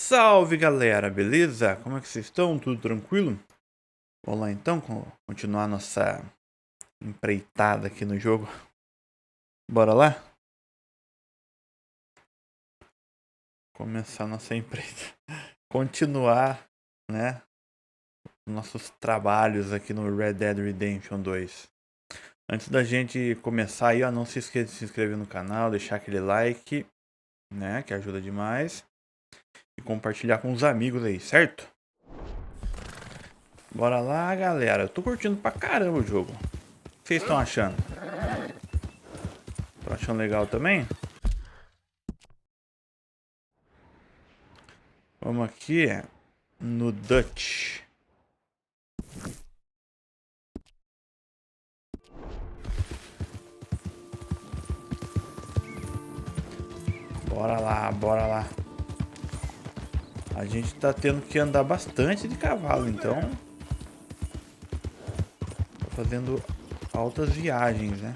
Salve galera, beleza? Como é que vocês estão? Tudo tranquilo? Vamos lá então, continuar nossa empreitada aqui no jogo. Bora lá? Começar nossa empreita. Continuar, né? Nossos trabalhos aqui no Red Dead Redemption 2. Antes da gente começar aí, ó, não se esqueça de se inscrever no canal, deixar aquele like, né? Que ajuda demais. E compartilhar com os amigos aí, certo? Bora lá, galera. Eu tô curtindo pra caramba o jogo. O que vocês estão achando? Tô achando legal também? Vamos aqui no Dutch. Bora lá, bora lá. A gente tá tendo que andar bastante de cavalo, então. Tô fazendo altas viagens, né?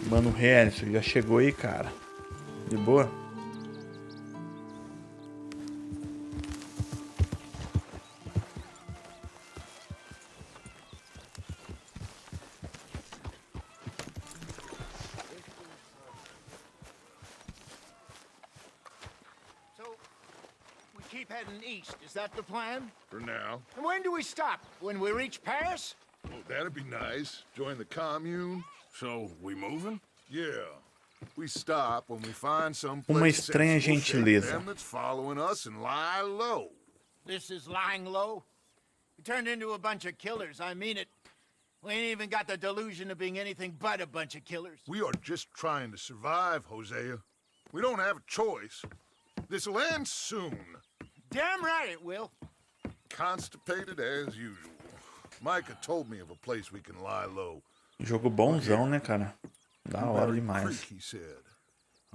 Mano, Harrison, já chegou aí, cara? De boa? Keep heading east, is that the plan? For now. And when do we stop? When we reach Paris? Well, that'd be nice. Join the commune. So, we moving? Yeah. We stop when we find some Uma estranha gentileza. that's following us and lie low. This is lying low? We turned into a bunch of killers, I mean it. We ain't even got the delusion of being anything but a bunch of killers. We are just trying to survive, Hosea. We don't have a choice. This'll end soon. Damn right it will. Constipated as usual. Micah told me of a place we can lie low. Jogo bonzão, né, cara? Da hora Creek, demais. he said.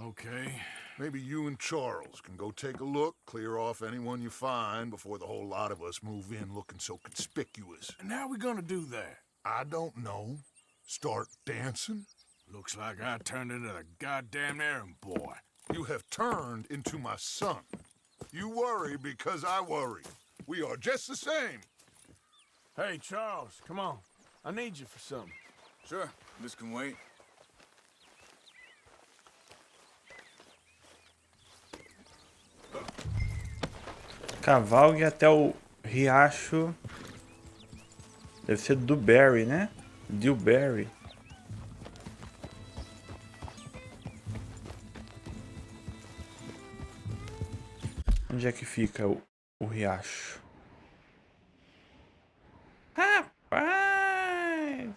Okay. Maybe you and Charles can go take a look, clear off anyone you find before the whole lot of us move in looking so conspicuous. And how we gonna do that? I don't know. Start dancing? Looks like I turned into the goddamn errand boy. You have turned into my son. You worry because I worry. We are just the same. Hey, Charles, come on. I need you for something. Sure, this can wait. Cavalgue até o riacho. Deve ser do Barry, né? Dilberry. Onde é que fica o riacho? Rapaz!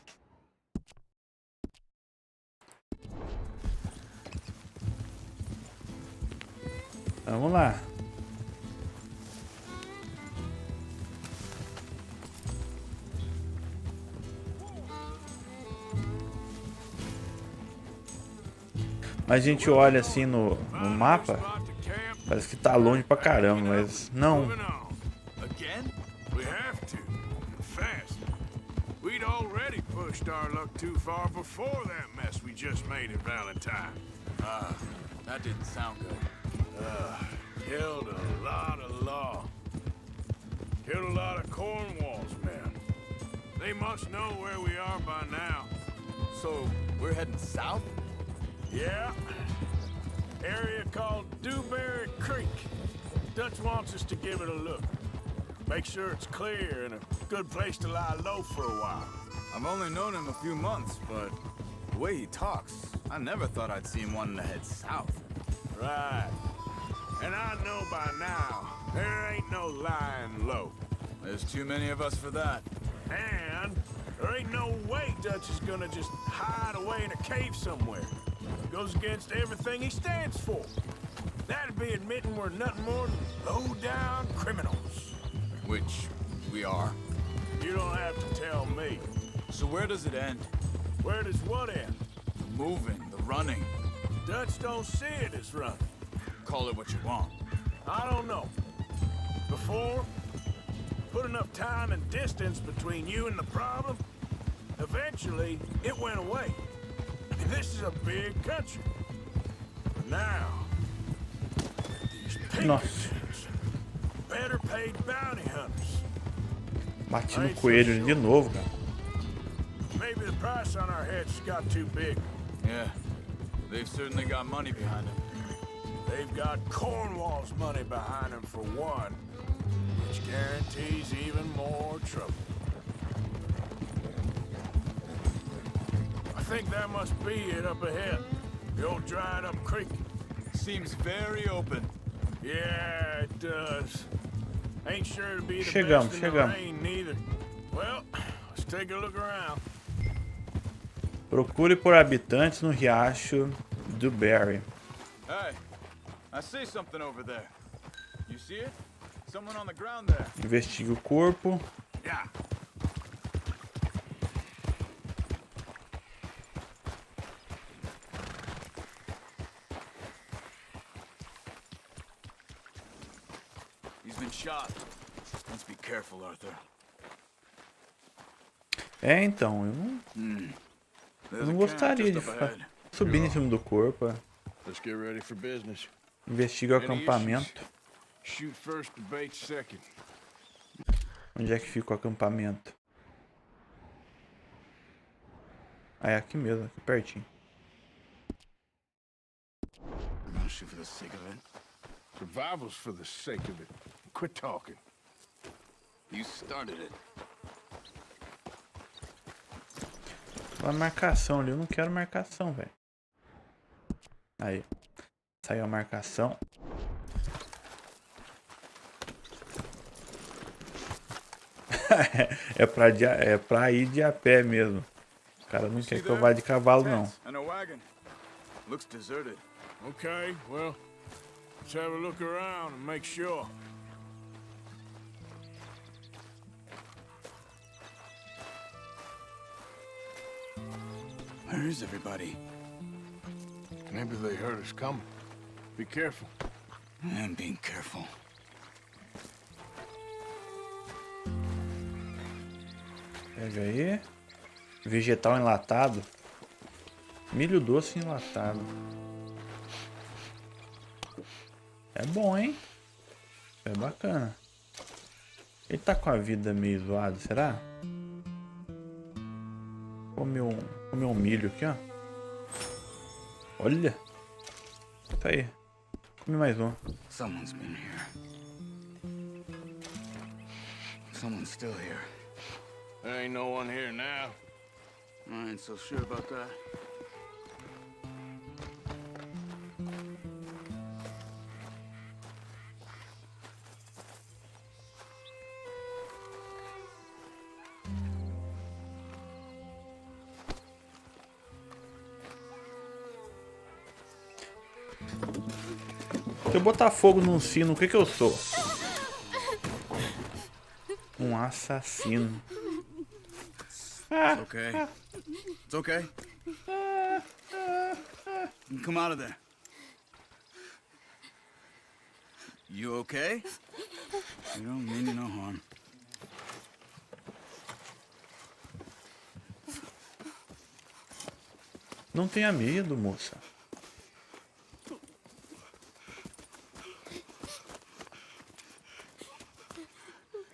Vamos lá. A gente olha assim no mapa, parece que tá longe pra caramba, mas não. Again? We have to. Fast. We'd already pushed our luck too far before that mess we just made at Valentine. That didn't sound good. Killed a lot of law. Killed a lot of Cornwall's men. They must know where we are by now. So, we're heading south? Yeah. Area called Dewberry Creek. Dutch wants us to give it a look. Make sure it's clear and a good place to lie low for a while. I've only known him a few months, but the way he talks, I never thought I'd see him wanting to head south. Right. And I know by now, there ain't no lying low. There's too many of us for that. And there ain't no way Dutch is gonna just hide away in a cave somewhere. Goes against everything he stands for. That'd be admitting we're nothing more than low-down criminals. Which we are. You don't have to tell me. So where does it end? Where does what end? The moving, the running. Dutch don't see it as running. Call it what you want. I don't know. Before, put enough time and distance between you and the problem, Eventually, it went away. This is a big country. Now, these Nossa, Pinkertons, better paid bounty hunters. bati no coelho de novo, cara. Maybe the price on our heads got too big. Yeah, they've certainly got money behind them. They've got Cornwall's money behind them for one, which guarantees even more trouble. I think that must be it up ahead. The old dried up creek. Seems very open. Yeah, it does. Ain't sure to be the Chegamos, best in the chegamos. rain neither. Well, let's take a look around. Procure por habitantes no riacho do Barry. Hey, I see something over there. You see it? Someone on the ground there. Investigue o corpo. Yeah. He's been shot. Let's be careful, Arthur. É, então, eu não gostaria de ficar subindo em cima do corpo. É. Let's get ready for business. Investiga o acampamento. Shoot first, debate second. Onde é que fica o acampamento? Ah, é aqui mesmo, aqui pertinho. I'm gonna shoot for the sake of it. Survival's for the sake of it. Quit talking. You started it. A marcação ali, eu não quero marcação, velho. Aí. Saiu a marcação. é pra ir de a pé mesmo. O cara não quer que eu vá de cavalo, não. And a wagon. Looks deserted. Okay, well, let's have a look around and make sure. Where is everybody? Maybe they heard us coming. Be careful. I'm being careful. Pega aí. Vegetal enlatado. Milho doce enlatado. É bom, hein? É bacana. Ele tá com a vida meio zoada, será? Comeu um milho aqui, ó. Olha. Tá aí. Come mais um. Someone's been here. Someone's still here. There ain't no one here now. I ain't so sure about that. Se eu botar fogo num sino, o que eu sou? Um assassino. It's okay. It's okay. Come out of there. You okay? You don't mean you no harm. Não tenha medo, moça.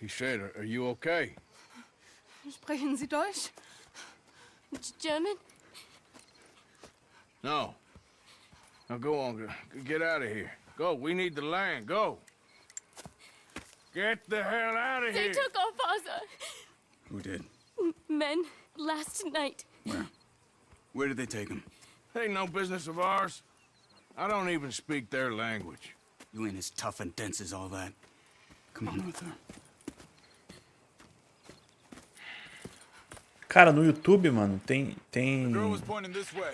He said, are you okay? Sprechen Sie Deutsch? German? No. Now go on, get out of here. Go, we need the land, go. Get the hell out of They here. took our father. Who did? Men last night. Where? Where did they take him? Ain't no business of ours. I don't even speak their language. You ain't as tough and dense as all that. Come on, Arthur. Cara, no YouTube, mano, tem The girl was pointing this way.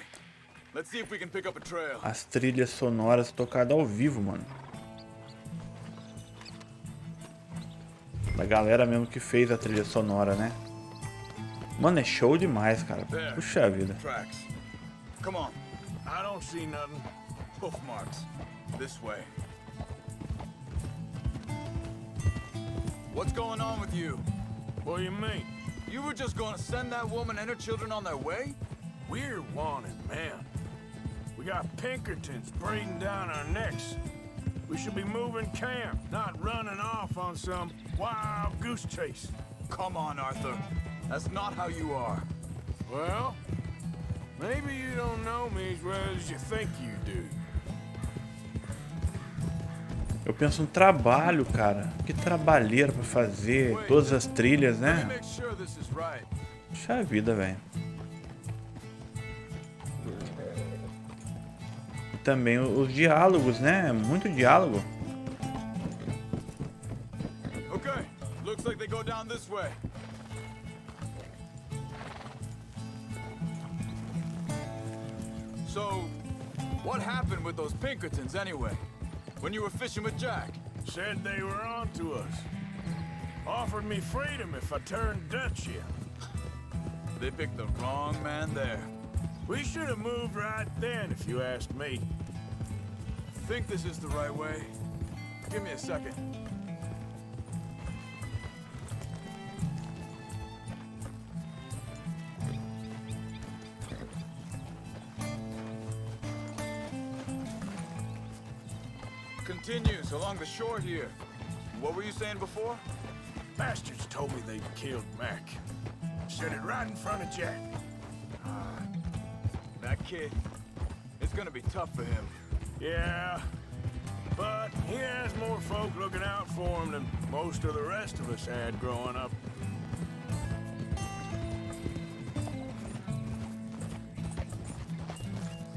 Let's see if we can pick up a trail. as trilhas sonoras tocadas ao vivo, mano. Da galera mesmo que fez a trilha sonora, né? Mano, é show demais, cara. Puxa vida. Tracks. Come on. I don't see nothing. Hoof marks. This way. What's going on with you? What do you mean? You were just gonna send that woman and her children on their way? We're wanted, man. We got Pinkertons breathing down our necks. We should be moving camp, not running off on some wild goose chase. Come on, Arthur. That's not how you are. Well, maybe you don't know me as well as you think you do. Eu penso no trabalho, cara. Que trabalheira pra fazer todas as trilhas, Let me né? make sure this is right. Puxa vida, velho. E também os diálogos, né? Muito diálogo. Okay, looks like they go down this way. So, what happened with those Pinkertons anyway? When you were fishing with Jack? Said they were on to us. Offered me freedom if I turned Dutch in. They picked the wrong man there. We should have moved right then, if you asked me. Think this is the right way? Give me a second. Continues along the shore here. What were you saying before? Bastards told me they'd killed Mac. Said it right in front of Jack. That kid, it's gonna be tough for him. Yeah, but he has more folk looking out for him than most of the rest of us had growing up.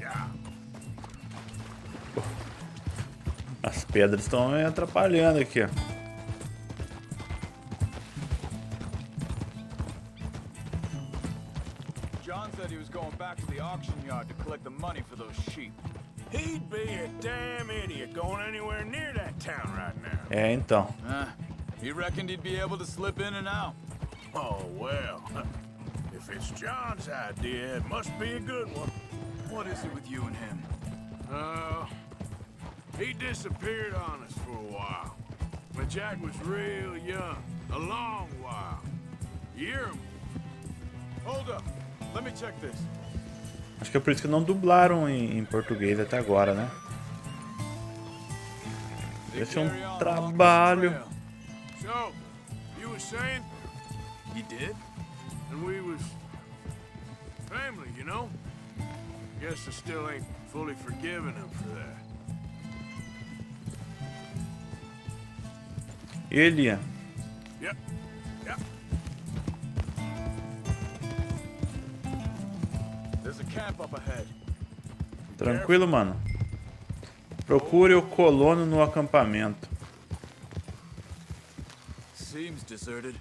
Yeah. As pedras estão me atrapalhando aqui, ó. John said he was going back to the auction yard to collect the money for those sheep. He'd be a damn idiot going anywhere near that town right now. É, então. He reckoned he'd be able to slip in and out. Oh, well. If it's John's idea, it must be a good one. What is it with you and him? He disappeared on us for a while. When Jack was real young. A long while. Year. Hold up. Let me check this. Acho que é por isso que não dublaram em português até agora, né? Esse é um trabalho. So, you were saying? He did? And we was family, you know? Guess I still ain't fully forgiven him for that. Ele. Yep. Yep. There's a camp up ahead. Tranquilo, mano. Procure o colono no acampamento. Seems deserted.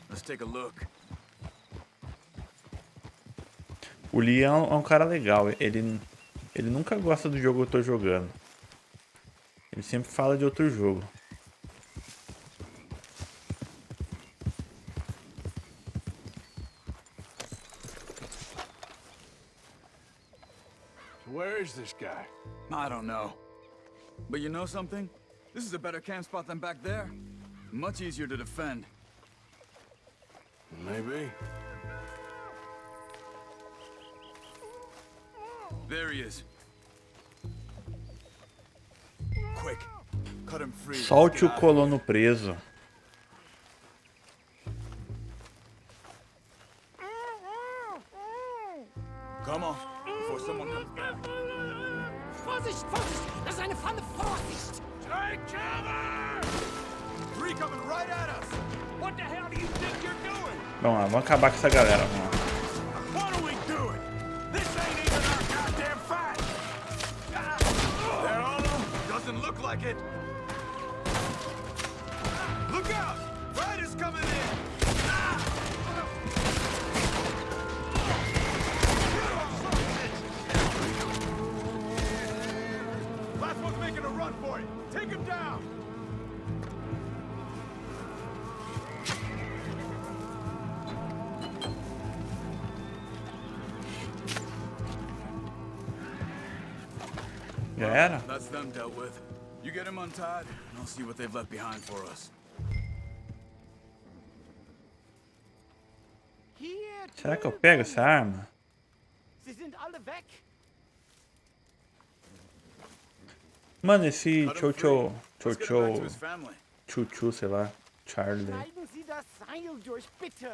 Let's take a look. O Lee é um cara legal. Ele nunca gosta do jogo que eu tô jogando. Ele sempre fala de outro jogo. Where is this guy? I don't know. But you know something? This is a better camp spot than back there. Much easier to defend. Maybe. There he is. Quick. Cut him free. Solte o colono preso. Come on, before someone comes back. Vorsicht, Vorsicht! Das ist eine Falle! Vorsicht! Take cover! Three coming right at us. What the hell do you think you're doing? Vamos lá, vamos acabar com essa galera. Vamos lá. What are we doing? This ain't even our goddamn fight! They're all on. Doesn't look like it. Look out! Riders coming in. Last one's making a run for it. Take him down. Já era? That's them dealt with. You get him untied, and I'll see what they've left behind for us. Será que eu pego essa arma? Sie sind alle weg. Mano, esse Cut him free. Tchou, Let's get him back to his family. Chuchu, sei lá, Charlie. Treiben Sie das Seil durch, bitte.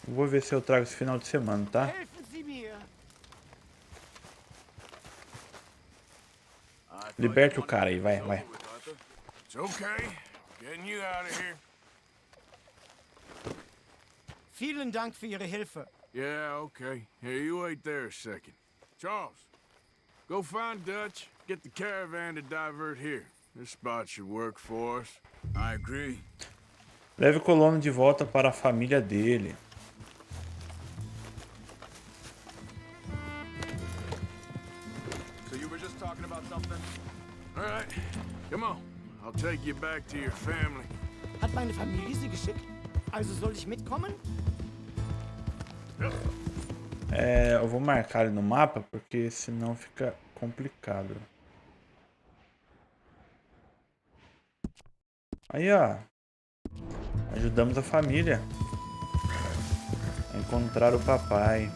Vou ver se eu trago esse final de semana, tá? Helfen Sie mir. Liberte o cara aí, vai, vai. It's okay. Getting you out of here. Vielen Dank für Ihre Hilfe. Yeah, okay. Here, you wait there a second. Charles, go find Dutch. Get the caravan to divert here. This spot should work for us. I agree. Leve o colono de volta para a família dele. So you were just talking about something? All right, come on. I'll take you back to your family. Hat meine Familie Sie geschickt? Also soll ich mitkommen? Eu vou marcar ele no mapa, porque senão fica complicado. Aí, ó. Ajudamos a família a encontrar o papai.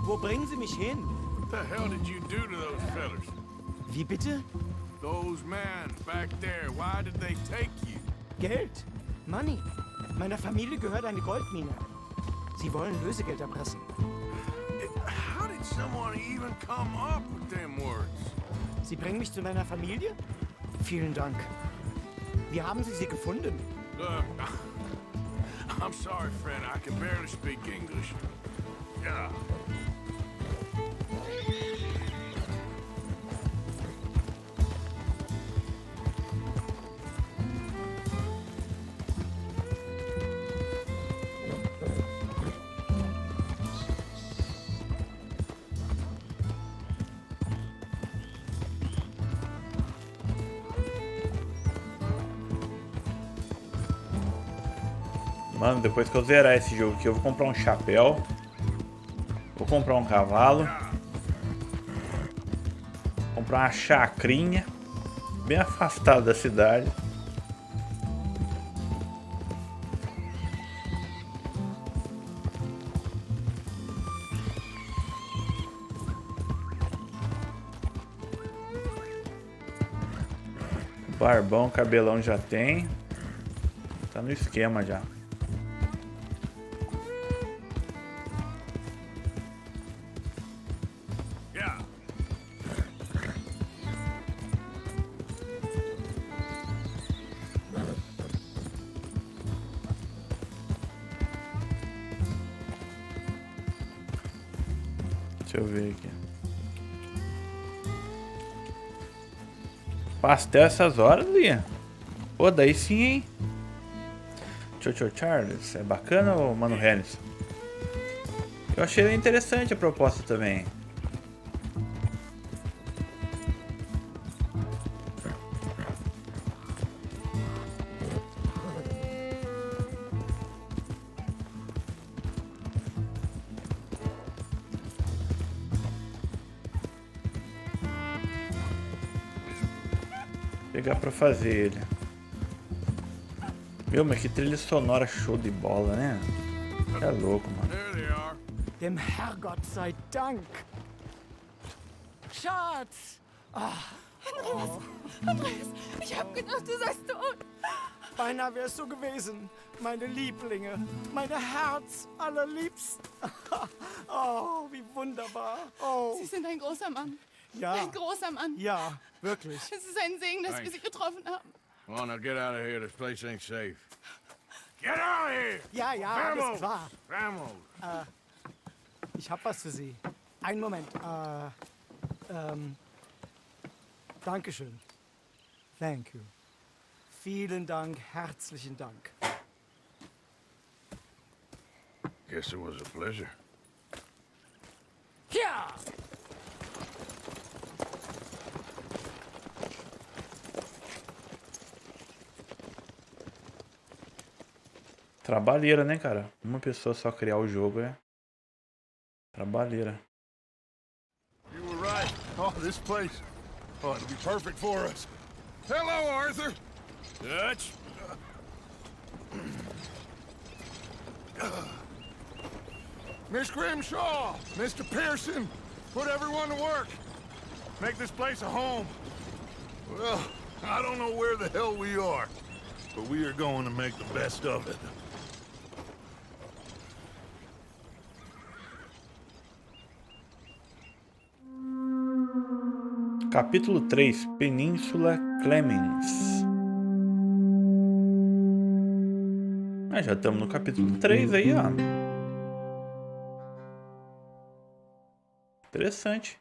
Wo bringen Sie mich hin? What the hell did you do to those fellas? Wie bitte? Those men back there, why did they take you? Geld. Money. Meiner Familie gehört eine Goldmine. Sie wollen Lösegeld erpressen. How did someone even come up with them words? Sie bringen mich zu meiner Familie? Vielen Dank. Wie haben Sie sie gefunden? Look, I'm sorry, friend. I can barely speak English. Yeah. Mano, depois que eu zerar esse jogo aqui, eu vou comprar um chapéu. Vou comprar um cavalo. Comprar uma chacrinha. Bem afastado da cidade. Barbão, cabelão já tem. Tá no esquema já. Yeah. Deixa eu ver aqui. Pastel essas horas, Lia? Pô, daí sim, hein? Tchau, Charles. É bacana ou Mano Hennis? Eu achei interessante a proposta também. Pegar pra fazer ele. Meu, mas que trilha sonora show de bola, né? É louco, mano. There they are. Dem Herrgott sei Dank. Schatz! Andreas, ich hab gedacht, du seist tot. Beinahe wärst du gewesen. Meine Lieblinge. Meine Herz allerliebsten. Oh, wie wunderbar. Oh, Sie sind ein großer Mann. ja. Ein großer Mann. Ja, wirklich. Es ist ein Segen, dass wir Sie getroffen haben. Come on, now get out of here. This place ain't safe. Get out of here! Ja, ja, alles klar. Vamos! Ich hab was für Sie. Einen Moment. Dankeschön. Thank you. Vielen Dank, herzlichen Dank. Guess it was a pleasure. Ja! Trabalheira, né, cara? Uma pessoa só criar o jogo é trabalheira. You were right. Oh, this place. Oh, it'll be perfect for us. Hello, Arthur. Dutch? Miss Grimshaw, Mr. Pearson, put everyone to work. Make this place a home. Well, I don't know where the hell we are, but we are going to make the best of it. Capítulo 3, Península Clemens. Já estamos no capítulo 3 aí, ó. Interessante.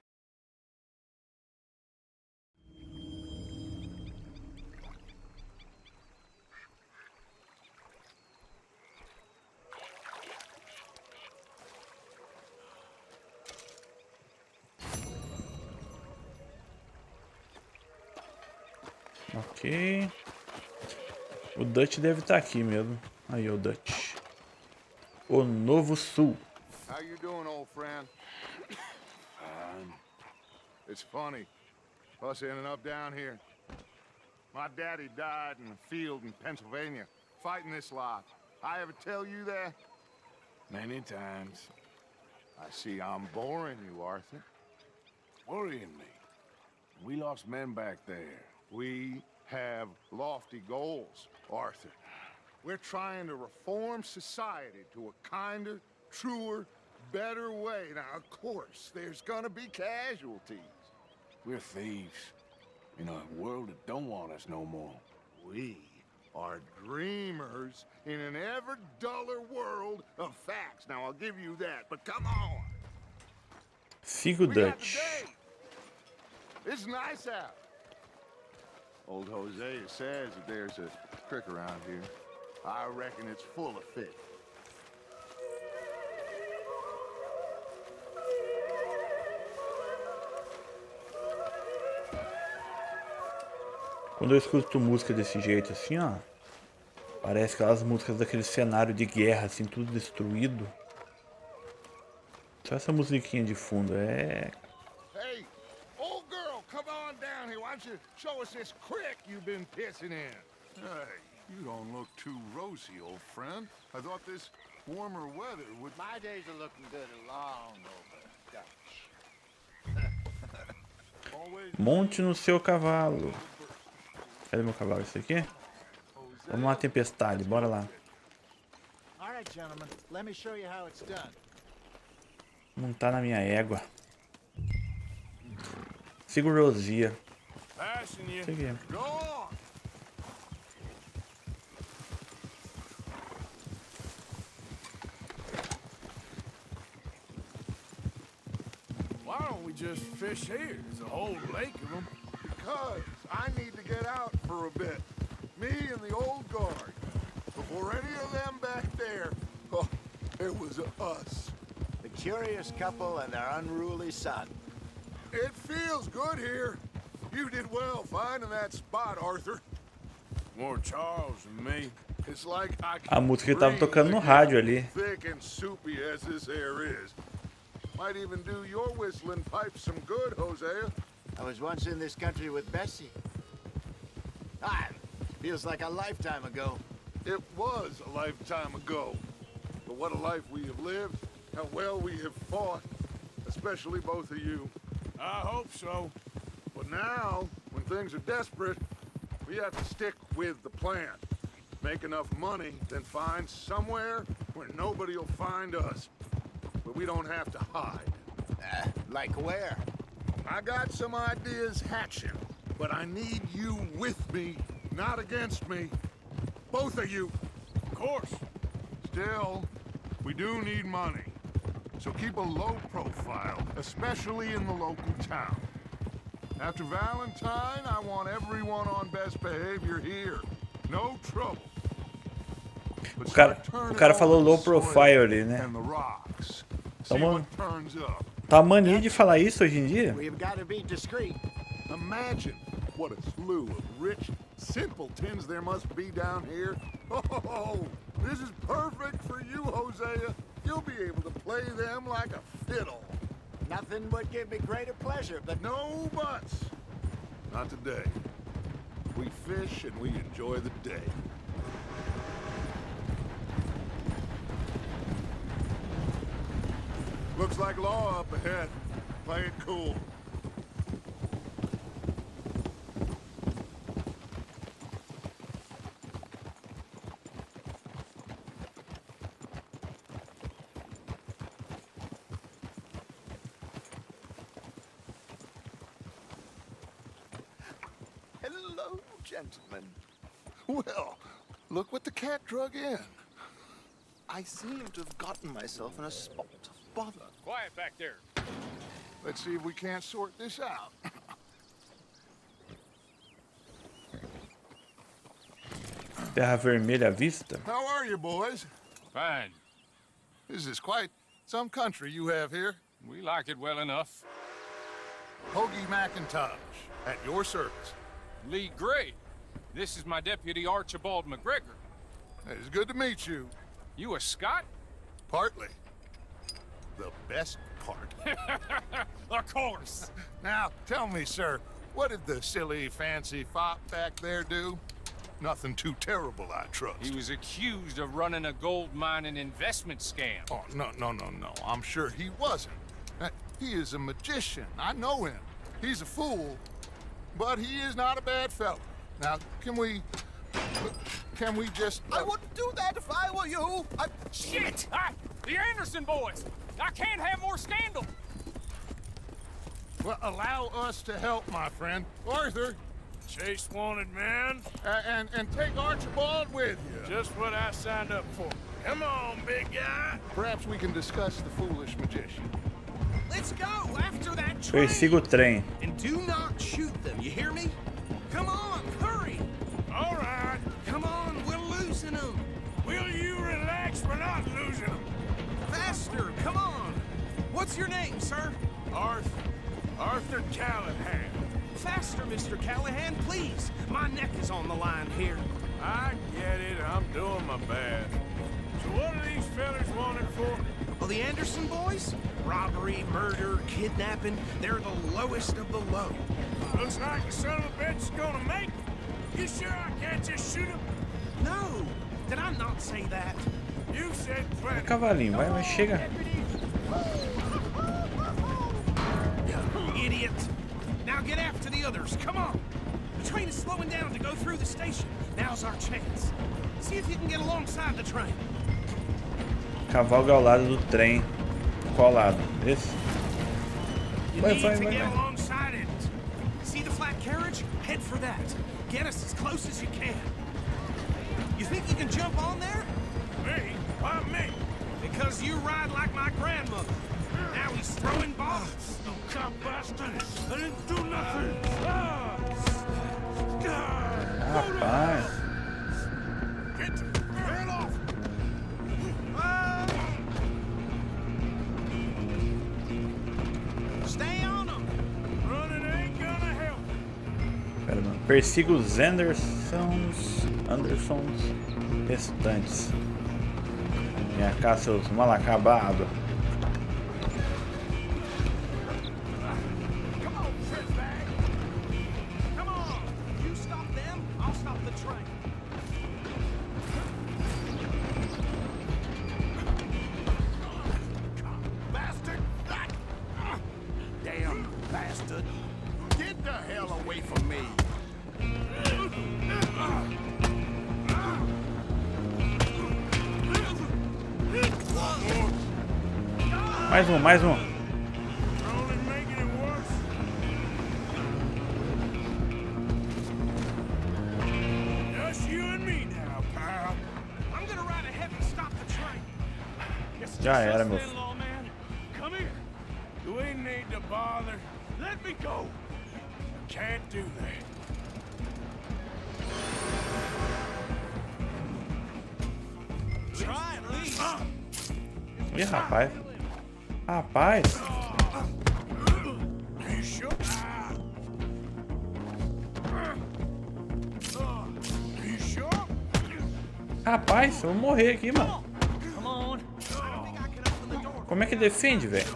Ok. O Dutch deve estar aqui mesmo. Aí, o Dutch. O Novo Sul. How you doing, old friend? It's funny, us ending up down here. My daddy died in a field in Pennsylvania, fighting this lot. I ever tell you that? Many times. I see I'm boring you, Arthur. Worrying me. We lost men back there. We have lofty goals, Arthur. We're trying to reform society to a kinder, truer, better way. Now, of course, there's gonna be casualties. We're thieves. In a world that don't want us no more. We are dreamers in an ever duller world of facts. Now, I'll give you that, but come on. Siga o We got the Dutch. day. It's nice out. Old Hosea says that there's a creek around here. I reckon it's full of fish. Quando eu escuto música desse jeito assim, ó, parece aquelas músicas daquele cenário de guerra, assim, tudo destruído. Só essa musiquinha de fundo, é... Hey, old girl, come on down here. Why don't you show us this creek you've been pissing in? Hey, you don't look too rosy, old friend. I thought this warmer weather would... My days are looking good along over, Dutch. always... Monte no seu cavalo. Cadê meu cavalo? Esse aqui? Vamos lá, tempestade, bora lá. All right, gentlemen, let me show you how it's done. Montar na minha égua. Segurosia. Passing you. Isso aqui. Go on! Why don't we just fish here? There's a whole lake of them. Because I need to get out for a bit. Me and the old guard. Before any of them back there, oh, it was us. The curious couple and their unruly son. It feels good here. You did well finding that spot, Arthur. More Charles than me. It's like I A can música que tava breathe tocando no again, rádio ali. thick and soupy as this air is. Might even do your whistling pipes some good, Hosea. I was once in this country with Bessie. Feels like a lifetime ago. It was a lifetime ago. But what a life we have lived. How well we have fought. Especially both of you. I hope so. But now, when things are desperate, we have to stick with the plan. Make enough money, then find somewhere where nobody will find us. But we don't have to hide. Like where? I got some ideas hatching, but I need you with me, not against me. Both of you. Of course. Still, we do need money. So keep a low profile, especially in the local town. After Valentine, I want everyone on best behavior here. No trouble. But O cara falou low profile ali, né? and the rocks. Tá See bom. what turns up. Tá mania de falar isso hoje em dia? We've got to be discreet. Imagine what a slew of rich, simpletons there must be down here. Oh, this is perfect for you, Hosea. You'll be able to play them like a fiddle. Nothing would give me greater pleasure, but No buts. Not today. We fish and we enjoy the day. Looks like law up ahead. Play it cool. hello, gentlemen. Well, look what the cat drug in. I seem to have gotten myself in a spot of bother. Quiet back there. Let's see if we can't sort this out. Terra Vermelha à vista? How are you, boys? Fine. This is quite some country you have here. We like it well enough. Hoagie McIntosh, at your service. Lee Gray. This is my deputy Archibald McGregor. It's good to meet you. You a Scot? Partly. The best part. Of course. Now, tell me, sir, what did the silly, fancy fop back there do? Nothing too terrible, I trust. He was accused of running a gold mining investment scam. Oh, no. I'm sure he wasn't. He is a magician. I know him. He's a fool, but he is not a bad fellow. Now, can we just... I wouldn't do that if I were you. Shit! The Anderson boys! I can't have more scandal! Well, allow us to help, my friend. Arthur, Chase wanted man. and take Archibald with you. Just what I signed up for. Come on, big guy. Perhaps we can discuss the foolish magician. Let's go after that train. Persiga o trem. And do not shoot them, you hear me? Come on, hurry. All right. Come on, we're losing them. Will you relax? We're not losing them. Faster, come on. What's your name, sir? Arthur Callahan. Faster, Mr. Callahan, please. My neck is on the line here. I get it. I'm doing my best. So what are these fellas wanted for? Well, the Anderson boys? Robbery, murder, kidnapping. They're the lowest of the low. Looks like the son of a bitch is gonna make it. You sure I can't just shoot him? No, did I not say that? You said plenty. Cavalinho, vai, chega. Idiot. Now get after the others, come on. The train is slowing down to go through the station. Now's our chance. See if you can get alongside the train. Cavalga ao lado do trem. Qual lado? Esse? You Vai, need vai, to vai, get vai. alongside it. See the flat carriage? Head for that. Get us as close as you can. You think you can jump on there? Me? Why me? Because you ride like my grandmother. Now he's throwing bombs. Oh, cop bastard! I didn't do nothing! Rapaz. Get off! Stay on them. Running ain't gonna help. Pera, mano. Persiga os Andersons restantes. Minha cá, seus mal acabados. Come on, shitbag. Come on. You stop them, I'll stop the train. Bastard! Damn bastard! Get the hell away from me! Mais um. Only making it worse. Just you and me now, pal. I'm gonna ride ahead and stop the train. Já era, meu. Man, come here. Do we need to bother? Let me go. Can't do that. Try at least. Ih, rapaz. Rapaz. You sure? Rapaz, eu vou morrer aqui, mano. Como é que defende, velho?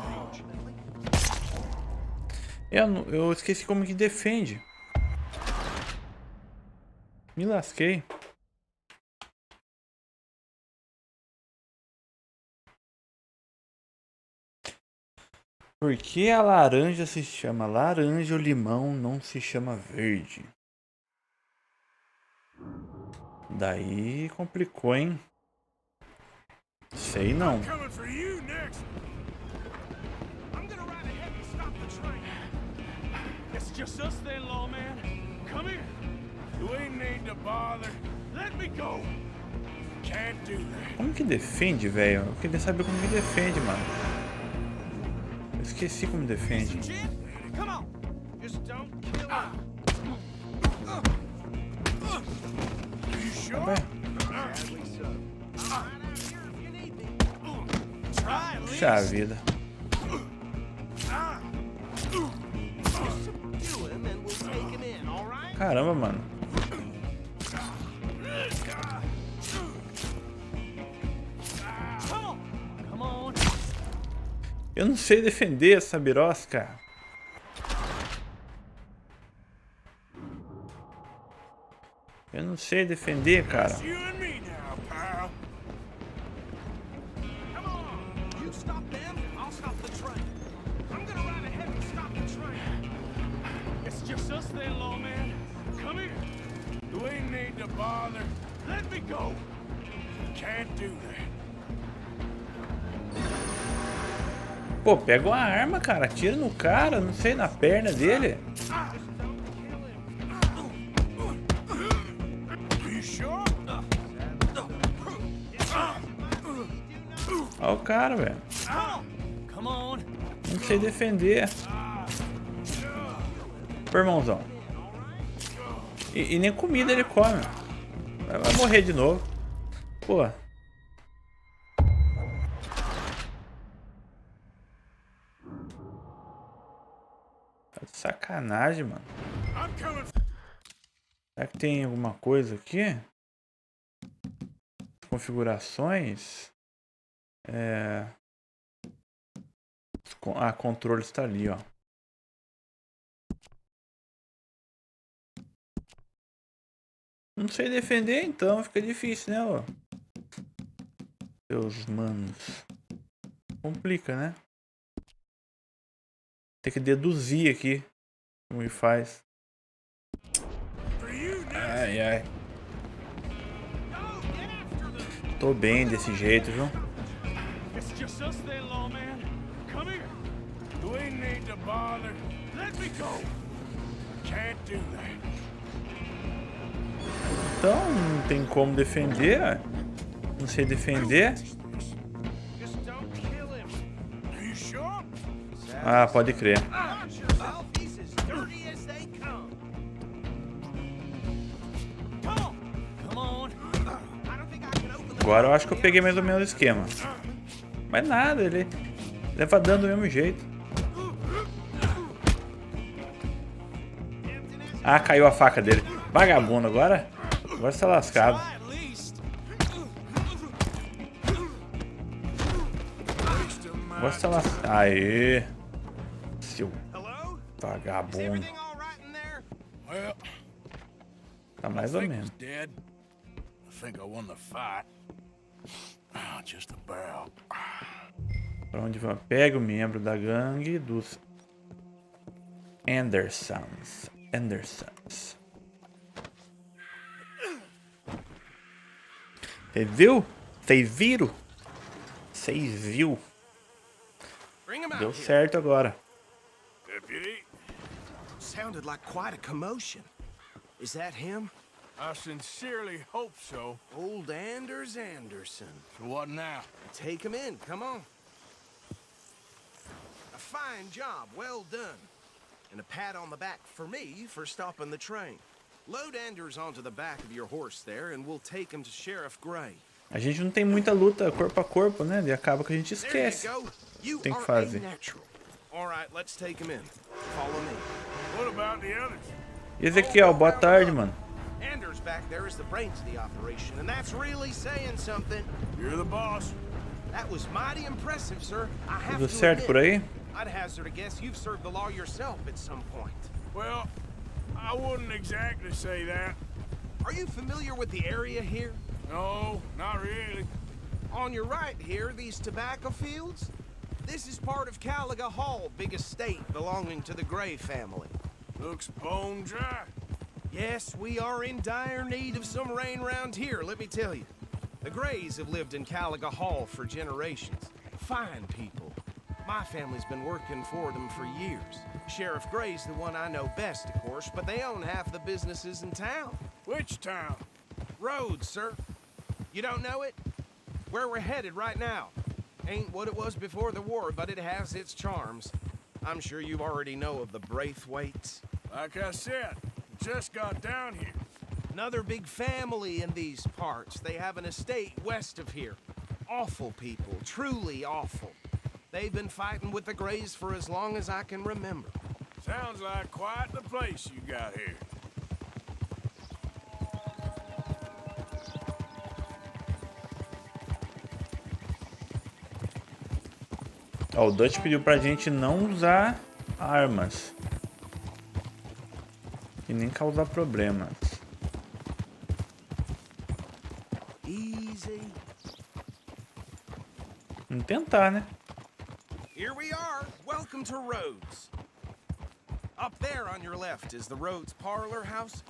Eu esqueci como que defende. Me lasquei. Por que a laranja se chama laranja, o limão não se chama verde? Daí complicou, hein? Sei não. Coming for you next. I'm gonna ride ahead and stop the train. It's just us then, lawman. Come here. You ain't need to bother. Let me go. Can't do that. Como que defende, velho? Eu queria saber como que defende, mano. Eu esqueci como defende. Come on. Just don't kill him. You sure? Sadly so. I'm right out here if you need me. Try at least. Puxa vida. Subdue him and we'll take him in, all right? Caramba, mano. Come on. Eu não sei defender essa birosca. Eu não sei defender, cara. You and me now, pal. Come on. You stop them, I'll stop the train. I'm gonna ride ahead and stop the train. It's just us then, lawman. Come here. You ain't need to bother. Let me go. Can't do that. Pô, pega uma arma, cara. Atira no cara, não sei, na perna dele. You sure? Olha o cara, velho. Come on. Não sei defender. Pô, irmãozão. E nem comida ele come. Vai morrer de novo. Pô. Tá de sacanagem, mano. I'm coming. Será que tem alguma coisa aqui? Configurações. Controle está ali, ó. Não sei defender, então fica difícil, né, ó. Deus, manos. Complica, né? Tem que deduzir aqui como ele faz. Ai, ai. Tô bem desse jeito, viu? It's just us then, lawman. Come here. You ain't need to bother. Let me go. Can't do that. Então, não tem como defender. Não sei defender. Just don't kill him. Are you sure? Ah, pode crer. Well, he's as dirty as they come. Come on. I don't think I can open the Agora eu acho que eu peguei mais ou menos o esquema. Mas nada, ele leva dano do mesmo jeito. Ah, caiu a faca dele. Vagabundo, agora você tá lascado. at least. Agora você tá lascado. Aê. Seu Hello? Is vagabundo. everything all right in there? Well, Tá mais ou menos. dead. I think I won the fight. Just about. Pra onde vai? Pega o membro da gangue dos Andersons. Você viu? Vocês viram? Vocês viu? Bring him out Deu here. certo agora. Deputy, Sounded like quite a commotion. Is that him? I sincerely hope so. Old Anders Anderson. So what now? Take him in, come on. A fine job, well done. And a pat on the back for me for stopping the train. Load Anders onto the back of your horse there and we'll take him to Sheriff Gray. A gente não tem muita luta corpo a corpo, né? E acaba que a gente There you esquece. go. You Tem que are fazer. a natural. All right, let's take him in. Follow me. What about the others? Ezequiel, boa tarde, mano. Anders back there is the brains of the operation, and that's really saying something. You're the boss. That was mighty impressive, sir. I have Tudo to certo por admit, aí? I'd hazard a guess you've served the law yourself at some point. Well, I wouldn't exactly say that. Are you familiar with the area here? No, not really. On your right here, these tobacco fields? This is part of Caliga Hall, big estate belonging to the Gray family. Looks bone dry. Yes, we are in dire need of some rain round here, let me tell you. The Grays have lived in Caliga Hall for generations. Fine people. My family's been working for them for years. Sheriff Gray's the one I know best, of course, but they own half the businesses in town. Which town? Rhodes, sir. You don't know it? Where we're headed right now. Ain't what it was before the war, but it has its charms. I'm sure you already know of the Braithwaites. Like I said, just got down here. Another big family in these parts. They have an estate west of here. Awful people, truly awful. They've been fighting with the Grays for as long as I can remember. Sounds like quite the place you got here. Ó, o Dutch pediu pra gente não usar armas. E nem causar problemas. Easy. Vamos tentar, né? Here we are. Welcome to Rhodes. Up there on your left is the Rhodes Parlor House.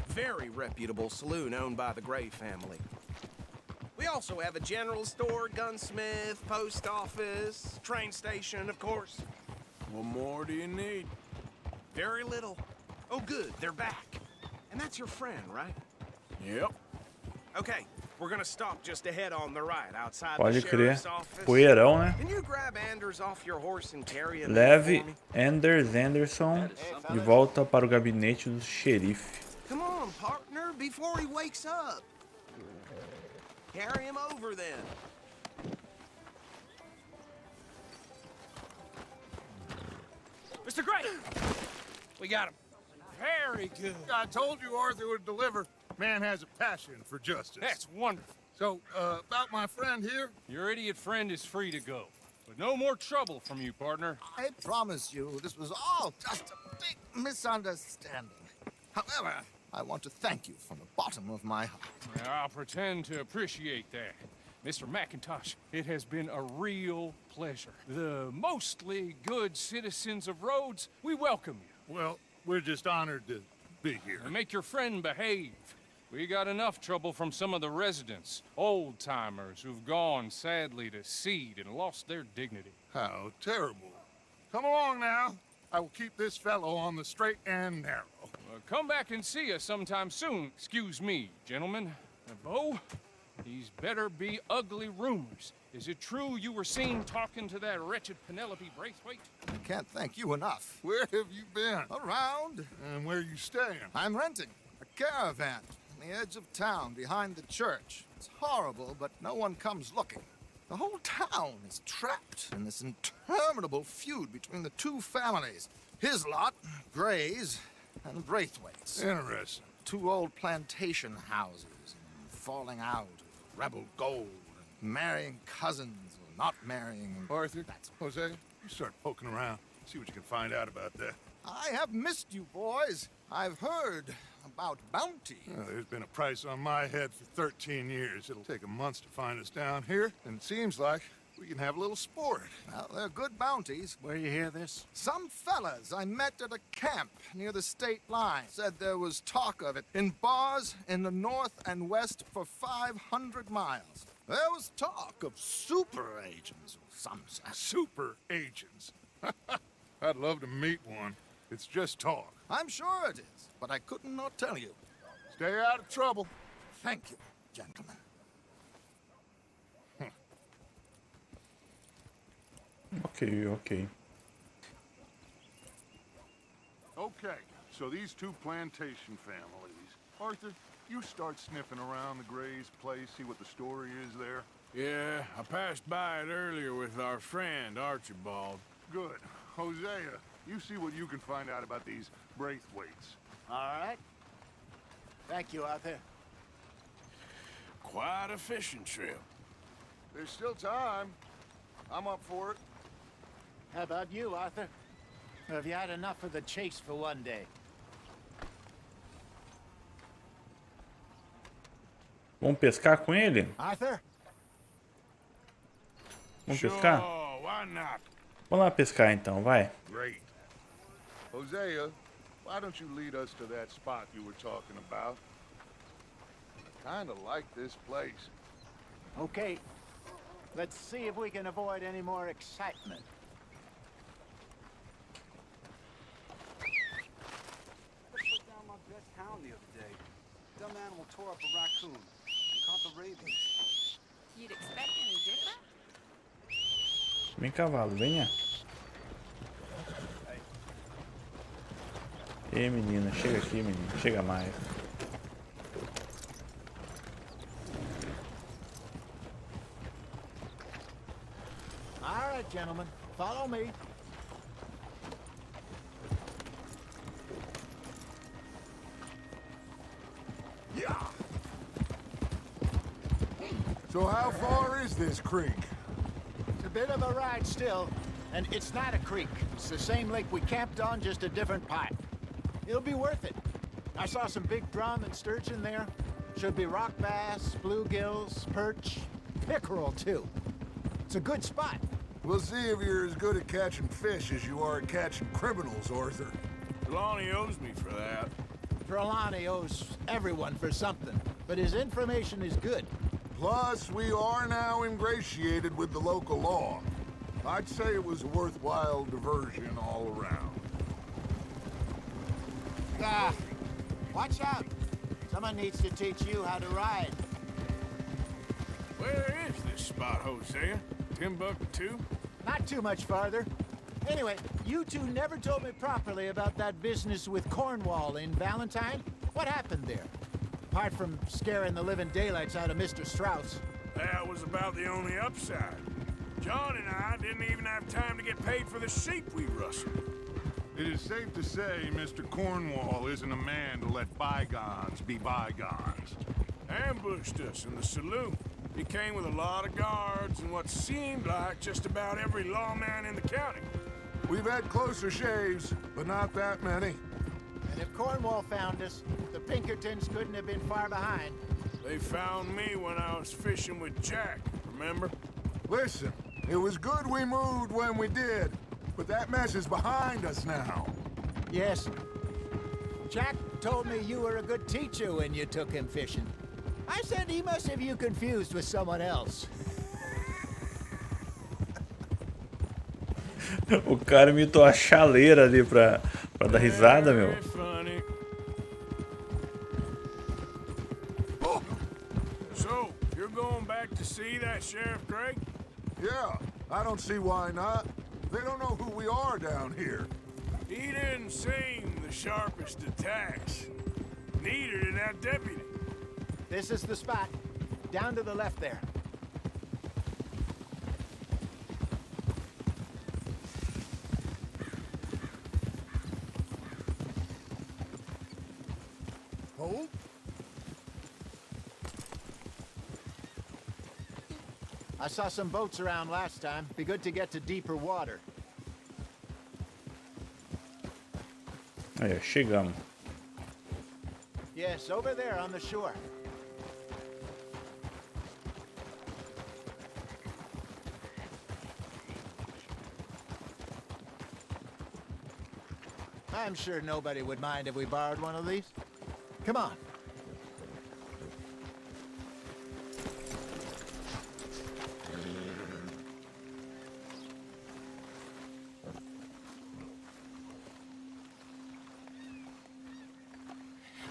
Very reputable saloon owned by the Gray family. We also have a general store, gunsmith, post office, train station, of course. What more do you need? Very little. Oh, good, they're back. And that's your friend, right? Yep. Okay, we're gonna stop just ahead on the right, outside Pode the crer. sheriff's office. Poeirão, né? Can you grab Anders off your horse and carry him in Leve for me? Anders Anderson de volta para o gabinete do xerife. Come on, partner, before he wakes up. Carry him over then. Mr. Gray! We got him. Very good. I told you Arthur would deliver. Man has a passion for justice. That's wonderful. So, about my friend here? Your idiot friend is free to go. But no more trouble from you, partner. I promise you, this was all just a big misunderstanding. However, I want to thank you from the bottom of my heart. I'll pretend to appreciate that. Mr. McIntosh, it has been a real pleasure. The mostly good citizens of Rhodes, we welcome you. Well, we're just honored to be here. And make your friend behave. We got enough trouble from some of the residents, old-timers who've gone, sadly, to seed and lost their dignity. How terrible. Come along now. I will keep this fellow on the straight and narrow. Come back and see us sometime soon. Excuse me, gentlemen. Bo, these better be ugly rumors. Is it true you were seen talking to that wretched Penelope Braithwaite? I can't thank you enough. Where have you been? Around, And where you staying? I'm renting a caravan on the edge of town behind the church. It's horrible, but no one comes looking. The whole town is trapped in this interminable feud between the two families. His lot, Gray's, and Braithwaite's. Interesting. Two old plantation houses, and falling out, rebel gold, and marrying cousins, or not marrying. Arthur, That's Jose, you start poking around. See what you can find out about that. I have missed you, boys. I've heard about bounty. Well, there's been a price on my head for 13 years. It'll take a month to find us down here, and it seems like we can have a little sport. Well, they're good bounties. Where you hear this? Some fellas I met at a camp near the state line said there was talk of it in bars in the north and west for 500 miles. There was talk of super agents or some such. Super agents. I'd love to meet one. It's just talk. I'm sure it is, but I couldn't not tell you. Stay out of trouble. Thank you, gentlemen. Ok. Okay, so these two plantation families. Arthur, you start sniffing around the Gray's place, see what the story is there. Yeah, I passed by it earlier with our friend, Archibald. Good. Hosea, you see what you can find out about these Braithwaites. All right. Thank you, Arthur. Quite a fishing trip. There's still time. I'm up for it. How about you, Arthur? Or have you had enough of the chase for one day? Vamos pescar com ele? Arthur? Vamos pescar? Sure, why not? Vamos lá pescar então, vai. Great. Hosea, why don't you lead us to that spot you were talking about? I kinda like this place. Okay. Let's see if we can avoid any more excitement. I put down my best hound the other day. Dumb animal tore up a raccoon and caught the rabies. You'd expect any different? Vem cavalo, venha. Ei menina, chega aqui menina, chega mais. All right, gentlemen. Follow me. Yeah. So how far is this creek? It's a bit of a ride still, and it's not a creek. It's the same lake we camped on, just a different part. It'll be worth it. I saw some big drum and sturgeon there. Should be rock bass, bluegills, perch, pickerel too. It's a good spot. We'll see if you're as good at catching fish as you are at catching criminals, Arthur. Trelawney owes me for that. Trelawney owes everyone for something, but his information is good. Plus, we are now ingratiated with the local law. I'd say it was a worthwhile diversion all around. Ah, watch out. Someone needs to teach you how to ride. Where is this spot, Hosea? Timbuktu? Not too much farther. Anyway, you two never told me properly about that business with Cornwall in Valentine. What happened there? Apart from scaring the living daylights out of Mr. Strauss. That was about the only upside. John and I didn't even have time to get paid for the sheep we rustled. It is safe to say Mr. Cornwall isn't a man to let bygones be bygones. Ambushed us in the saloon. He came with a lot of guards and what seemed like just about every lawman in the county. We've had closer shaves, but not that many. And if Cornwall found us, the Pinkertons couldn't have been far behind. They found me when I was fishing with Jack, remember? Listen, it was good we moved when we did, but that mess is behind us now. Yes. Jack told me you were a good teacher when you took him fishing. I said he must have you confused with someone else. O cara imitou a chaleira ali pra dar risada, meu. Very funny. So, you're going back to see that Sheriff Gregg? Yeah, I don't see why not. They don't know who we are down here. He didn't seem the sharpest attacks. Neither did that deputy. This is the spot. Down to the left there. Hold. I saw some boats around last time. Be good to get to deeper water. Aí, chegamos. Yes, over there on the shore. I'm sure nobody would mind if we borrowed one of these. Come on.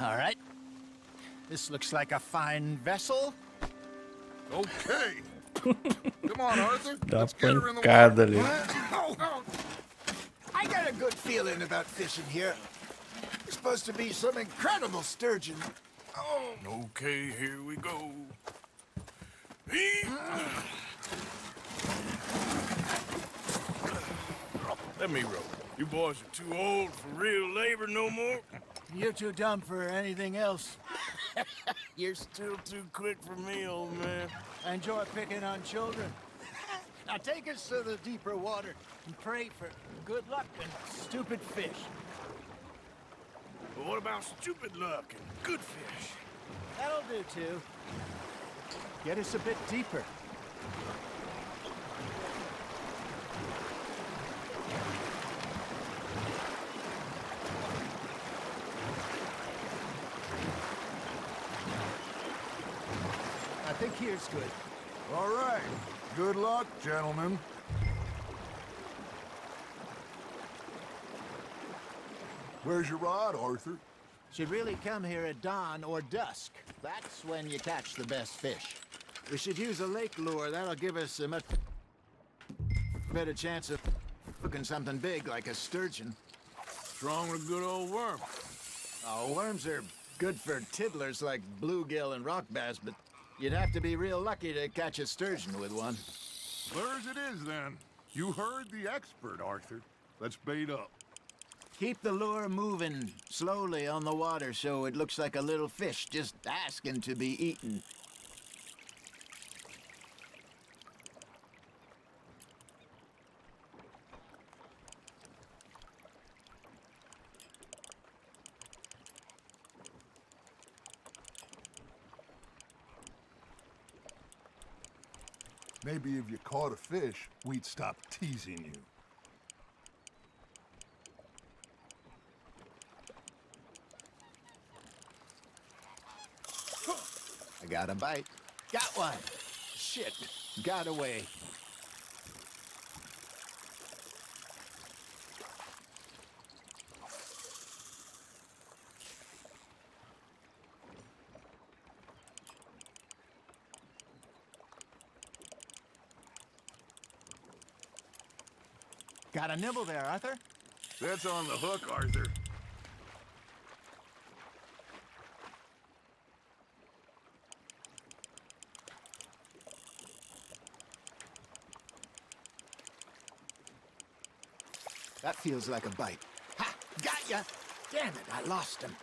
All right. This looks like a fine vessel. Okay. Come on, Arthur. Dá Let's get her in the pancada water. ali. I got a good feeling about fishing here. There's supposed to be some incredible sturgeon. Oh, Okay, here we go. Let me row. You boys are too old for real labor no more. you're too dumb for anything else. You're still too quick for me, old man. I enjoy picking on children. Now take us to the deeper water and pray for good luck and stupid fish. But what about stupid luck and good fish? That'll do, too. Get us a bit deeper. I think here's good. All right. Good luck, gentlemen. Where's your rod, Arthur? Should really come here at dawn or dusk. That's when you catch the best fish. We should use a lake lure. That'll give us a much better chance of hooking something big like a sturgeon. Strong with a good old worm. Oh, worms are good for tiddlers like bluegill and rock bass, but you'd have to be real lucky to catch a sturgeon with one. Lures it is, then. You heard the expert, Arthur. Let's bait up. Keep the lure moving slowly on the water so it looks like a little fish just asking to be eaten. Maybe if you caught a fish, we'd stop teasing you. I got a bite. Got one. Shit. Got away. Got a nibble there, Arthur? That's on the hook, Arthur. That feels like a bite. Ha! Got ya! Damn it, I lost him.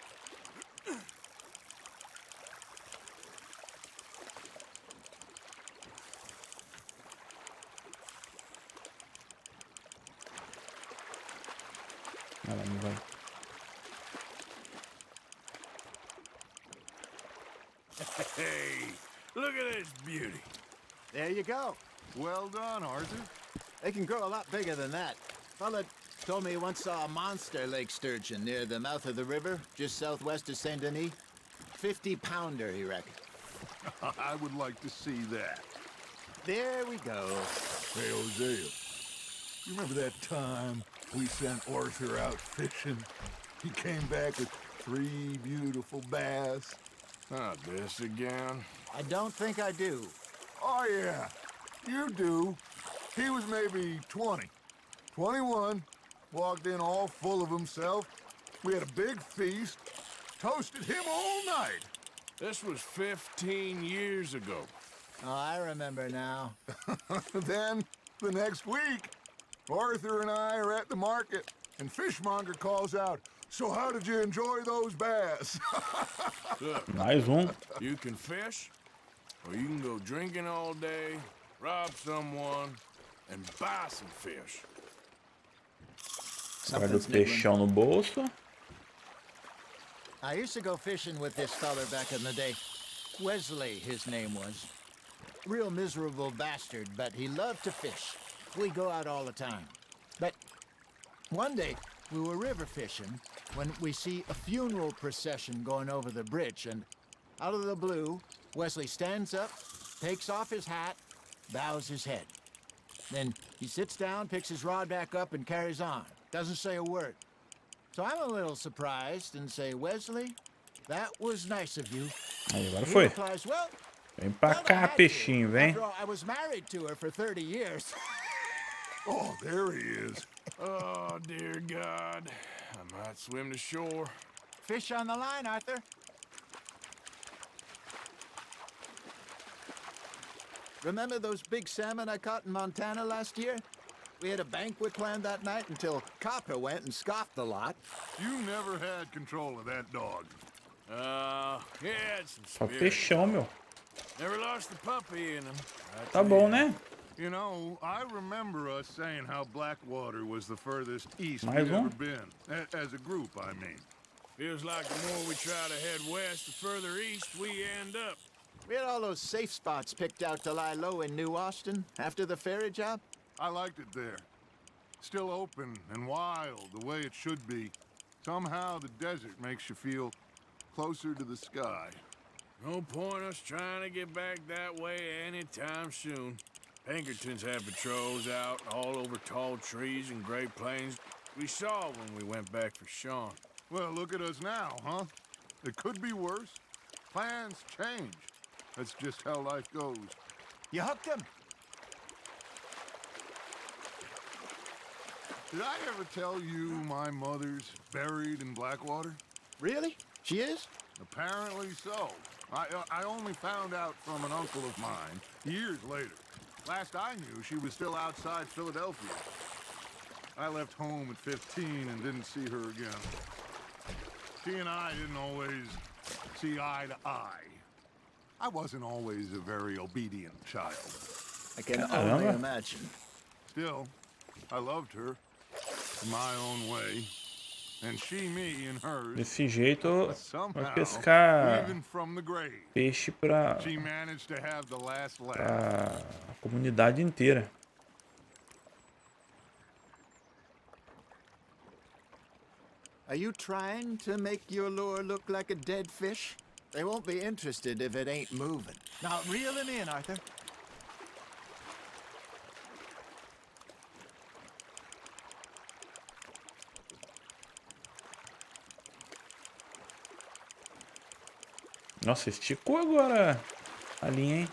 Hey, look at this beauty. There you go. Well done, Arthur. They can grow a lot bigger than that. Fella told me he once saw a monster lake sturgeon near the mouth of the river, just southwest of Saint Denis. 50-pounder, he reckoned. I would like to see that. There we go. Hey, Hosea, you remember that time we sent Arthur out fishing? He came back with 3 beautiful bass. Not this again. I don't think I do. Oh, yeah, you do. He was maybe 20, 21, walked in all full of himself. We had a big feast, toasted him all night. This was 15 years ago. Oh, I remember now. Then, the next week, Arthur and I are at the market, and Fishmonger calls out, "So how did you enjoy those bass?" Look, Mais you can fish, or you can go drinking all day, rob someone, and buy some fish. Guarda o peixão no bolso. I used to go fishing with this feller back in the day. Wesley, his name was. Real miserable bastard, but he loved to fish. We'd go out all the time. But one day, we were river fishing when we see a funeral procession going over the bridge, and out of the blue, Wesley stands up, takes off his hat, bows his head. Then he sits down, picks his rod back up, and carries on. Doesn't say a word. So I'm a little surprised and say, "Wesley, that was nice of you." Aí, agora He foi. replies, "Well, Vem pra well, I cá, had to. peixinho, vem. After all, I was married to her for 30 years. Oh, there he is. Oh, dear God. I might swim to shore. Fish on the line, Arthur. Remember those big salmon I caught in Montana last year? We had a banquet planned that night until Copper went and scoffed the lot. You never had control of that dog. Yeah, it's some Só spirit. peixão, meu. Never lost the puppy in him. Tá bom, né? You know, I remember us saying how Blackwater was the furthest east Mais we'd um? ever been. As a group, I mean. Feels like the more we try to head west, the further east we end up. We had all those safe spots picked out to lie low in New Austin after the ferry job. I liked it there. Still open and wild, the way it should be. Somehow the desert makes you feel closer to the sky. No point us trying to get back that way anytime soon. Pinkertons had patrols out all over tall trees and Great Plains. We saw when we went back for Sean. Well, look at us now, huh? It could be worse. Plans change. That's just how life goes. You hooked him. Did I ever tell you my mother's buried in Blackwater? Really? She is? Apparently so. I only found out from an uncle of mine years later. Last I knew, she was still outside Philadelphia. I left home at 15 and didn't see her again. She and I didn't always see eye to eye. I wasn't always a very obedient child. I can only Caramba. imagine. Still, I loved her in my own way. And she me in hers. Desse jeito, But vai somehow, pescar even from the grave, peixe pra she managed to have the last laugh. a comunidade inteira. Are you trying to make your lure look like a dead fish? They won't be interested if it ain't moving. Now reel him in, Arthur. Nossa, esticou agora a linha, hein?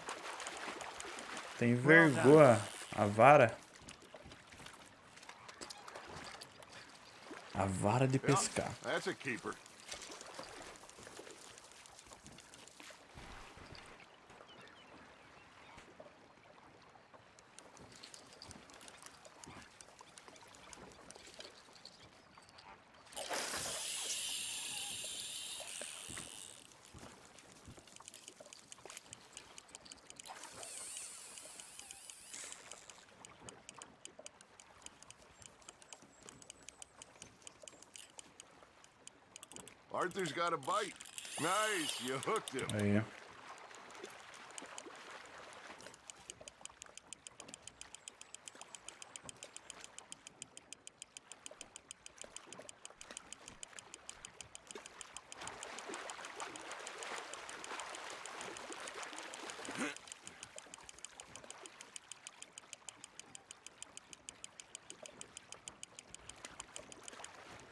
Tem vergonha a vara. A vara de pescar. That's a keeper. Arthur's got a bite. Nice, you hooked him. Aí.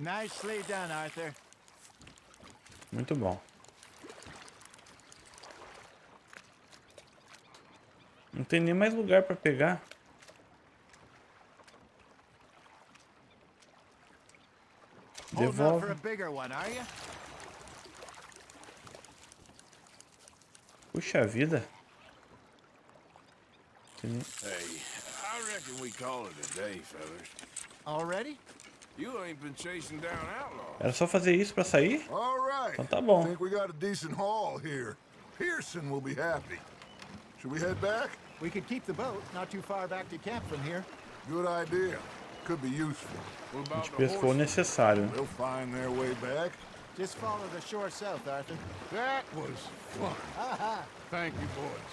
Nicely done, Arthur. Muito bom. Não tem nem mais lugar pra pegar. Holding out for a Devolve. bigger one, are you? Puxa vida. Hey, I reckon we call it a day, fellas. Already? You ain't been chasing down outlaws. Era só fazer isso pra sair? All right. Então tá bom. Think we got a decent haul here. Pearson will be happy. Should we head back? We could keep the boat not too far back to camp from here. Good idea. Could be useful. What A about gente the pescou o horses? necessário. They'll find their way back. Just follow the shore south, Arthur. That was fun. Thank you, boys.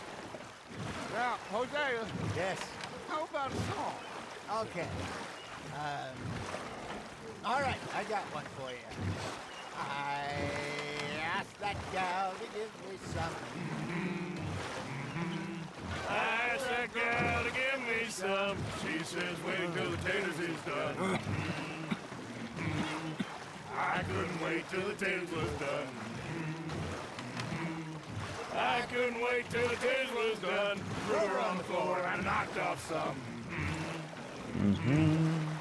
Now, Hosea, Yes. how about a song? Okay. All right, I got one for you. I asked that gal to give me some. I asked that girl to give me some. She says, wait till the taters is done. I couldn't wait till the taters was done. I couldn't wait till the taters was done. Threw her on the floor and knocked off some.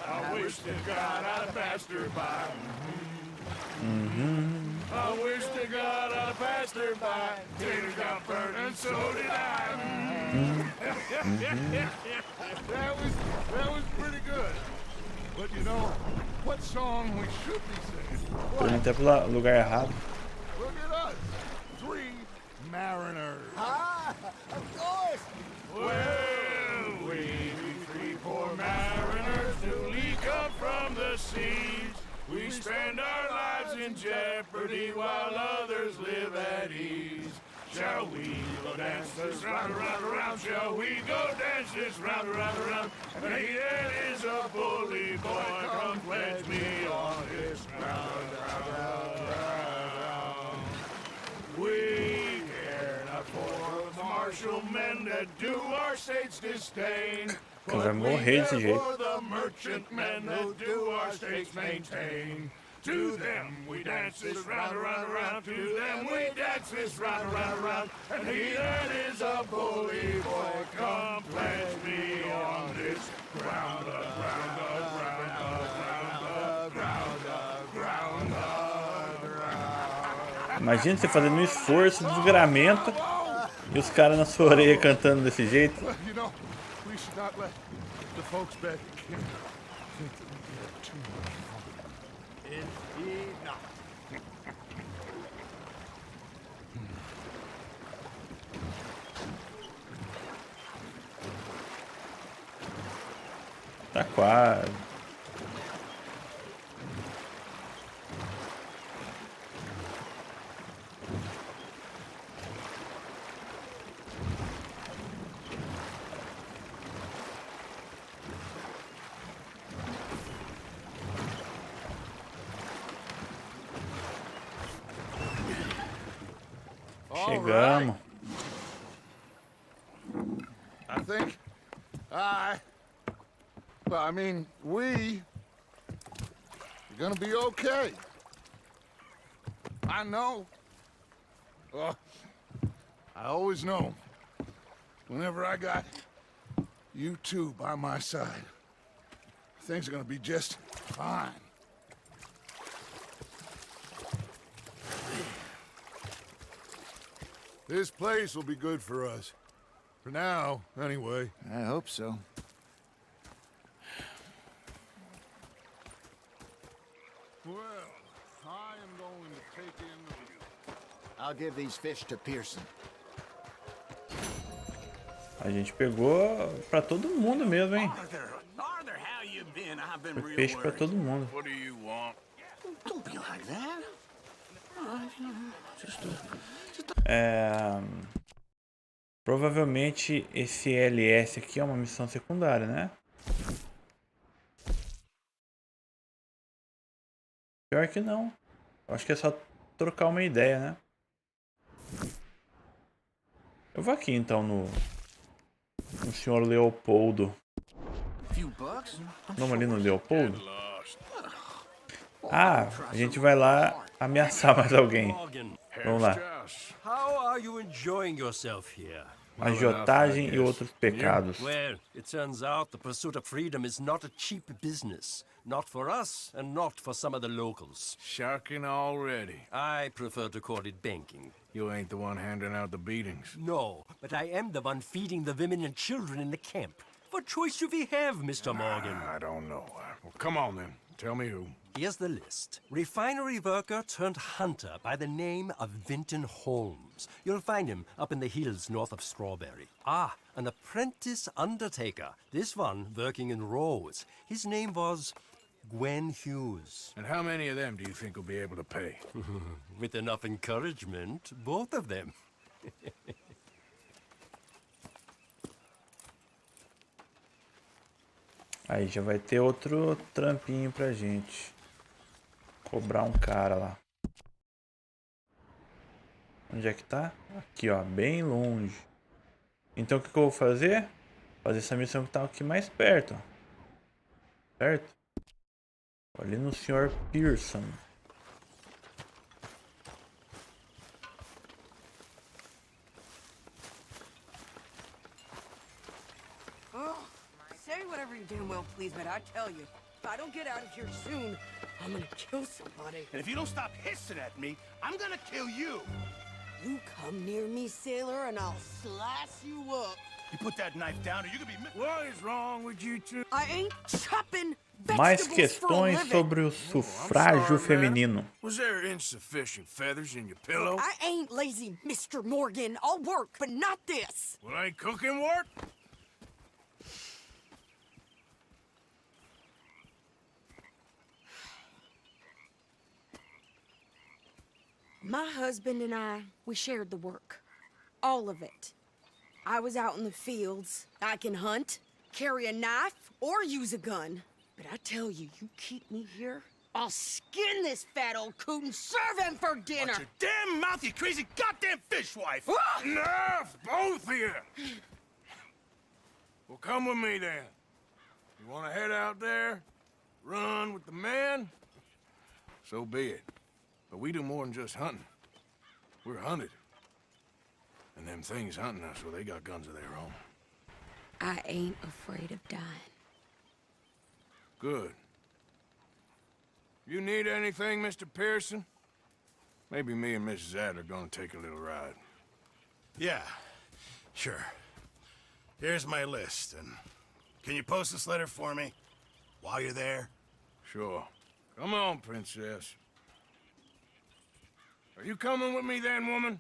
I wish to God I'd have passed her by. I wish to God I'd have passed her by. Taters got burnt and so did I. That was pretty good. But you know, what song we should be singing? Perguntei pro lugar errado. Look at us. mariners. Ah, of course. Well, we three poor mariners who leak up from the seas. We spend our lives in jeopardy while others live at ease. Shall we go dance this round, around, around? Shall we go dance this round, around, around? And he that is a bully boy, come pledge me on his ground, round, round. We care not for the martial men that do our state's disdain. Vai morrer desse jeito. For the merchant men that do our states maintain. To them we dance this round, around, around. To them we dance this round, around, around. And he that is a bully boy, come pledge me on this ground, ground, ground, ground, ground, ground. Imagina você fazendo um esforço, desgramento, e os caras na sua orelha cantando desse jeito. You know, we should not let the folks back at camp think that we can have too much fun. Indeed not. Tá quase. Chegamos. I think I mean, we are gonna be okay. I know. I always know. Whenever I got you two by my side, things are gonna be just fine. This place will be good for us. For now, anyway. I hope so. Well, I am going to take in the view. I'll give these fish to Pearson. A gente pegou pra todo mundo mesmo, hein? Arthur, how you been? I've been Foi real peixe pra worried. todo mundo. What do you want? Don't be like that. Provavelmente esse LS aqui é uma missão secundária, né? Pior que não. Eu acho que é só trocar uma ideia, né? Eu vou aqui então no senhor Leopoldo. Vamos ali no Leopoldo. Ah, a gente vai lá ameaçar mais alguém. Vamos lá. How are you enjoying yourself here? Agiotagem e outros pecados. Well, it turns out the pursuit of freedom is not a cheap business. Not for us, and not for some of the locals. Sharking already. I prefer to call it banking. You ain't the one handing out the beatings. No, but I am the one feeding the women and children in the camp. What choice do we have, Mr. Morgan? I don't know. Well, come on then. Tell me who. Here's the list. Refinery worker turned hunter by the name of Vinton Holmes. You'll find him up in the hills north of Strawberry. Ah, an apprentice undertaker. This one working in Rhodes. His name was Gwen Hughes. And how many of them do you think will be able to pay? With enough encouragement, both of them. Aí já vai ter outro trampinho pra gente. Cobrar um cara lá. Onde é que tá? Aqui, ó, bem longe. Então o que eu vou fazer? Fazer essa missão que tá aqui mais perto. Certo? Ali no Sr. Pearson. Say whatever you damn well please, but I tell you, if I don't get out of here soon, I'm gonna kill somebody. And if you don't stop hissing at me, I'm gonna kill you. You come near me, sailor, and I'll slice you up. You put that knife down or you could be... What is wrong with you two? I ain't chopping Mais vegetables for a questões living. sobre o sufrágio feminino. Was there insufficient feathers in your pillow? I ain't lazy, Mr. Morgan. I'll work, but not this. Well, ain't cooking work? My husband and I, we shared the work. All of it. I was out in the fields. I can hunt, carry a knife, or use a gun. But I tell you, you keep me here, I'll skin this fat old coot and serve him for dinner. Watch your damn mouth, you crazy goddamn fishwife! Ah! Enough, both of you! Well, come with me then. You want to head out there, run with the men? So be it. But we do more than just hunting. We're hunted. And them things hunting us, well, they got guns of their own. I ain't afraid of dying. Good. You need anything, Mr. Pearson? Maybe me and Mrs. Ad are gonna take a little ride. Yeah, sure. Here's my list, and can you post this letter for me while you're there? Sure. Come on, Princess. Are you coming with me then, woman?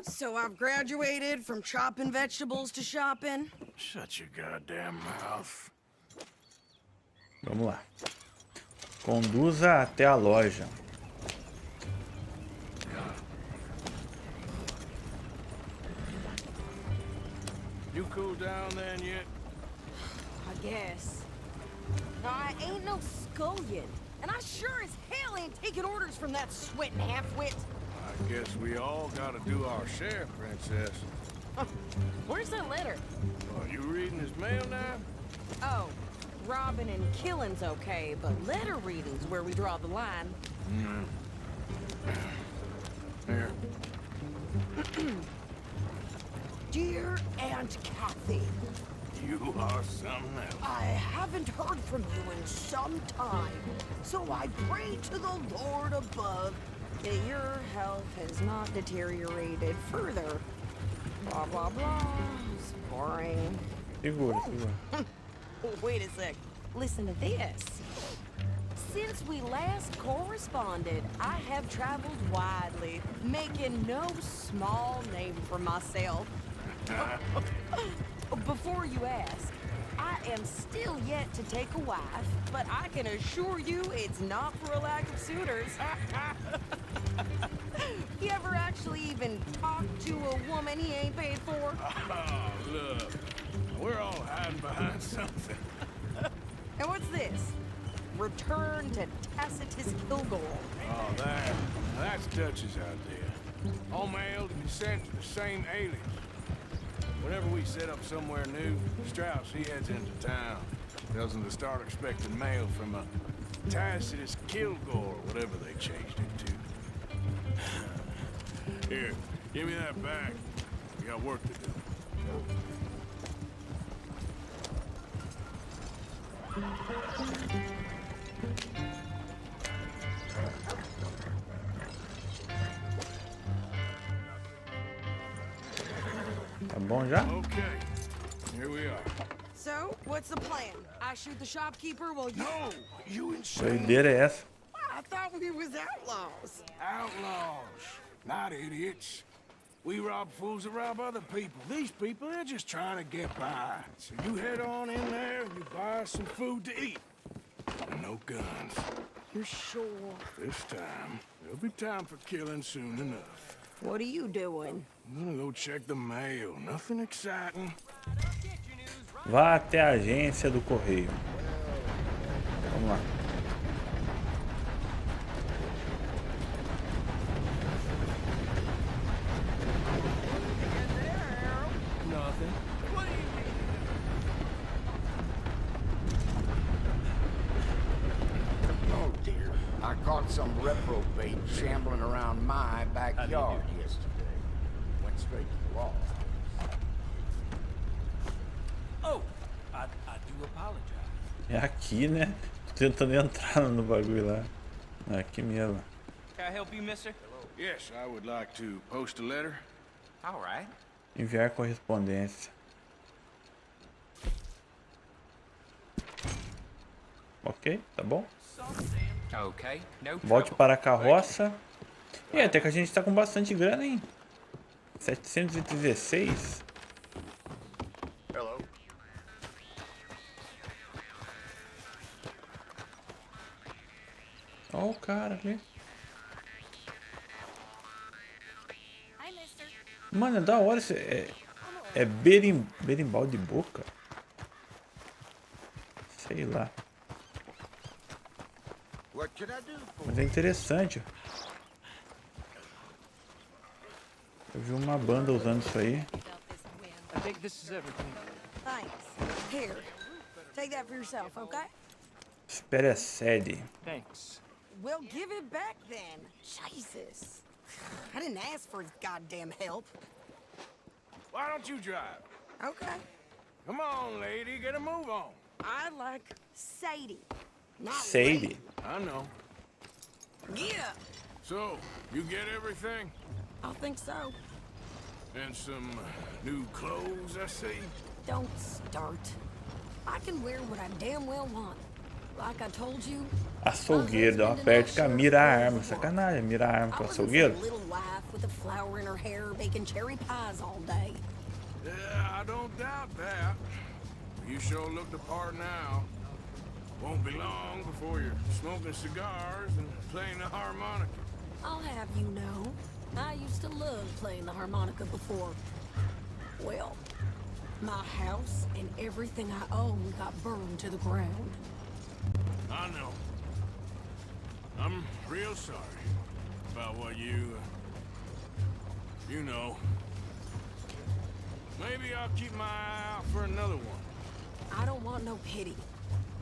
So I've graduated from chopping vegetables to shopping. Shut your goddamn mouth. Vamos lá. Conduza até a loja. You cool down then yet? I guess. Now, I ain't no scullion, and I sure as hell ain't taking orders from that sweating half-wit. I guess we all gotta do our share, Princess. Where's that letter? Are you reading his mail now? Oh, robbing and killing's okay, but letter reading's where we draw the line. Here. Dear Aunt Kathy, You are something else. I haven't heard from you in some time, so I pray to the Lord above that your health has not deteriorated further. Blah, blah, blah. It's boring. Segura, segura. Wait a sec. Listen to this. Since we last corresponded, I have traveled widely, making no small name for myself. Before you ask, I am still yet to take a wife, but I can assure you it's not for a lack of suitors. You ever actually even talked to a woman he ain't paid for? Oh, look. We're all hiding behind something. And what's this? Return to Tacitus Kilgore. Oh, that's Dutch's idea. All mail to be sent to the same alias. Whenever we set up somewhere new, Strauss, he heads into town. Tells them to start expecting mail from a Tacitus Kilgore, whatever they changed it to. Here, give me that back. We got work to do. Tá bom já? Okay, here we are. So, what's the plan? I shoot the shopkeeper while you... No, you insane. Doideira é essa? I thought we was outlaws. Outlaws, not idiots. We rob fools that rob other people. These people, they're just trying to get by. So you head on in there and you buy some food to eat. And no guns. You're sure? This time, there'll be time for killing soon enough. What are you doing? I'm gonna go check the mail. Nothing exciting. Vá até a agência do correio. Vamos lá. Nothing. Oh dear, I caught some reprobate shambling around my backyard yesterday. Went straight to the law. Oh, I do apologize. É aqui, né? Tô tentando entrar no bagulho lá. Aqui mesmo. Can I help you, mister? Yes, I would like to post a letter. All right. Enviar correspondência. Ok, tá bom. Okay, no Volte trouble. para a carroça. E até que a gente tá com bastante grana, hein? 716. Hello. Ó o cara ali. Mano, é da hora esse. É berimbau de boca? Sei lá. Mas é interessante. Eu vi uma banda usando isso aí. I think this is everything. Thanks. Here. Take that for yourself, okay? Espera a sede. Thanks. Well, give it back then. Jesus. I didn't ask for his goddamn help. Why don't you drive? Okay. Come on, lady, get a move on. I like Sadie. Not Sadie. I know. Yeah, So, you get everything? I think so. And some new clothes, I see? Don't start. I can wear what I damn well want. Like I told you, Açougueiro, dá uma perto, mira a arma. Sacanagem, mira a arma I com wasn't açougueiro. some little wife with a flower in her hair baking cherry pies all day. Yeah, I don't doubt that. You sure look the part now. Won't be long before you're smoking cigars and playing the harmonica. I'll have you know, I used to love playing the harmonica before. Well, my house and everything I own got burned to the ground. I know. I'm real sorry about what you know. Maybe I'll keep my eye out for another one. I don't want no pity.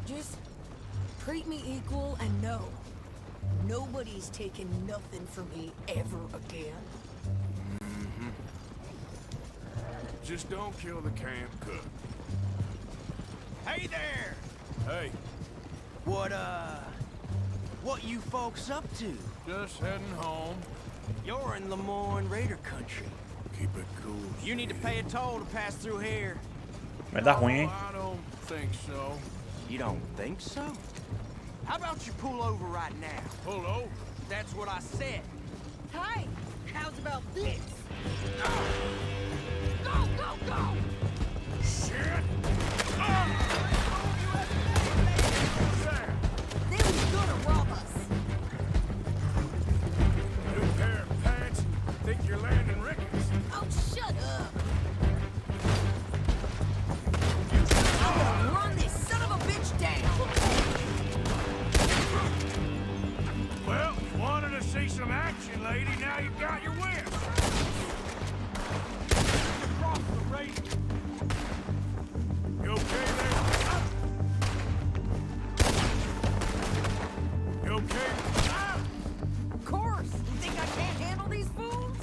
Just treat me equal and know nobody's taking nothing from me ever again. Mm-hmm. Just don't kill the camp cook. Hey there! Hey, What you folks up to? just heading home. You're in Lemoyne Raider country. Keep it cool. You need to pay a toll to pass through here. Vai dar ruim, hein? I don't think so. You don't think so? How about you pull over right now? Pull over. That's what I said. Hey, how's about this? Go, go, go! Shit! They was gonna rob us. New pair of pants. Think you're landing Ricketts. Oh, shut up. I'm gonna run this son of a bitch down. Well, you wanted to see some action, lady. Now you've got your whip. Across the race. You okay there? You okay? Of course. You think I can't handle these fools?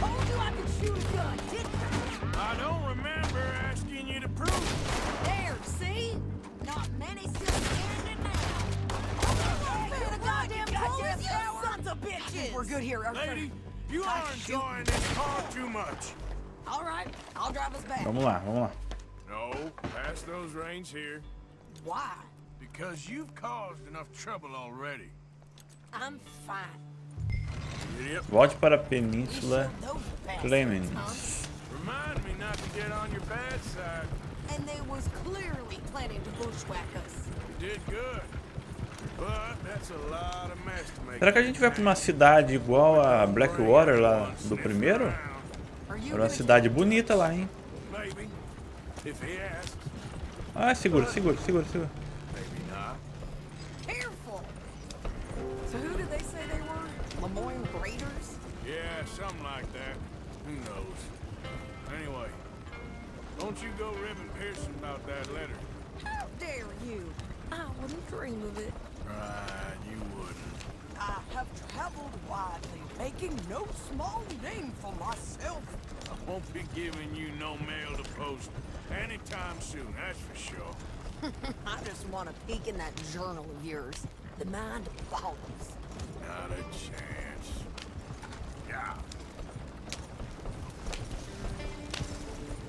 Told you I could shoot a gun, didn't I don't remember asking you to prove it. I? There, see? Not many still standing now. Man, the goddamn police, you sons of bitches! We're good here, okay? Lady, you are enjoying this car too much. All right, I'll drive us back. Vamos lá, vamos lá. No, pass those reins here. Why? Because you've caused enough trouble already. I'm fine. Idiot. Volte para a Península Those bastards, Clemens. huh? Remind me not to get on your bad side. And they was clearly planning to bushwhack us. You did good. But that's a lot of mess to make. Será que a gente vai para uma cidade igual a Blackwater lá do primeiro? Era uma cidade bonita lá, hein? Maybe. If he asks. Ah, segura, segura, segura, segura. Maybe not. Careful! So who did they say they were? Lemoyne Raiders? Yeah, something like that. Who knows? Anyway, don't you go ribbing Pearson about that letter. How dare you? I wouldn't dream of it. Right, you wouldn't. I have traveled widely, making no small name for myself. I won't be giving you no mail to post anytime soon, that's for sure. I just want to peek in that journal of yours. The mind boggles. Not a chance. Yeah.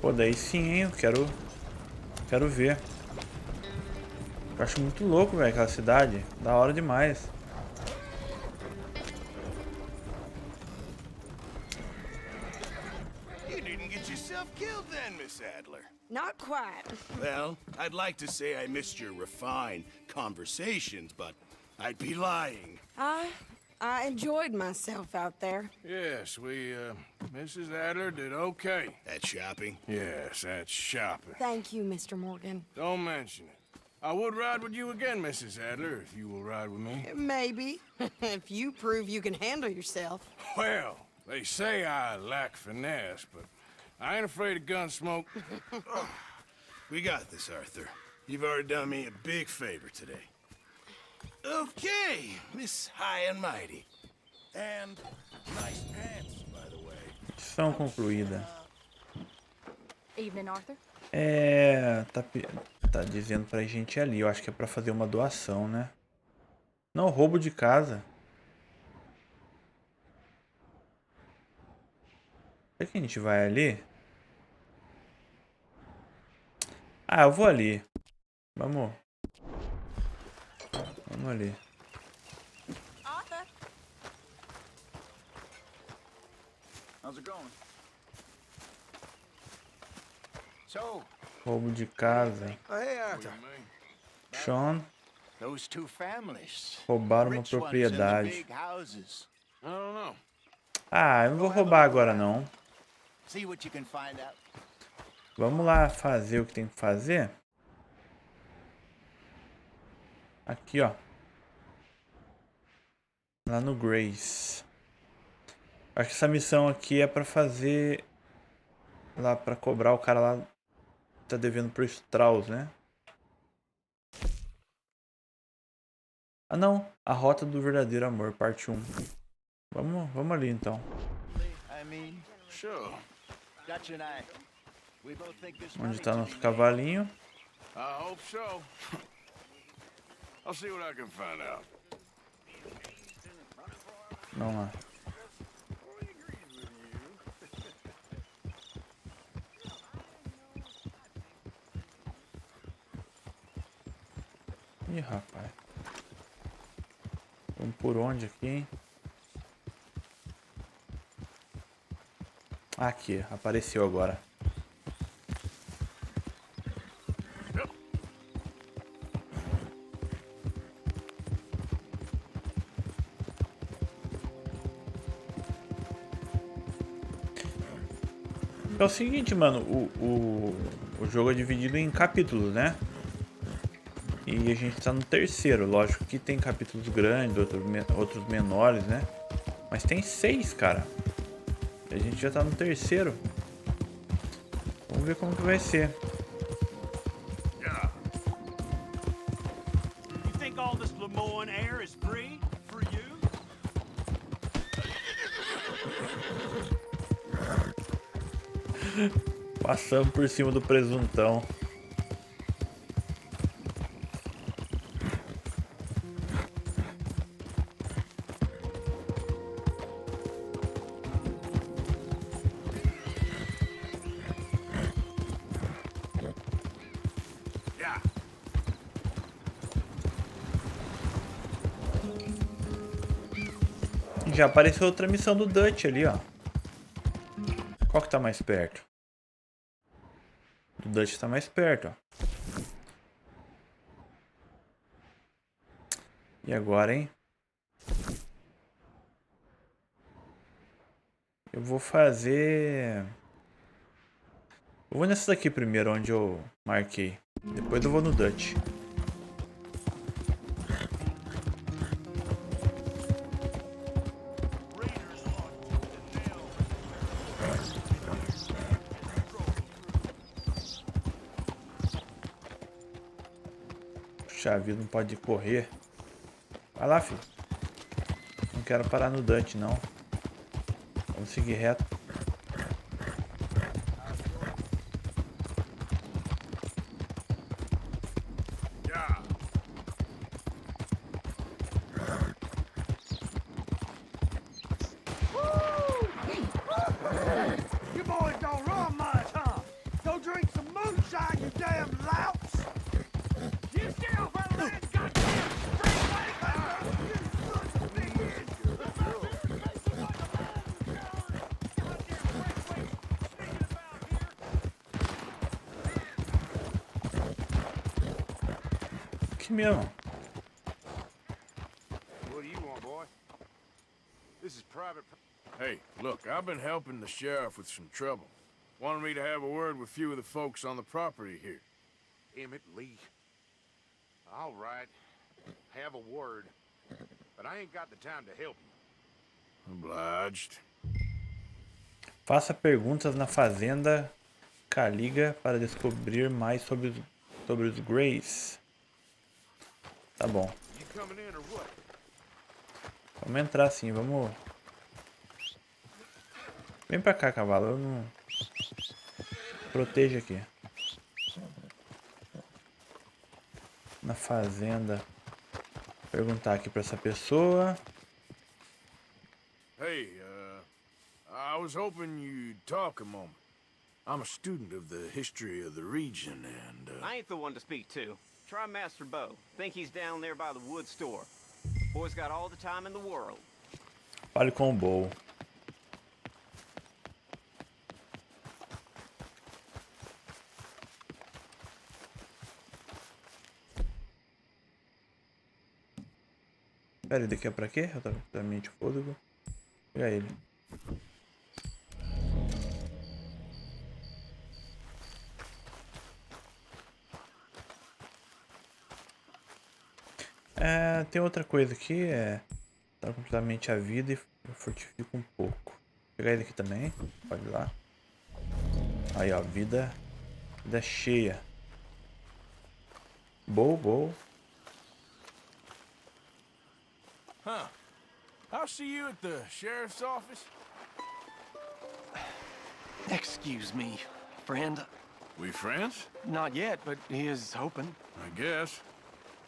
Pô, daí sim, hein? Eu quero ver. Eu acho muito louco, velho, aquela cidade. Da hora demais. You didn't get yourself killed then, Miss Adler. Not quite. Well, I'd like to say I missed your refined conversations, but I'd be lying. I enjoyed myself out there. Yes, Mrs. Adler did okay. That shopping? Yes, that's shopping. Thank you, Mr. Morgan. Don't mention it. I would ride with you again, Mrs. Adler, if you will ride with me. Maybe. If you prove you can handle yourself. Well, they say I lack finesse, but I ain't afraid of gun smoke. We got this, Arthur. You've already done me a big favor today. Okay, Miss High and Mighty. And nice pants, by the way. Missão concluída. Evening, Arthur. Tá dizendo pra gente ali. Eu acho que é pra fazer uma doação, né? Não, roubo de casa. Será que a gente vai ali? Ah, eu vou ali. Vamos ali. Arthur. How's it going? So, Roubo de casa. Hey, Arthur. Sean. Those two families. Roubaram uma Rich ones in the propriedade. big houses. I don't know. Ah, eu não vou roubar agora não. See what you can find out. Vamos lá fazer o que tem que fazer. Aqui, ó. Lá no Grace. Acho que essa missão aqui é pra fazer... Lá pra cobrar o cara lá. Tá devendo pro Strauss, né? Ah não. A Rota do Verdadeiro Amor, parte 1. Vamos ali então. I mean, Sure. Dutch and I, we both think this Onde money tá to nosso be cavalinho? I hope so. I'll see what I can find out. Vamos lá. Ih, rapaz. Vamos por onde aqui, hein? Aqui, apareceu agora. É o seguinte, mano, o jogo é dividido em capítulos, né? E a gente tá no terceiro, lógico que tem capítulos grandes, outros menores, né? Mas tem 6, cara. E a gente já tá no terceiro. Vamos ver como que vai ser. You think all this Lemoyne air is free for you? Passamos por cima do presuntão. Já apareceu outra missão do Dutch ali, ó. Qual que tá mais perto? O Dutch tá mais perto, ó. E agora, hein? Eu vou fazer... Eu vou nessa daqui primeiro, onde eu marquei. Depois eu vou no Dutch. Puxa vida, não pode correr. Vai lá, filho. Não quero parar no Dutch, não. Vamos seguir reto. You boys don't run much, huh? Go drink some moonshine, you damn louts! You stay off our land, goddamn Que mesmo? What do you want, boy? This is private. Hey, look, I've been helping the sheriff with some trouble. Wanted me to have a word with a few of the folks on the property here. Emmett Lee. All right. Have a word. But I ain't got the time to help you. Obliged. Faça perguntas na fazenda Caliga para descobrir mais sobre os Greys. Tá bom. You coming in or what? Vamos entrar sim, vamos. Vem pra cá, cavalo. Eu não. Proteja aqui. Na fazenda. Perguntar aqui pra essa pessoa. Hey, I was hoping you'd talk a moment. I'm a student of the history of the region and, I ain't the one to speak to. Try Master Bo. Think he's down there by the wood store. Boy's got all the time in the world. Fale com o Bo. Pera aí, daqui é pra quê? Rapidamente o fôlego. Vou pegar ele. Tem outra coisa aqui, tá completamente a vida e fortifica um pouco. Vou pegar ele aqui também, pode ir lá. Aí ó, vida cheia. Boa. Huh. I'll see you at the sheriff's office. Excuse me, friend. We friends? Not yet, but he is hoping. I guess.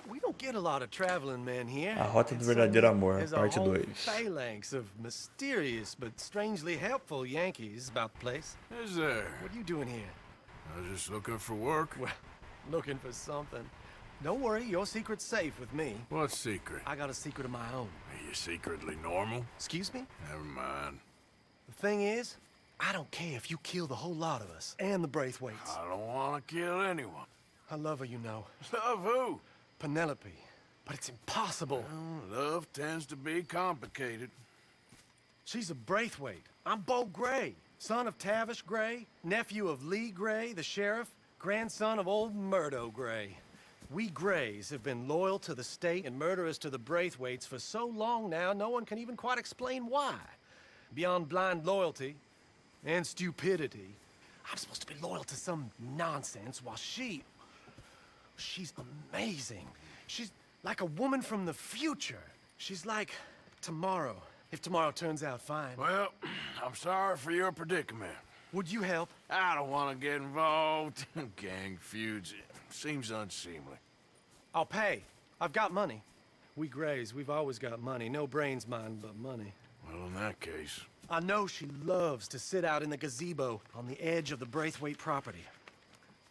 We don't get a lot of traveling men here. A Rota do Verdadeiro Amor, There's a parte whole 2. phalanx of mysterious but strangely helpful Yankees about the place. Is there? What are you doing here? I was just looking for work. Well, looking for something. Don't worry, your secret's safe with me. What secret? I got a secret of my own. Are you secretly normal? Excuse me? Never mind. The thing is, I don't care if you kill the whole lot of us and the Braithwaites. I don't want to kill anyone. I love her, you know. Love who? Penelope. But it's impossible. Well, love tends to be complicated. She's a Braithwaite. I'm Bo Gray, son of Tavish Gray, nephew of Lee Gray, the sheriff, grandson of old Murdo Gray. We Grays have been loyal to the state and murderous to the Braithwaites for so long now, no one can even quite explain why. Beyond blind loyalty and stupidity, I'm supposed to be loyal to some nonsense while she's amazing. She's like a woman from the future. She's like tomorrow, if tomorrow turns out fine. Well, I'm sorry for your predicament. Would you help? I don't want to get involved in gang feuds. It seems unseemly. I'll pay. I've got money. We Grays, we've always got money. No brains, mind, but money. Well, in that case... I know she loves to sit out in the gazebo on the edge of the Braithwaite property.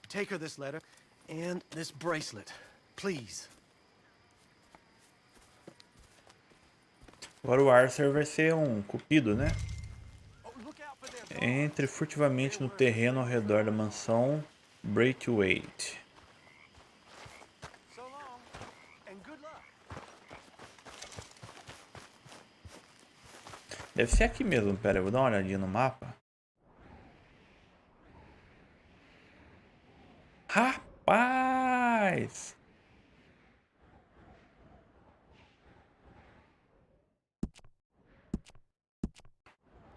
Take her this letter and this bracelet, please. Agora o Arthur vai ser cupido, né? Entre furtivamente no terreno ao redor da mansão Braithwaite. Deve ser aqui mesmo, pera, eu vou dar uma olhadinha no mapa. Rapaz!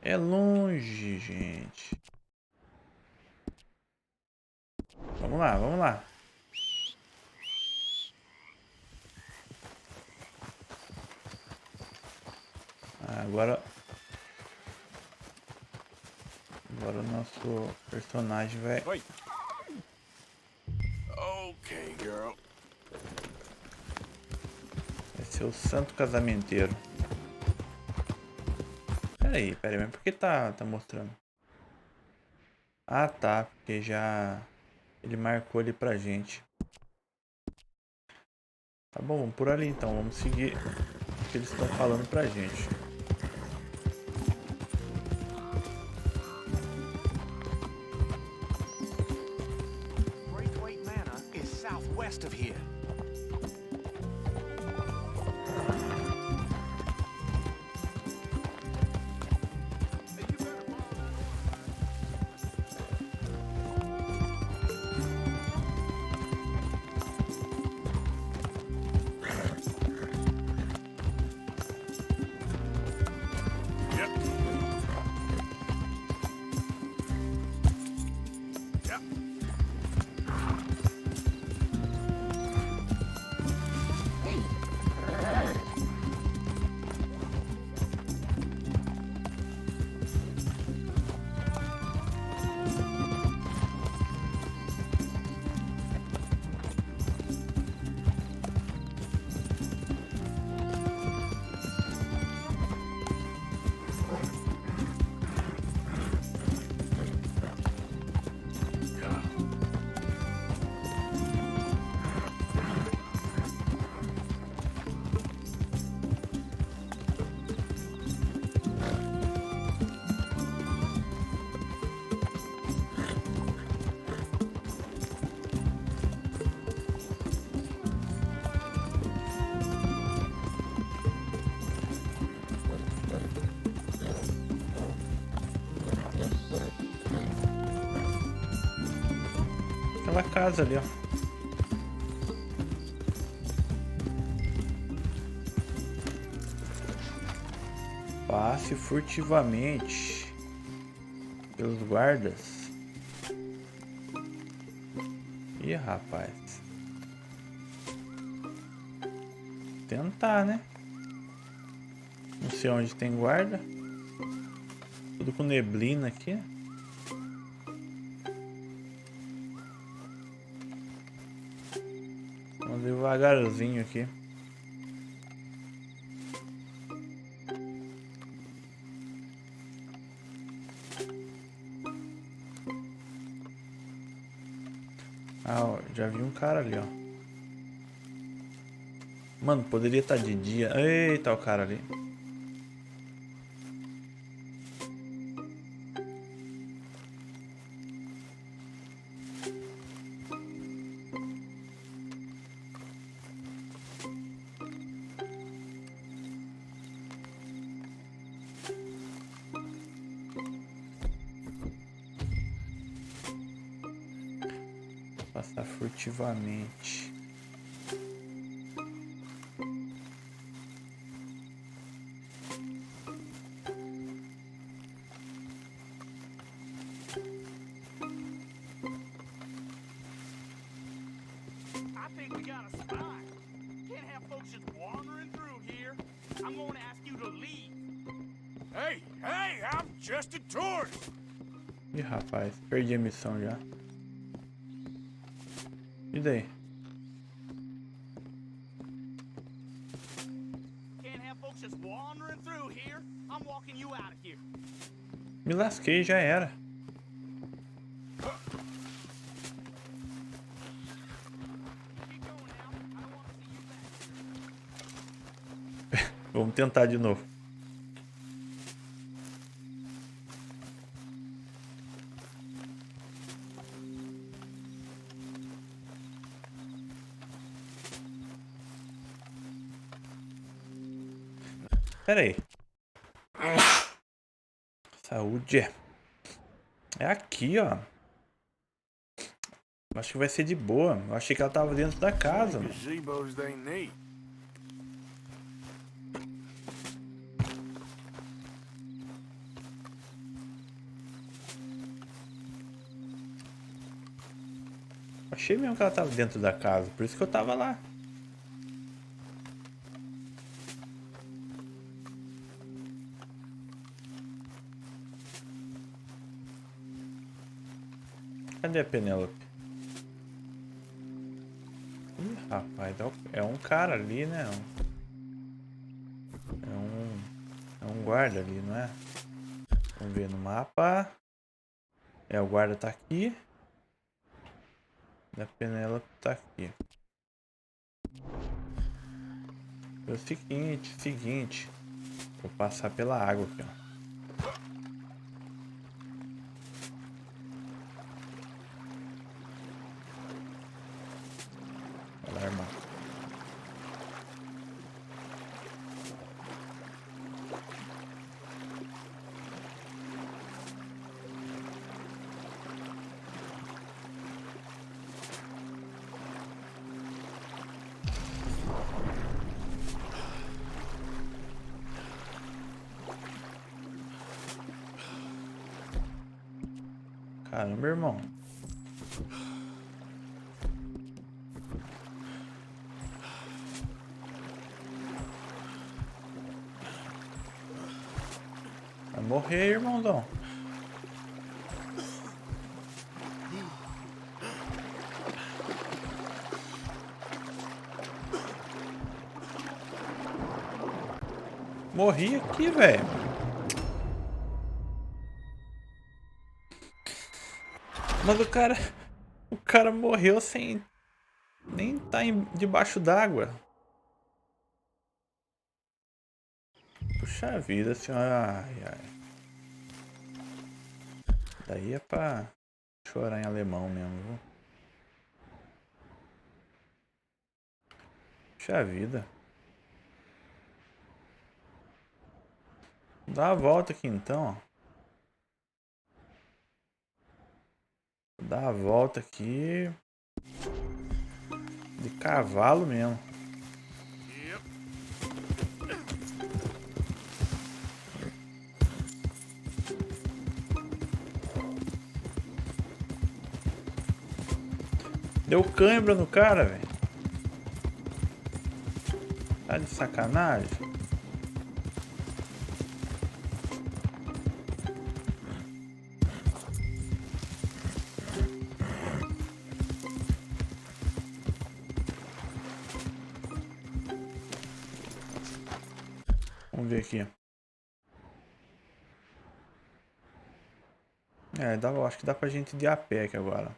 É longe, gente. Vamos lá, vamos lá. Agora o nosso personagem vai... Oi. Ok, girl. Vai ser o santo casamenteiro. Pera aí, mas por que tá mostrando? Ah, tá. Porque já... Ele marcou ali pra gente. Tá bom, vamos por ali então. Vamos seguir o que eles estão falando pra gente. Braithwaite Manor is southwest of here. Aquela casa ali, ó. Passe furtivamente pelos guardas. Ih, rapaz. Tentar, né? Não sei onde tem guarda. Tudo com neblina aqui. Vamos devagarzinho aqui. Ah, ó, já vi um cara ali, ó. Mano, poderia estar de dia. Eita, o cara ali. Passar furtivamente. I think we got a spy. Can't have folks just wandering through here. I'm going to ask you to leave. Hey, I'm just a tourist. Ih, rapaz, perdi a missão já. E daí? Can't have folks just wandering through here. I'm walking you out of here. Me lasquei, já era. Vamos tentar de novo. Pera aí. Saúde. É aqui, ó. Acho que vai ser de boa. Eu achei que ela tava dentro da casa. Gazebos they need. Achei mesmo que ela tava dentro da casa. Por isso que eu tava lá. Cadê a Penélope? Ih, rapaz, é um cara ali, né? É um guarda ali, não é? Vamos ver no mapa. É, o guarda tá aqui. A Penélope tá aqui. É o seguinte. Vou passar pela água aqui, ó. Alarma. Caramba, irmão. Vai morrer, irmãozão. Morri aqui, velho. Mas o cara morreu sem nem tá debaixo d'água. Puxa vida, senhora. Ai. Daí é pra chorar em alemão mesmo, viu? Puxa vida. Dá a volta aqui então, ó. Dá a volta aqui de cavalo mesmo. Deu cãibra no cara, velho. Tá de sacanagem? Vamos ver aqui. Acho que dá pra gente ir de a pé aqui agora.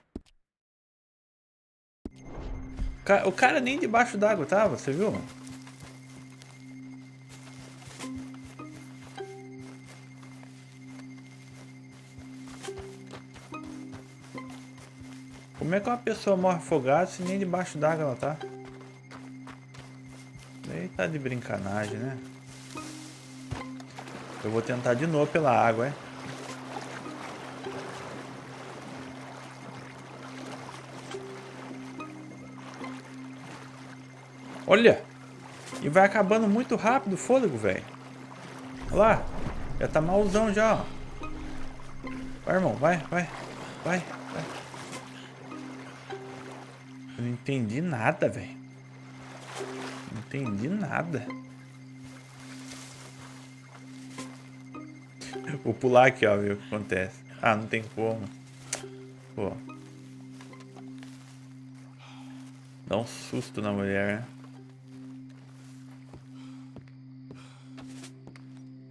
O cara nem debaixo d'água tava, você viu? Como é que uma pessoa morre afogada se nem debaixo d'água ela tá? Aí tá de brincanagem, né? Eu vou tentar de novo pela água, hein? Olha! E vai acabando muito rápido o fôlego, velho. Olha lá. Já tá malzão já, ó. Vai, irmão. Vai. Eu não entendi nada, velho. Não entendi nada. Vou pular aqui, ó, ver o que acontece. Ah, não tem como. Pô. Dá um susto na mulher, né?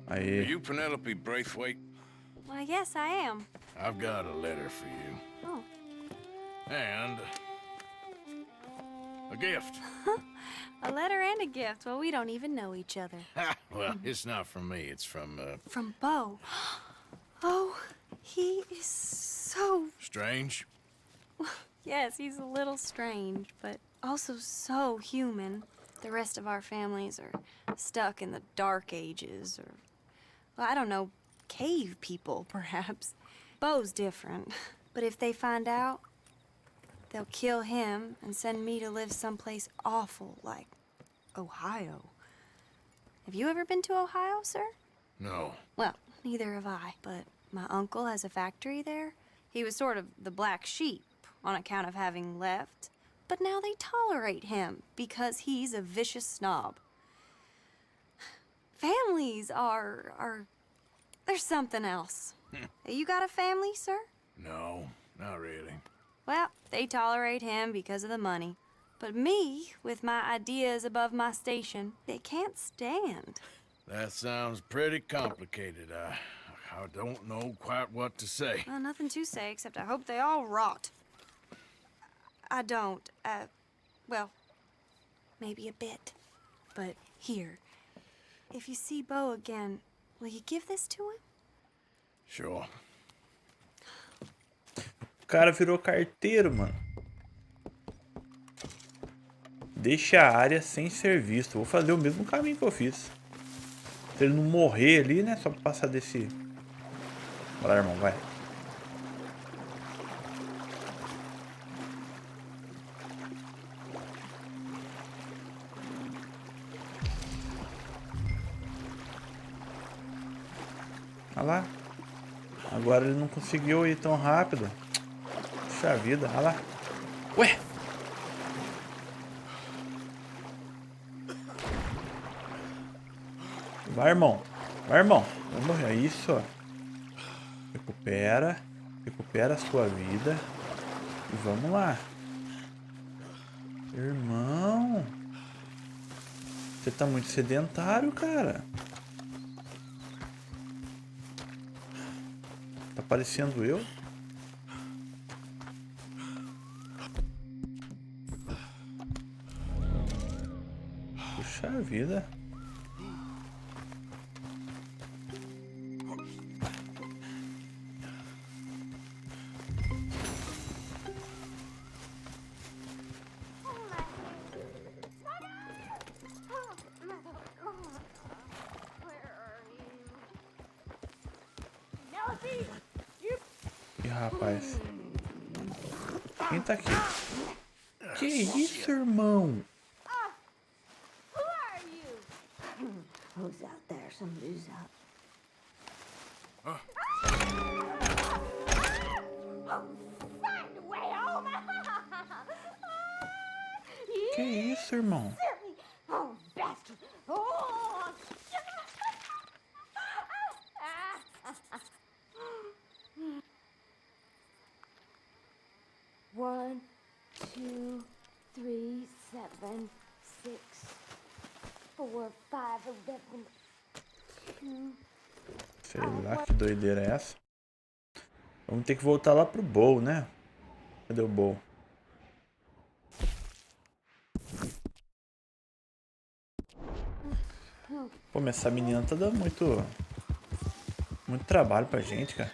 Aí. Are you Penelope Braithwaite? Why, yes, I am. I've got a letter for you. Oh. And a gift. A letter and a gift. Well, we don't even know each other. Well, it's not from me. It's from, From Bo. Oh, he is so... Strange? Yes, he's a little strange, but also so human. The rest of our families are stuck in the dark ages, or, well, I don't know, cave people, perhaps. Bo's different, but if they find out, they'll kill him and send me to live someplace awful like Ohio. Have you ever been to Ohio, sir? No. Well, neither have I, but my uncle has a factory there. He was sort of the black sheep on account of having left, but now they tolerate him because he's a vicious snob. Families are there's something else. You got a family, sir? No, not really. Well, they tolerate him because of the money. But me, with my ideas above my station, they can't stand. That sounds pretty complicated. I don't know quite what to say. Well, nothing to say, except I hope they all rot. I don't, well, maybe a bit. But here, if you see Bo again, will you give this to him? Sure. O cara virou carteiro, mano. Deixa a área sem ser visto. Vou fazer o mesmo caminho que eu fiz. Se ele não morrer ali, né? Só pra passar desse... Vai lá, irmão, vai. Olha lá. Agora ele não conseguiu ir tão rápido. Puxa vida, olha lá. Ué! Vai, irmão. Vai, irmão. Vamos morrer. Isso, ó. Recupera. Recupera a sua vida. E vamos lá. Irmão. Você tá muito sedentário, cara. Tá parecendo eu? Puxa vida. Ih, rapaz. Quem tá aqui? Que isso, irmão? Who are you? Who's out there? Somebody's out. Find a way home. Que isso, irmão? Silly. Oh, bastard. Oh. 1, 2, 3, 7, 6, 4, 5, 11, 2. Sei lá que doideira é essa. Vamos ter que voltar lá pro bowl, né? Cadê o bowl? Pô, mas essa menina tá dando muito trabalho pra gente, cara.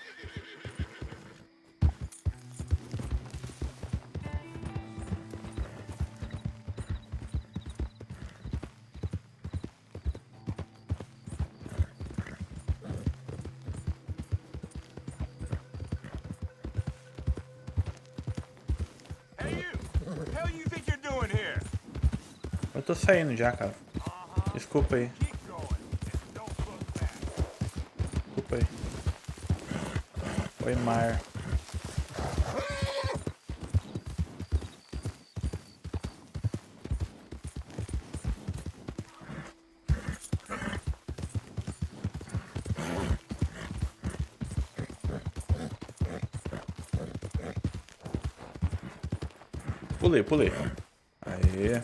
Eu tô saindo já, cara. Desculpa aí. Desculpa aí. Oi, Mar. Pulei, pulei. Aê.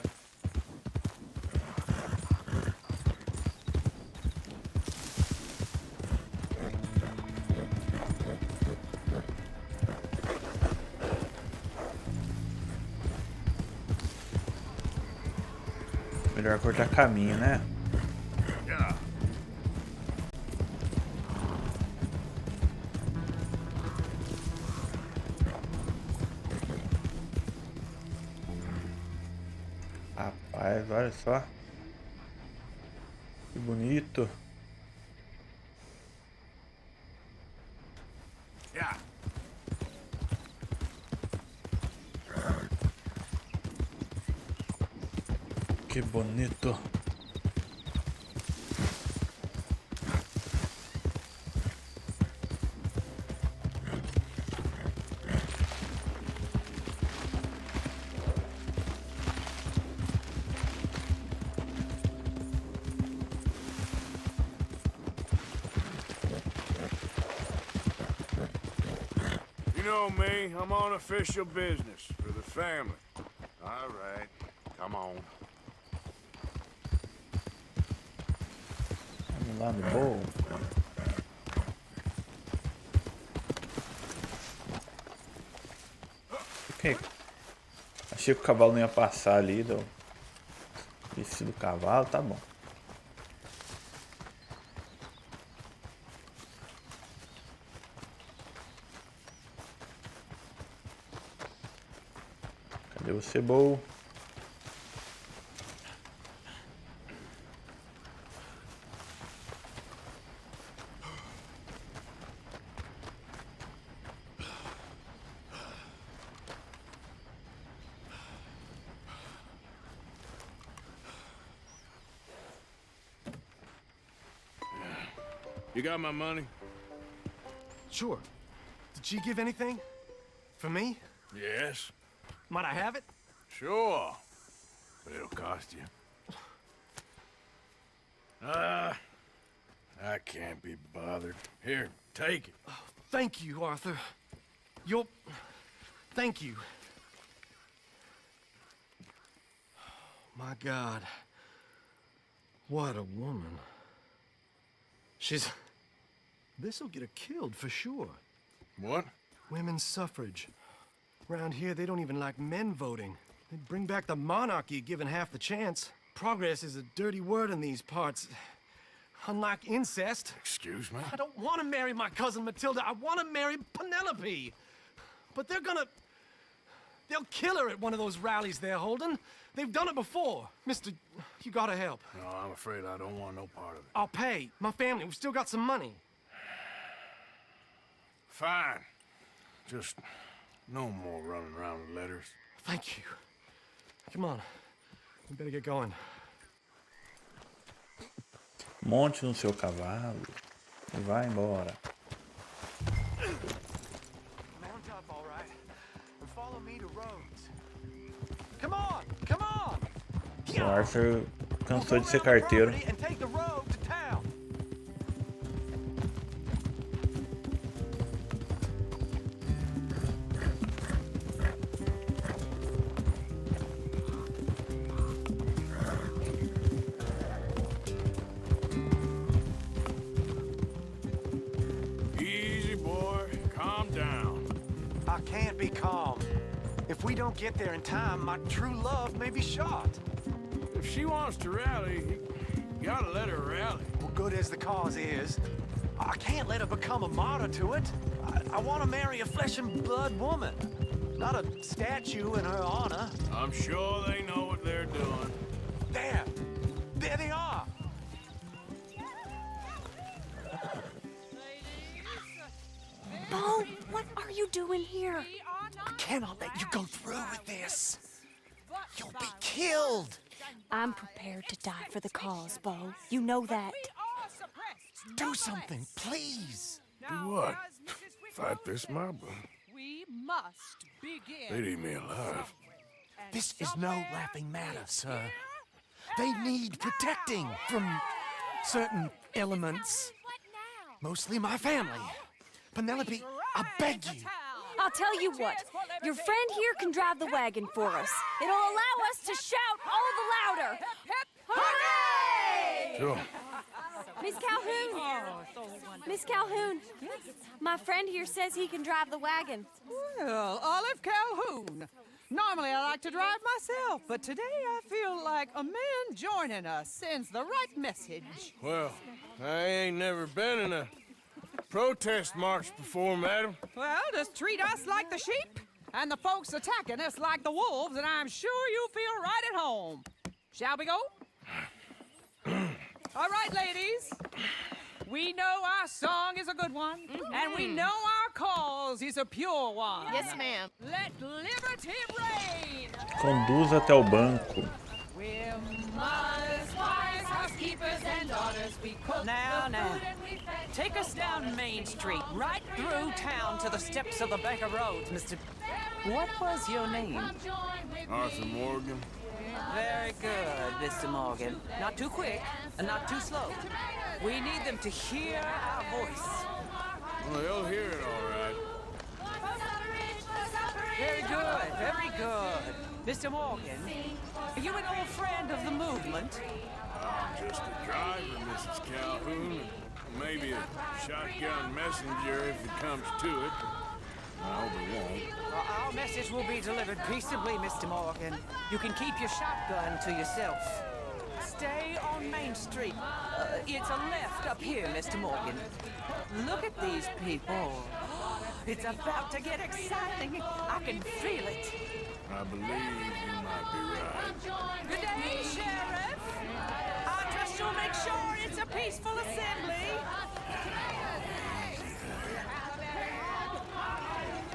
Melhor cortar caminho, né? Rapaz, olha só. Que bonito. Que bonito. You know me, I'm on official business for the family. All right, come on. Vamos lá no bowl. Achei que o cavalo não ia passar ali. Desci do cavalo, tá bom. Cadê você, Bo? You got my money? Sure. Did she give anything? For me? Yes. Might I have it? Sure. But it'll cost you. I can't be bothered. Here, take it. Thank you, Arthur. Thank you. My God. What a woman. This'll get her killed for sure. What? Women's suffrage. Around here, they don't even like men voting. They'd bring back the monarchy given half the chance. Progress is a dirty word in these parts. Unlike incest. Excuse me? I don't want to marry my cousin Matilda. I want to marry Penelope. But they'll kill her at one of those rallies they're holding. They've done it before. Mister, you gotta help. No, I'm afraid I don't want no part of it. I'll pay. My family, we've still got some money. Fine. Just no more running around with letters. Thank you. Come on. We better get going. Monte no seu cavalo e vai embora. Mount up, all right, and follow me to Rhodes. Come on, come on. O Arthur cansou de ser carteiro. And take the road to town. Easy, boy. Calm down. I can't be calm. If we don't get there in time, my true love may be shot. If she wants to rally, you gotta let her rally. Well, good as the cause is, I can't let her become a martyr to it. I want to marry a flesh and blood woman, not a statue in her honor. I'm sure they know what they're doing. There they are. Bo, what are you doing here? I cannot let you go through with this. You'll be killed. I'm prepared to die for the cause, Bo. You know that. Do something, please. Do what? Fight this mob? We must begin. They'd eat me alive. This is no laughing matter, sir. They need protecting from certain elements. Mostly my family. Penelope, I beg you. I'll tell you what. Your friend here can drive the wagon for us. It'll allow us to shout all the louder. Hooray! Sure. Miss Calhoun. Miss Calhoun. My friend here says he can drive the wagon. Well, Olive Calhoun. Normally I like to drive myself, but today I feel like a man joining us sends the right message. Well, I ain't never been in a protest march before, madam. Well, just treat us like the sheep, and the folks attacking us like the wolves, and I'm sure you'll feel right at home. Shall we go? All right, ladies. We know our song is a good one, and we know our cause is a pure one. Yes, ma'am. Let liberty reign. Conduza até o banco. We're mothers, wives, housekeepers, and daughters. We cook Now, the now. food and we fetch Take us down Main Street, right through town to the steps of the Baker Roads, Mr. What was your name? Arthur Morgan. Very good, Mr. Morgan. Not too quick and not too slow. We need them to hear our voice. Well, they'll hear it all right. Very good, very good. Mr. Morgan, are you an old friend of the movement? I'm just a driver, Mrs. Calhoun. Maybe a shotgun messenger if it comes to it. I hope it won't. Well, our message will be delivered peaceably, Mr. Morgan. You can keep your shotgun to yourself. Stay on Main Street. It's a left up here, Mr. Morgan. Look at these people. It's about to get exciting. I can feel it. I believe you might be right. Good day, Sheriff. I trust you'll make sure it's a peaceful assembly.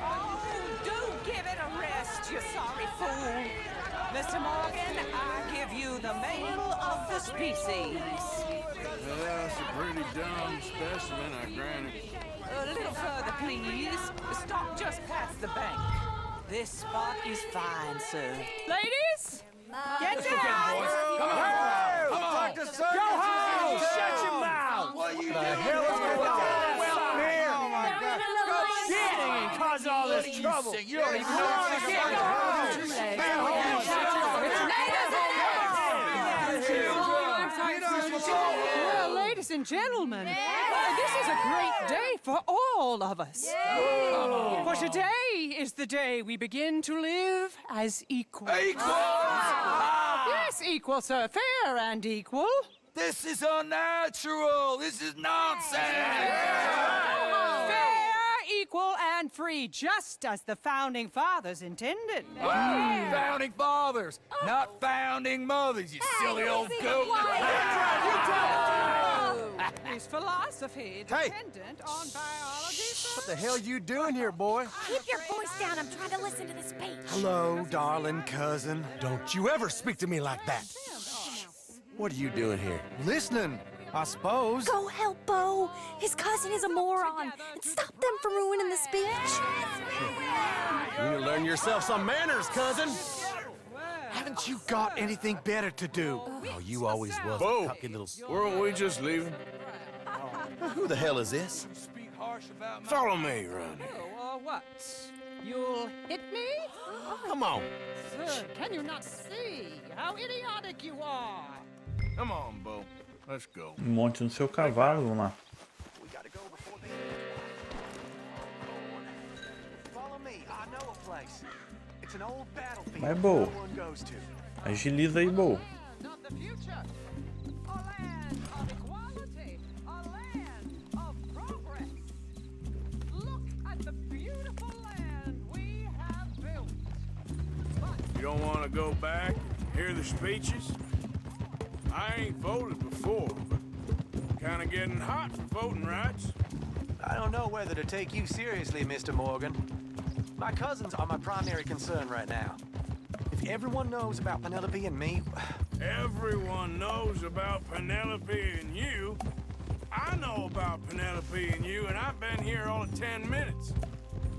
Oh, do give it a rest, you sorry fool. Mr. Morgan, I give you the male of the species. That's a pretty dumb specimen, I grant it. A little further, please. Stop just past the bank. This spot is fine, sir. Ladies, get down! Come on! Come on! Go home! Shut your mouth! What you doing? The hell is going on? Well, here! Oh my God! Go shitting and cause all this trouble! You don't even know what you're getting! Go home! Well, ladies and gentlemen, this is a great day for all of us. For today is the day we begin to live as equals. Equals? Yes, equal, sir. Fair and equal. This is unnatural! This is nonsense! Fair, equal, and free, just as the Founding Fathers intended. Founding fathers, not founding mothers, you silly old goat! Is philosophy dependent on biology, sir? What the hell you doing here, boy? Keep your voice down. I'm trying to listen to the speech. Hello, darling cousin. Don't you ever speak to me like that. What are you doing here? Listening, I suppose. Go help Bo. His cousin is a moron. And stop them from ruining the speech. You need to learn yourself some manners, cousin. Haven't you got anything better to do? Oh, you always was a cocky little... Weren't we just leaving? Who the hell is this? Follow me, Ronnie. What? You'll hit me? Come on. Sir, can you not see how idiotic you are? Come on, Bo. Let's go. Monte no seu cavalo, vamos lá. Vai, Bo. Agiliza aí, Bo. You don't want to go back and hear the speeches? I ain't voted before, but kind of getting hot for voting rights. I don't know whether to take you seriously, Mr. Morgan. My cousins are my primary concern right now. If everyone knows about Penelope and me... Everyone knows about Penelope and you. I know about Penelope and you, and I've been here all of 10 minutes.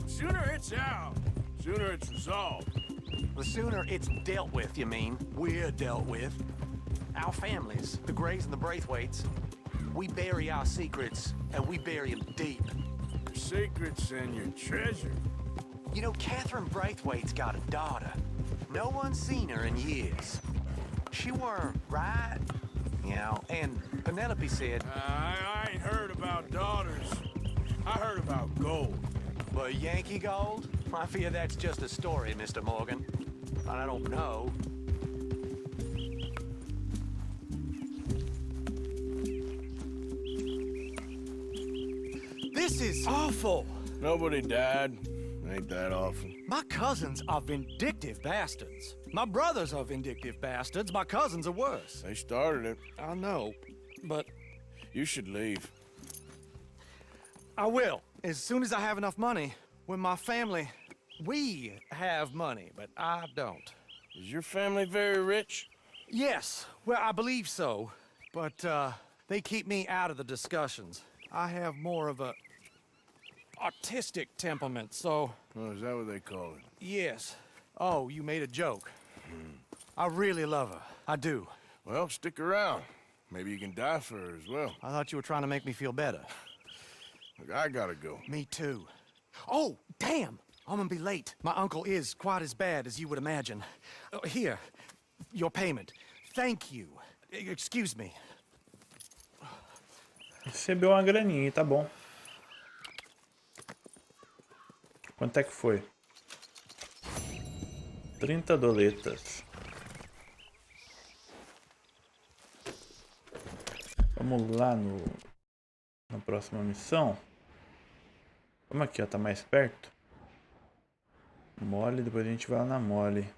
Sooner it's out, sooner it's resolved. The sooner it's dealt with, you mean? We're dealt with. Our families, the Grays and the Braithwaites, we bury our secrets, and we bury them deep. Your secrets and your treasure. You know, Catherine Braithwaite's got a daughter. No one's seen her in years. She weren't right, you know, and Penelope said... I ain't heard about daughters. I heard about gold. But Yankee gold? I fear that's just a story, Mr. Morgan. I don't know. This is awful. Nobody died. Ain't that awful. My cousins are vindictive bastards. My brothers are vindictive bastards. My cousins are worse. They started it. I know, but... You should leave. I will, as soon as I have enough money. When my family... We have money, but I don't. Is your family very rich? Yes, well, I believe so. But, they keep me out of the discussions. I have more of a... artistic temperament, so... Oh, is that what they call it? Yes. Oh, you made a joke. I really love her. I do. Well, stick around. Maybe you can die for her as well. I thought you were trying to make me feel better. Look, I gotta go. Me too. Oh, damn! I'm gonna be late. My uncle is quite as bad as you would imagine. Here, your payment. Thank you. Excuse me. Recebeu uma graninha, tá bom. Quanto é que foi? 30 doletas. Vamos lá na próxima missão. Vamos aqui, ó, tá mais perto. Mole, depois a gente vai lá na mole.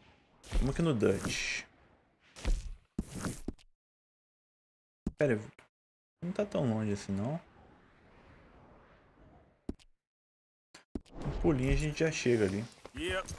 Vamos aqui no Dutch. Pera aí, não tá tão longe assim não. Um pulinho a gente já chega ali. Yep.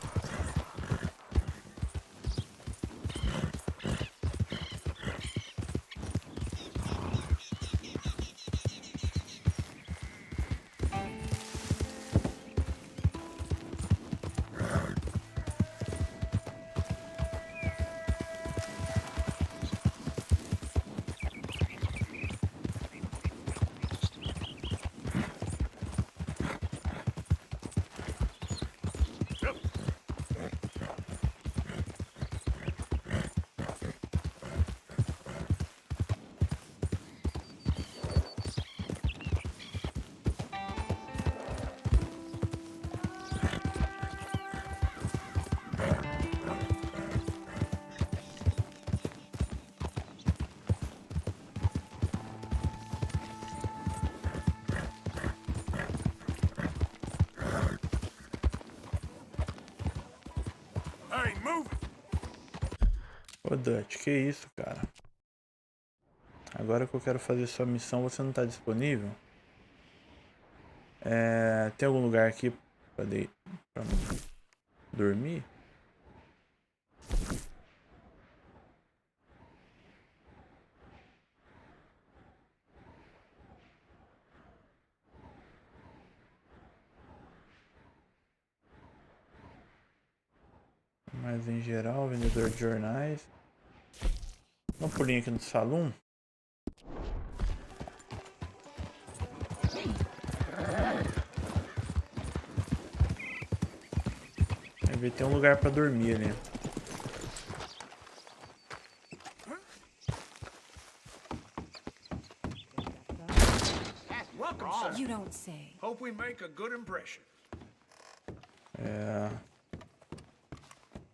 Ô Dutch, que isso, cara? Agora que eu quero fazer sua missão, você não tá disponível? Tem algum lugar aqui pra dormir? Mas em geral, vendedor de jornais. Dá um pulinho aqui no salão. Vai ver, tem um lugar pra dormir ali. Welcome, sir. You don't say. Hope we make a good impression.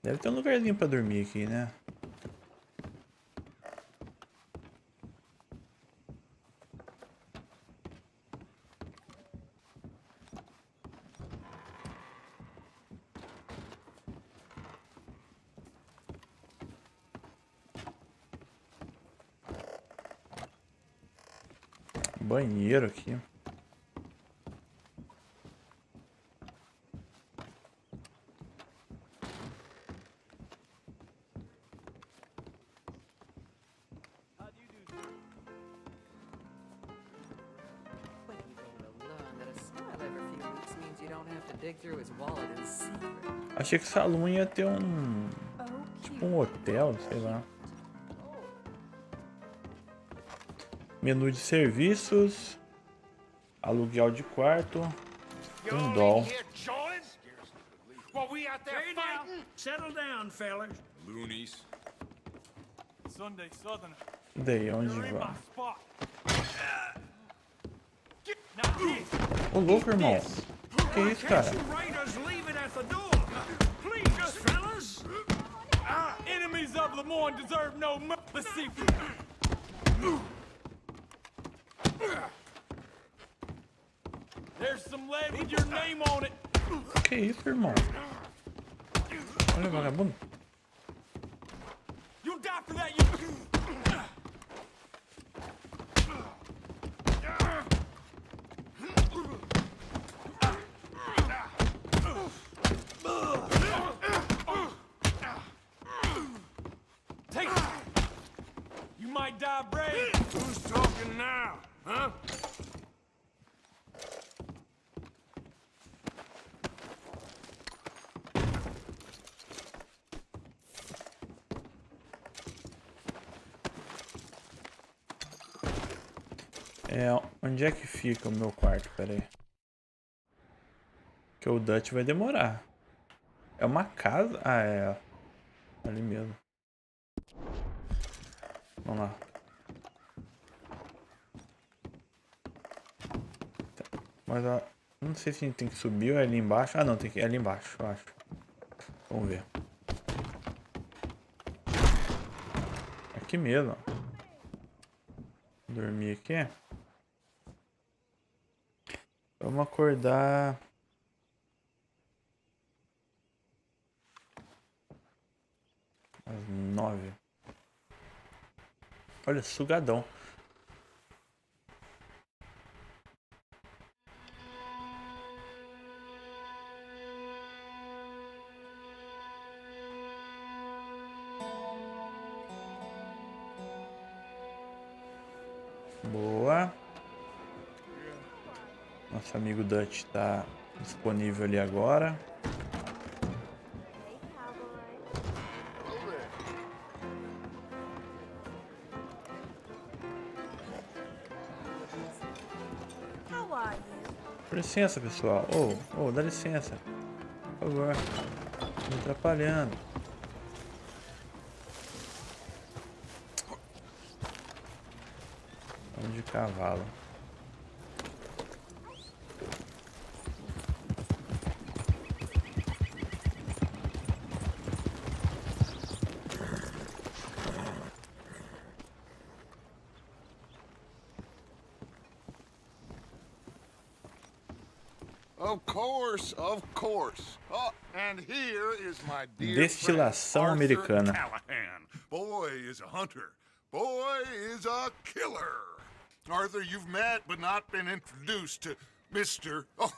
Deve ter um lugarzinho pra dormir aqui, né? Banheiro aqui. Achei que salão ia ter tipo um hotel, sei lá. Menu de serviços, aluguel de quarto, doll. What we out there fighting? Settle down, fellas. Loonies. Sunday Southern. E daí, onde vai? Ô louco, irmão. Que isso, cara? Enemies of the morn deserve no mercy. There's some lead with your name on it. Que isso, irmão? Olha o vagabundo. You'll die for that, you. Take it. You might die brave. Who's talking now, huh? Onde é que fica o meu quarto? Pera aí. Que o Dutch vai demorar. É uma casa? Ah, é. Ali mesmo. Vamos lá. Mas Não sei se a gente tem que subir ou é ali embaixo. Ah, não, tem que ir ali embaixo, eu acho. Vamos ver. Aqui mesmo. Dormir aqui. Vamos acordar. Às 9. Olha, sugadão. Boa. Nosso amigo Dutch está disponível ali agora. Com licença, pessoal. Oh, dá licença. Por favor. Me atrapalhando. Vamos de cavalo. Of course. Oh, and here is my dear Destilação friend, americana. Arthur Callahan. Boy is a hunter. Boy is a killer. Arthur, you've met but not been introduced to Mr. Oh,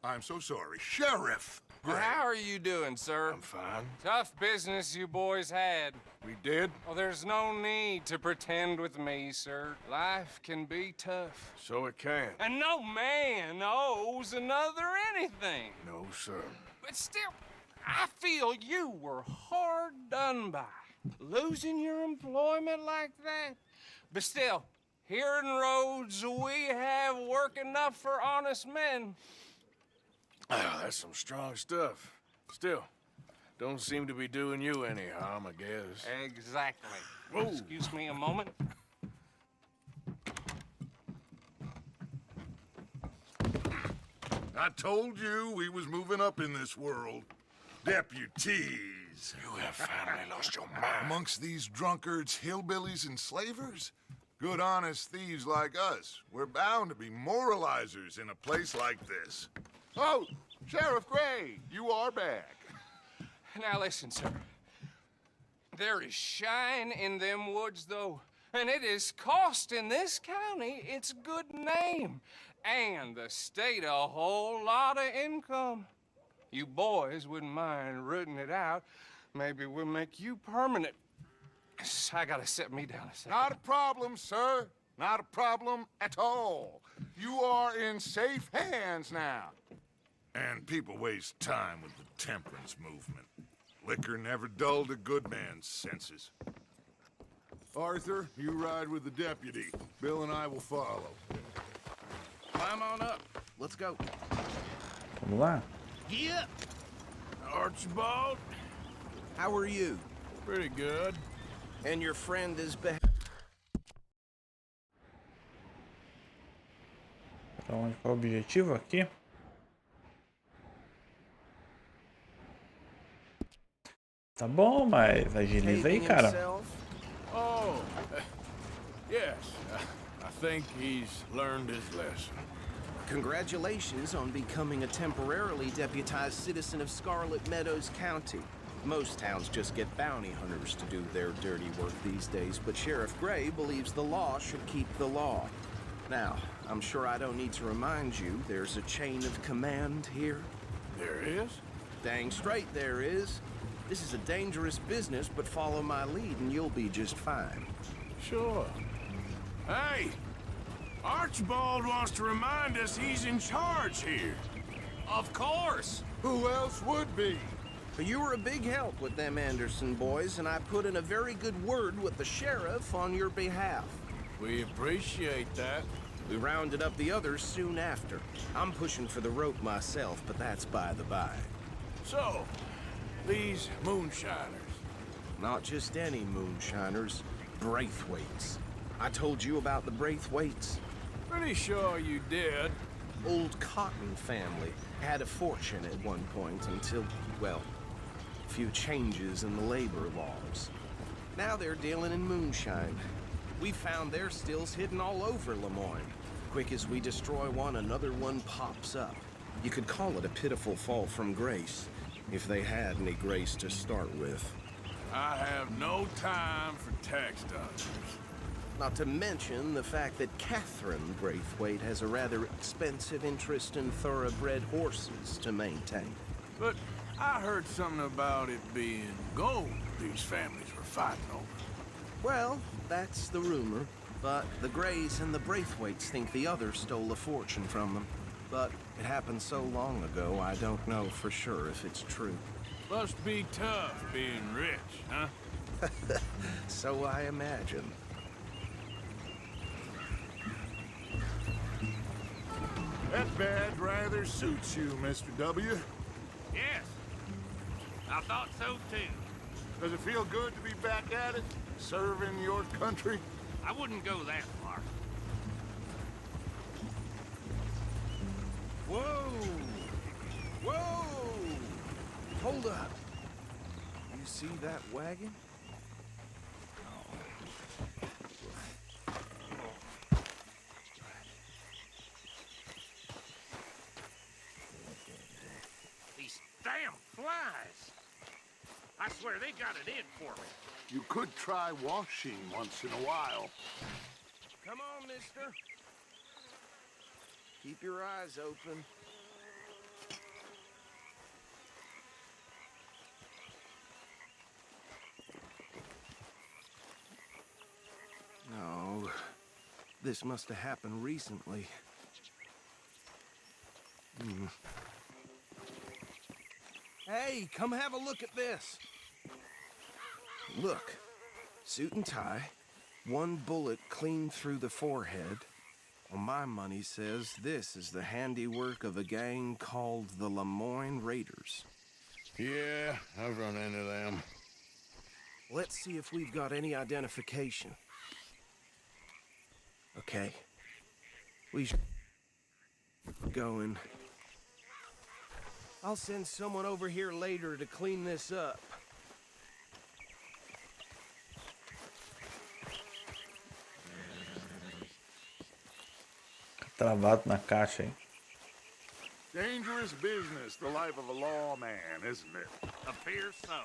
I'm so sorry, Sheriff Gray. Well, how are you doing, sir? I'm fine. Tough business you boys had. We did? Well, there's no need to pretend with me, sir. Life can be tough. So it can. And no man owes another anything. No, sir. But still, I feel you were hard done by. Losing your employment like that. But still, here in Rhodes, we have work enough for honest men. Oh, that's some strong stuff. Still, don't seem to be doing you any harm, I guess. Exactly. Whoa. Excuse me a moment. I told you we was moving up in this world. Deputies. You have finally lost your mind. Amongst these drunkards, hillbillies, and slavers? Good, honest thieves like us. We're bound to be moralizers in a place like this. Oh, Sheriff Gray, you are back. Now listen, sir. There is shine in them woods, though, and it is costing this county its good name and the state a whole lot of income. You boys wouldn't mind rooting it out. Maybe we'll make you permanent. I gotta set me down a second. Not a problem, sir. Not a problem at all. You are in safe hands now. And people waste time with the temperance movement. Liquor never dulled a good man's senses. Arthur, you ride with the deputy. Bill and I will follow. Climb on up. Let's go. Vamos lá. Yeah. Archibald? How are you? Pretty good. And your friend is Então, onde qual é o objetivo aqui? Tá bom, mas agiliza aí, cara. Oh, yes. I think he's learned his lesson. Congratulations on becoming a temporarily deputized citizen of Scarlet Meadows County. Most towns just get bounty hunters to do their dirty work these days, but Sheriff Gray believes the law should keep the law. Now, I'm sure I don't need to remind you there's a chain of command here. There is? Dang straight there is. This is a dangerous business, but follow my lead and you'll be just fine. Sure. Hey! Archibald wants to remind us he's in charge here. Of course! Who else would be? You were a big help with them Anderson boys, and I put in a very good word with the sheriff on your behalf. We appreciate that. We rounded up the others soon after. I'm pushing for the rope myself, but that's by the by. So, these moonshiners. Not just any moonshiners, Braithwaites. I told you about the Braithwaites. Pretty sure you did. old cotton family. Had a fortune at one point until, well, a few changes in the labor laws. Now they're dealing in moonshine. We found their stills hidden all over Lemoyne. Quick as we destroy one, another one pops up. You could call it a pitiful fall from grace, if they had any grace to start with. I have no time for tax dodgers. Not to mention the fact that Catherine Braithwaite has a rather expensive interest in thoroughbred horses to maintain. But I heard something about it being gold these families were fighting over. Well, that's the rumor. But the Greys and the Braithwaites think the others stole a fortune from them. But it happened so long ago, I don't know for sure if it's true. Must be tough being rich, huh? So I imagine. That badge rather suits you, Mr. W. Yes, I thought so too. Does it feel good to be back at it? Serving your country? I wouldn't go that far. Whoa! Whoa! Hold up. You see that wagon? These damn flies. I swear they got it in for me. You could try washing once in a while. Come on, mister. Keep your eyes open. No, this must have happened recently. Hey, come have a look at this. Look, suit and tie, one bullet clean through the forehead. Well, my money says this is the handiwork of a gang called the Lemoyne Raiders. Yeah, I've run into them. Let's see if we've got any identification. Okay. We should go in. I'll send someone over here later to clean this up. Travado na caixa, hein? Dangerous business, the life of a lawman, isn't it? Appears so.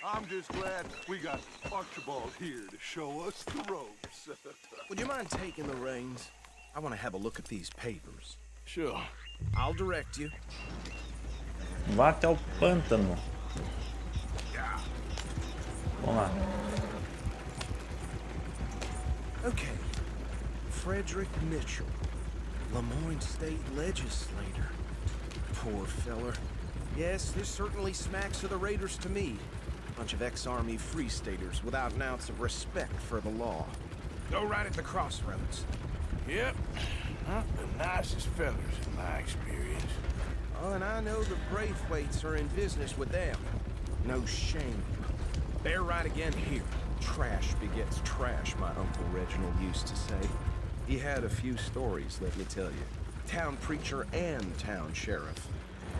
I'm just glad we got Archibald here to show us the ropes. Would you mind taking the reins? I want to have a look at these papers. Sure. I'll direct you. Vá até o pântano. Vamos lá. Okay. Frederick Mitchell, Lemoyne State Legislator. Poor feller. Yes, this certainly smacks of the Raiders to me. Bunch of ex-Army Free Staters without an ounce of respect for the law. Go right at the crossroads. Yep. Not the nicest fellers in my experience. Oh, and I know the Braithwaites are in business with them. No shame. They're right again here. Trash begets trash, my Uncle Reginald used to say. He had a few stories, let me tell you. Town preacher and town sheriff.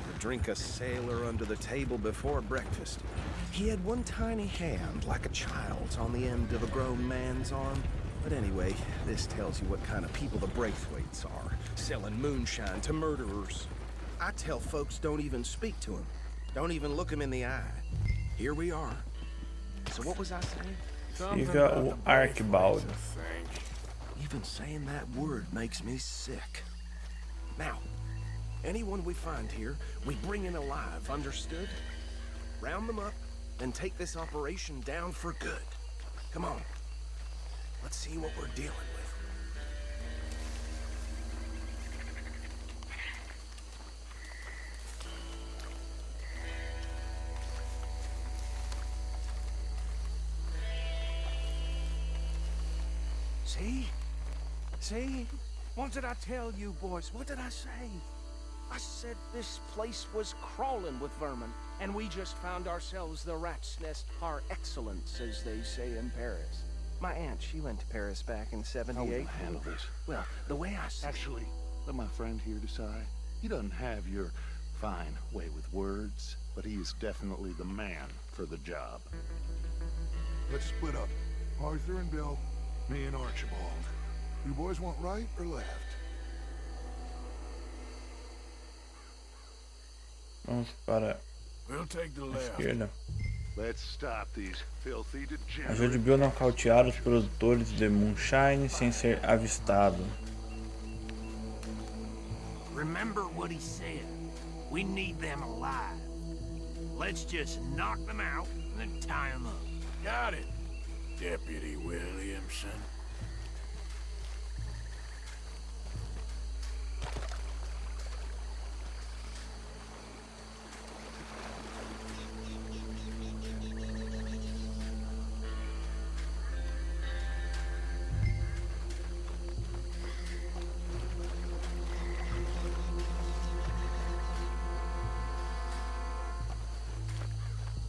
Would drink a sailor under the table before breakfast. He had one tiny hand, like a child's, on the end of a grown man's arm. But anyway, this tells you what kind of people the Braithwaites are. Selling moonshine to murderers. I tell folks don't even speak to him. Don't even look him in the eye. Here we are. So what was I saying? Fica o Archibald. Even saying that word makes me sick. Now, anyone we find here, we bring in alive, understood? Round them up and take this operation down for good. Come on. Let's see what we're dealing with. See? See? What did I tell you, boys? What did I say? I said this place was crawling with vermin, and we just found ourselves the rat's nest par excellence, as they say in Paris. My aunt, she went to Paris back in '78. How will you handle this? Well, the way I see Actually, Let my friend here decide. He doesn't have your fine way with words, but he is definitely the man for the job. Let's split up. Arthur and Bill, me and Archibald. You boys want right or left? Vamos para We'll take the a left. esquerda. Let's stop these filthy degenerates. Ajude Bill a nocautear os produtores de moonshine sem ser avistado. Remember what he said. We need them alive. Let's just knock them out and then tie them up. Got it, Deputy Williamson.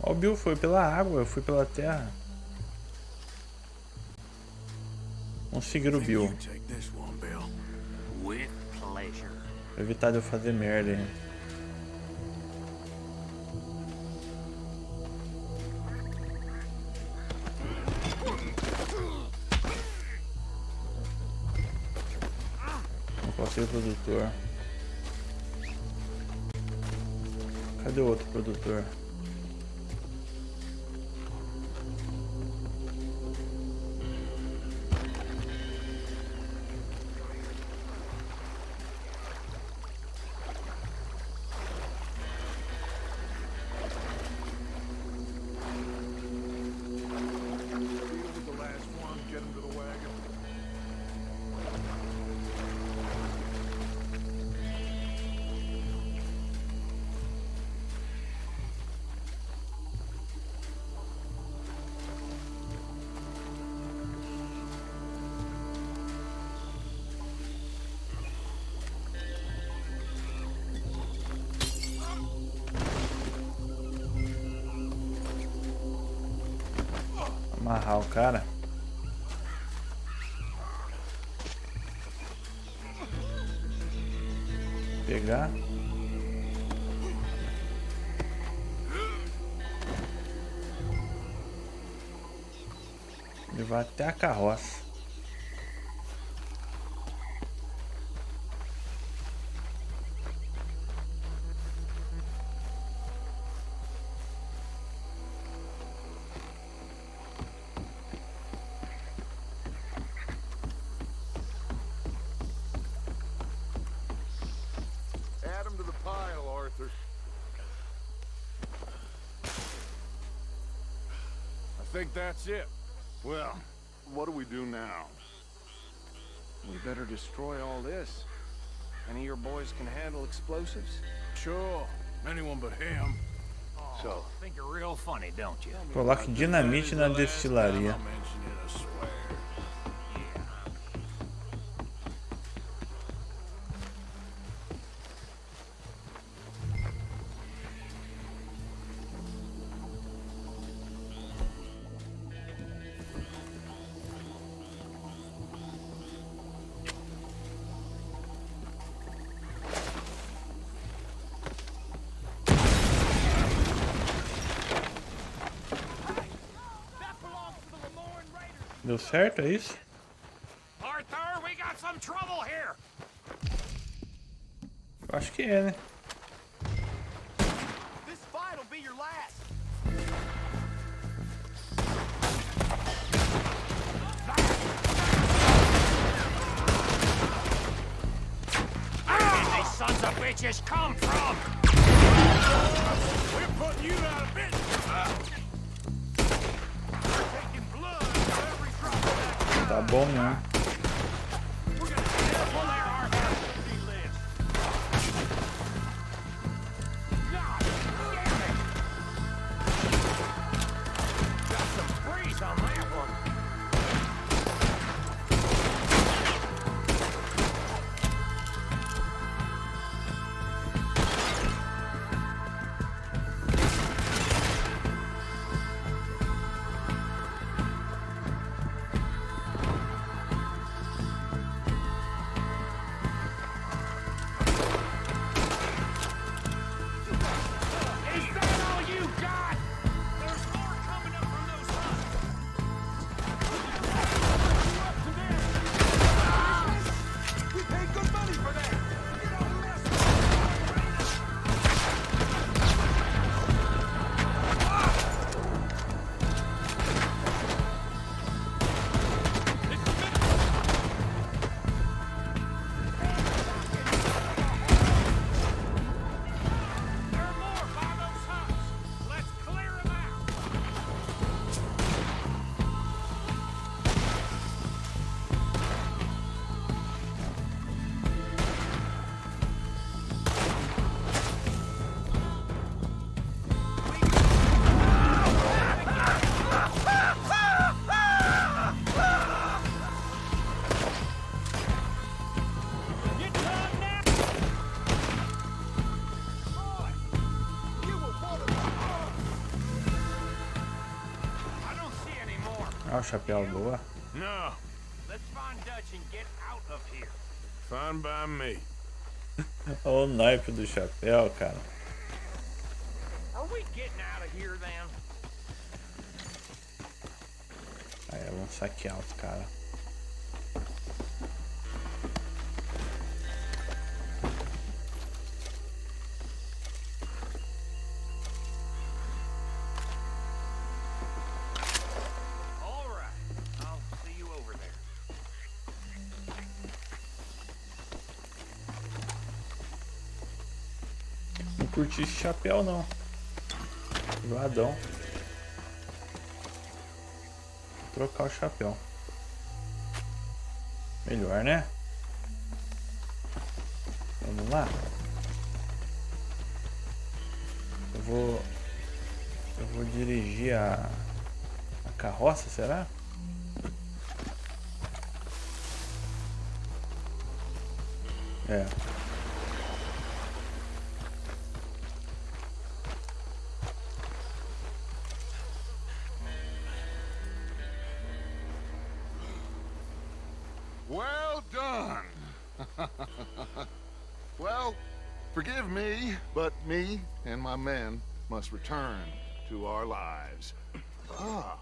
Ó, o Bill foi pela água, eu fui pela terra. Vamos seguir o Bill. With pleasure. Pra evitar de eu fazer merda, hein. Não posso ser o produtor. Cadê o outro produtor? Amarrar o cara. Pegar. Levar até a carroça. Add him to the pile, Arthur. I think that's it. Well, what do we do now? We better destroy all this. Any of your boys can handle explosives? Sure, anyone but him. So, think you're real funny, don't you? Coloque dinamite na destilaria. Deu certo, é isso? Arthur, we got some trouble here. Eu acho que é, né? This fight'll be your last. Where did these sons of bitches come from? We're putting you out of business. Tá bom, né? Ah, o chapéu, boa. No. Let's find Dutch and get out of here. Fine by me. Olha o naipe do chapéu, cara. Are we getting out of here then? Aí, vamos saquear os caras. All right. I'll see you over there. Não curti esse chapéu, não. Zoadão. Vou trocar o chapéu. Melhor, né? Vamos lá. Eu vou dirigir a carroça, será? É. Well done. Well, forgive me, but me and my men must return to our lives. Ah,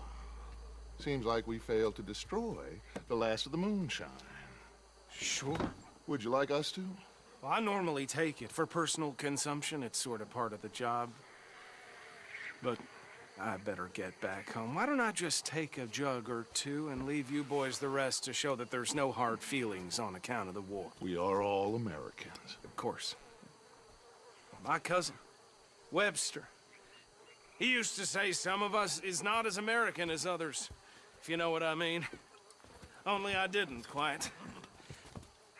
seems like we failed to destroy the last of the moonshine. Sure. Would you like us to? Well, I normally take it. For personal consumption, it's sort of part of the job. But I better get back home. Why don't I just take a jug or two and leave you boys the rest to show that there's no hard feelings on account of the war? We are all Americans. Of course. My cousin, Webster, he used to say some of us is not as American as others, if you know what I mean. Only I didn't quite.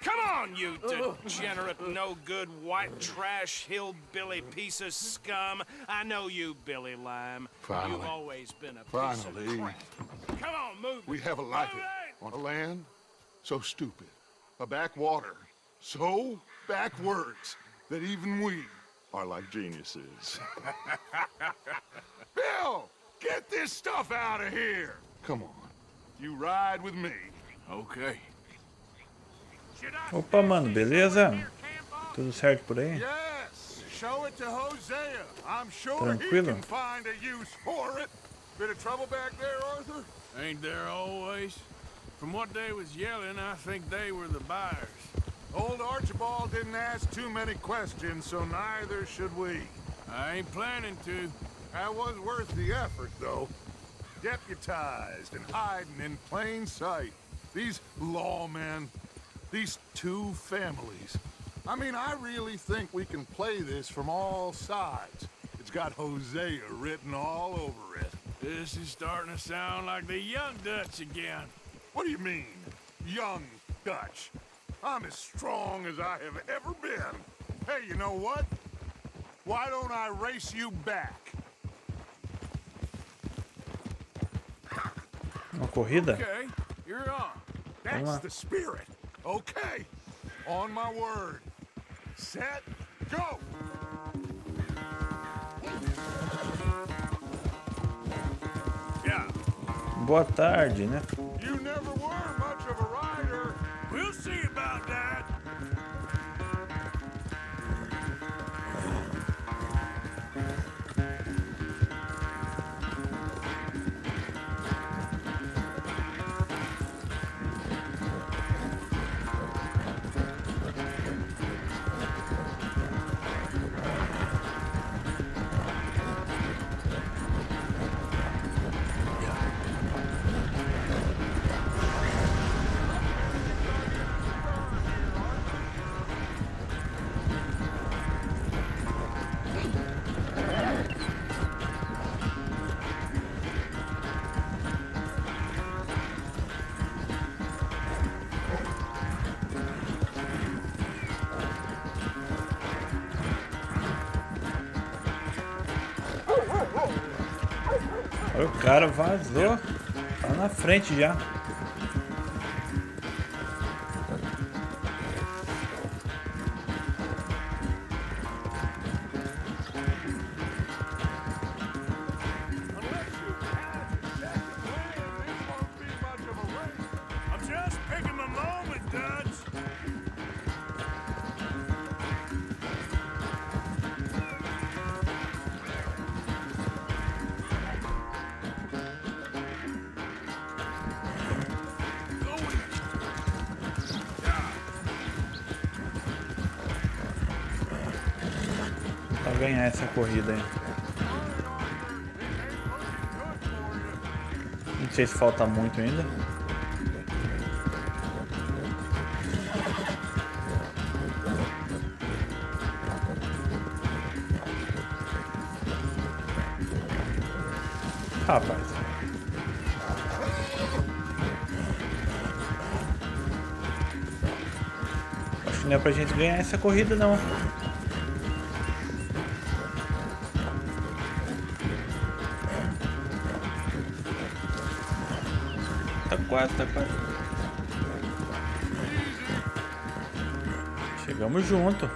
Come on, you degenerate, no-good, white trash, hillbilly piece of scum. I know you, Billy Lime. Finally. You've always been a piece of Finally. crap. Come on, move. We have a life on a land so stupid, a backwater so backwards that even we are like geniuses. Bill, get this stuff out of here. Come on, you ride with me. Okay. Opa, mano, beleza? Tudo certo por aí? Yes, show it to Hosea. I'm sure Tranquilo. he can find a use for it. Bit of trouble back there, Arthur? Ain't there always? From what they was yelling, I think they were the buyers. Old Archibald didn't ask too many questions, so neither should we. I ain't planning to. That was worth the effort, though. Deputized and hiding in plain sight. These lawmen, these two families. I mean, I really think we can play this from all sides. It's got Hosea written all over it. This is starting to sound like the young Dutch again. What do you mean, young Dutch? I'm as strong as I have ever been. Hey, you know what? Why don't I race you back? Uma corrida? Okay, you're on. That's the spirit. Okay, on my word. Set, go! Yeah. Boa tarde, né? You never were much of a rider. We'll see about that. Olha, o cara vazou. Tá na frente já. Pra ganhar essa corrida aí. Não sei se falta muito ainda. Rapaz. Acho que não é pra gente ganhar essa corrida não. Tá quase. Chegamos junto.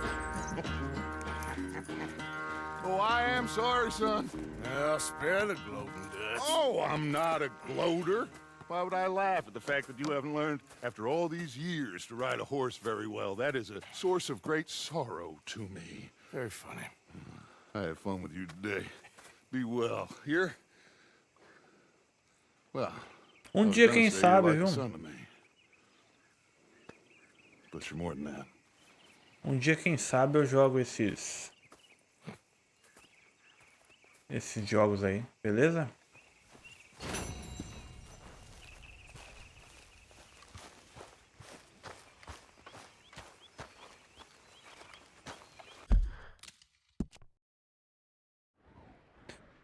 Oh, I am sorry, son. Well, spare the gloating, Dutch. Oh, I'm not a gloater. Why would I laugh at the fact that you haven't learned, after all these years, to ride a horse very well? That is a source of great sorrow to me. Very funny. I had fun with you today. Be well. Here? Well, Dia, quem sabe, viu? But you're more than that. Dia, quem sabe, eu jogo esses jogos aí, beleza?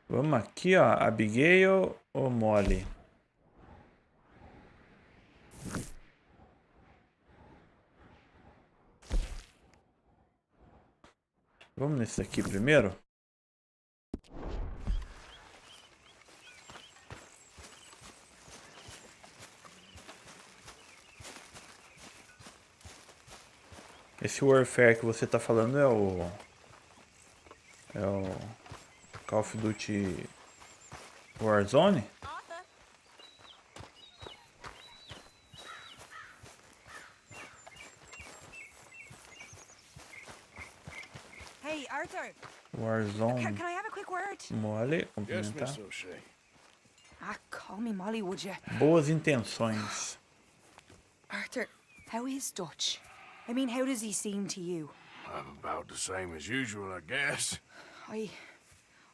Vamos aqui, ó, Abigail ou Molly? Vamos nesse aqui primeiro? Esse Warfare que você tá falando é o Call of Duty Warzone? Hey, Arthur. Warzone. Can I have a quick word? Molly, Yes, cumprimentar. Miss O'Shea. Call me Molly, would you? Boas intenções. Arthur, how is Dutch? I mean, how does he seem to you? About the same as usual, I guess. I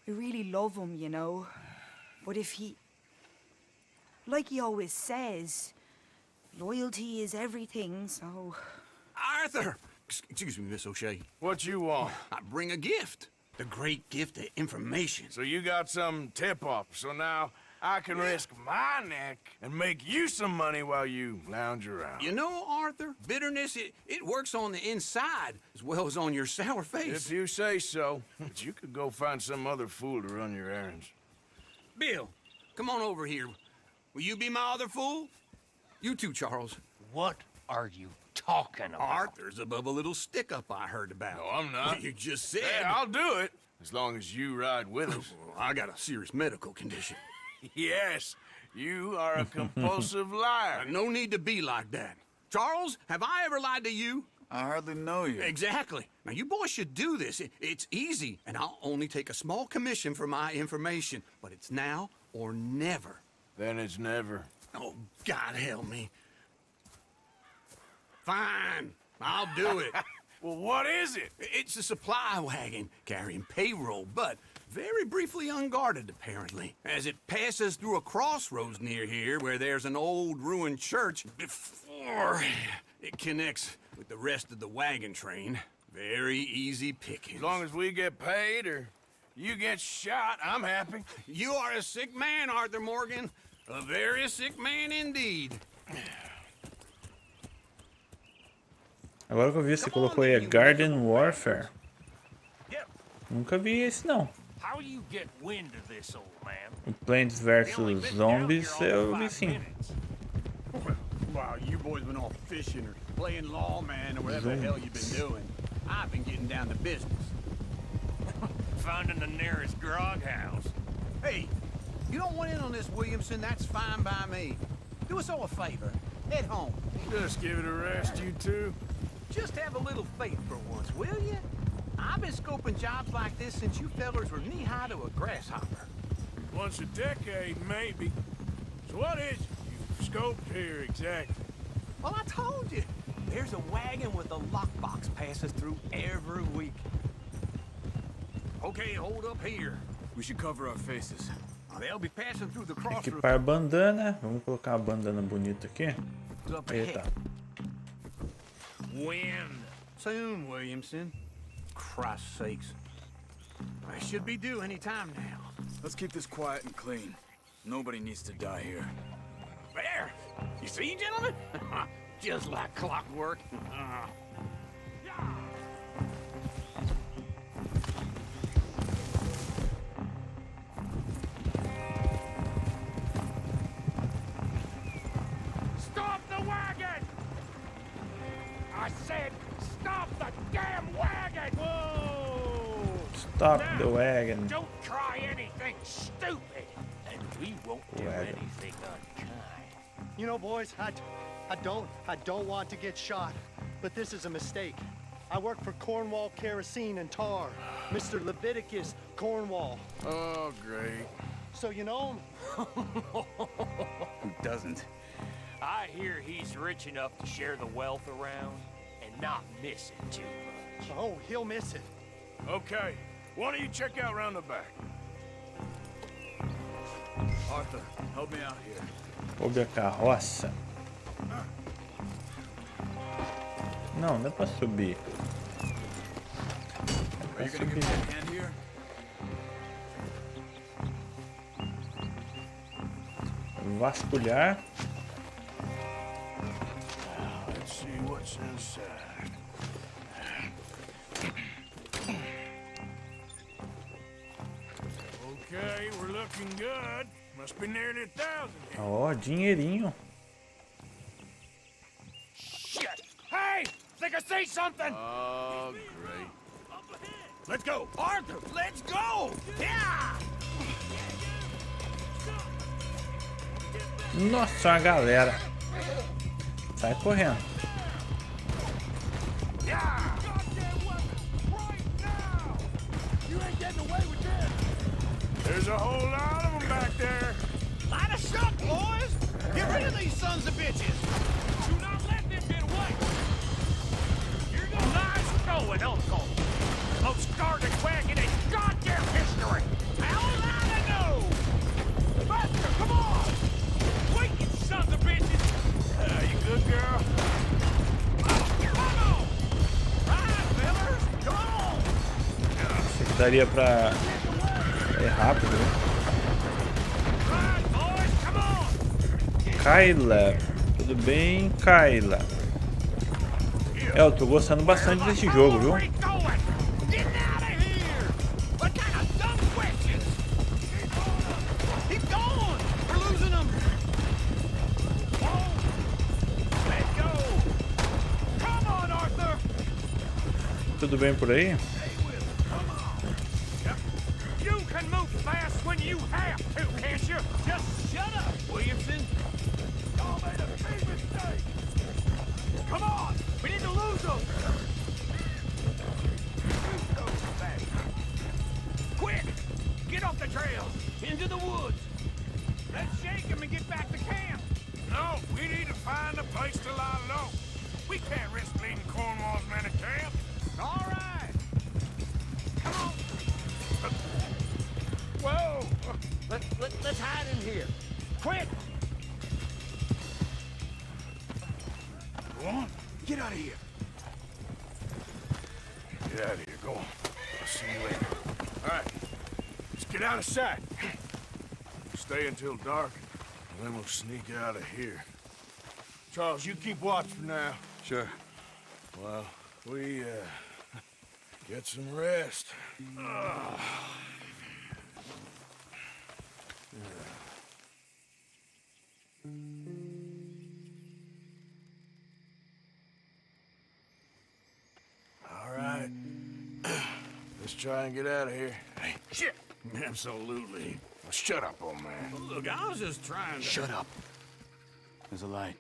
really love him, you know. But if he... Like he always says, loyalty is everything, so... Arthur! Excuse me, Miss O'Shea. What you want? I bring a gift. The great gift of information. So you got some tip-off, so now I can risk my neck and make you some money while you lounge around. You know, Arthur, bitterness, it works on the inside as well as on your sour face. If you say so. But you could go find some other fool to run your errands. Bill, come on over here. Will you be my other fool? You too, Charles. What are you talking about? Arthur's above a little stick-up I heard about. No, I'm not. You just said... Yeah, I'll do it, as long as you ride with us. I got a serious medical condition. Yes, you are a compulsive liar. No need to be like that. Charles, have I ever lied to you? I hardly know you. Exactly. Now, you boys should do this. It's easy, and I'll only take a small commission for my information. But it's now or never. Then it's never. Oh, God help me. Fine, I'll do it. Well, what is it? It's a supply wagon carrying payroll, but very briefly unguarded, apparently, as it passes through a crossroads near here where there's an old ruined church before it connects with the rest of the wagon train. Very easy pickings. As long as we get paid or you get shot, I'm happy. You are a sick man, Arthur Morgan. A very sick man indeed. Agora que eu vi, você colocou aí Garden Warfare. Nunca vi esse não. How you get wind of this, old man? O Plants vs Zombies eu vi sim. Wow, you boys been off fishing or playing lawman or whatever the hell you've been doing. I've been getting down to business. Finding the nearest grog house. Hey, you don't want in on this, Williamson, that's fine by me. Do us all a favor. Head home. Just give it a rest, you two. Just have a little faith for once, will you? I've been scoping jobs like this since you fellers were knee-high to a grasshopper. Once a decade, maybe. So what is it you've scoped here exactly? Well, I told you. There's a wagon with a lockbox passes through every week. Okay, hold up here. We should cover our faces. They'll be passing through the crossroads. Equipar bandana. Vamos colocar uma bandana bonita aqui. Eita. When? Soon, Williamson. Christ's sakes. I should be due any time now. Let's keep this quiet and clean. Nobody needs to die here. There! You see, gentlemen? Just like clockwork. Stop the wagon! I said, stop the damn wagon! Whoa! Stop the wagon. Don't try anything stupid, and we won't do anything unkind. You know, boys, I don't want to get shot, but this is a mistake. I work for Cornwall Kerosene and Tar, Mr. Leviticus Cornwall. Oh, great. So you know him? Who doesn't? I hear he's rich enough to share the wealth around and not miss it too much. Oh, he'll miss it. Okay, why don't you check out around the back? Arthur, help me out here. Sobe a carroça. Não, não é pra subir. É pra subir. Vasculhar. Let's see what's inside. Okay, we're looking good. Must be nearly 1,000. Ó, dinheirinho. Shit! Hey! Think I see something! Oh, great. Let's go! Arthur, let's go! Yeah! Nossa, a galera. Sai correndo. Yeah! You ain't getting away with this! There's a whole lot of them back there. Light a shot, boys! Get rid of these sons of bitches! Do not let them get away! You're going nice going, Uncle! Most guarded wagon in goddamn history! How am I to know? Faster, come on! Wait, you sons of bitches! You good, girl? Come on! Right, fellas! Come on! Isso aqui daria pra ir rápido, né? Kyla, tudo bem, Kyla? É, eu tô gostando bastante desse jogo, viu? Tudo bem por aí? You can move fast when you have to, can't you? Just shut up, Williamson. Y'all made a big mistake. Come on, we need to lose them. Quick, get off the trail, into the woods. Let's shake them and get back to camp. No, we need to find a place to lie low. We can't risk leading Cornwall's men to camp. All right. Come on. Whoa! Let's hide in here. Quick! Go on, get out of here. Get out of here, go on. I'll see you later. All right, let's get out of sight. Stay until dark, and then we'll sneak out of here. Charles, you keep watch for now. Sure. Well, we, get some rest. All right. Let's try and get out of here. Hey, shit! Absolutely. Well, shut up, old man. Look, I was just trying to... Shut up. There's a light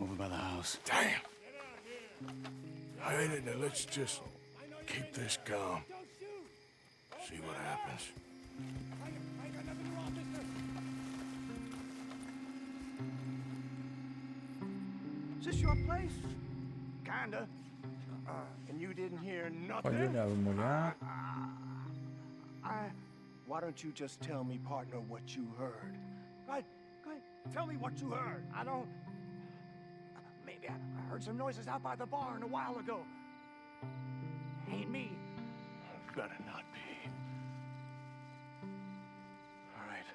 over by the house. Damn! All right, now let's just keep this calm. See what happens. Is this your place? Kinda. And you didn't hear nothing? Pode olhar, vamos olhar. Why don't you just tell me, partner, what you heard? Go ahead. Tell me what you heard. I don't... Maybe I heard some noises out by the barn a while ago. Ain't me. Better not be. All right.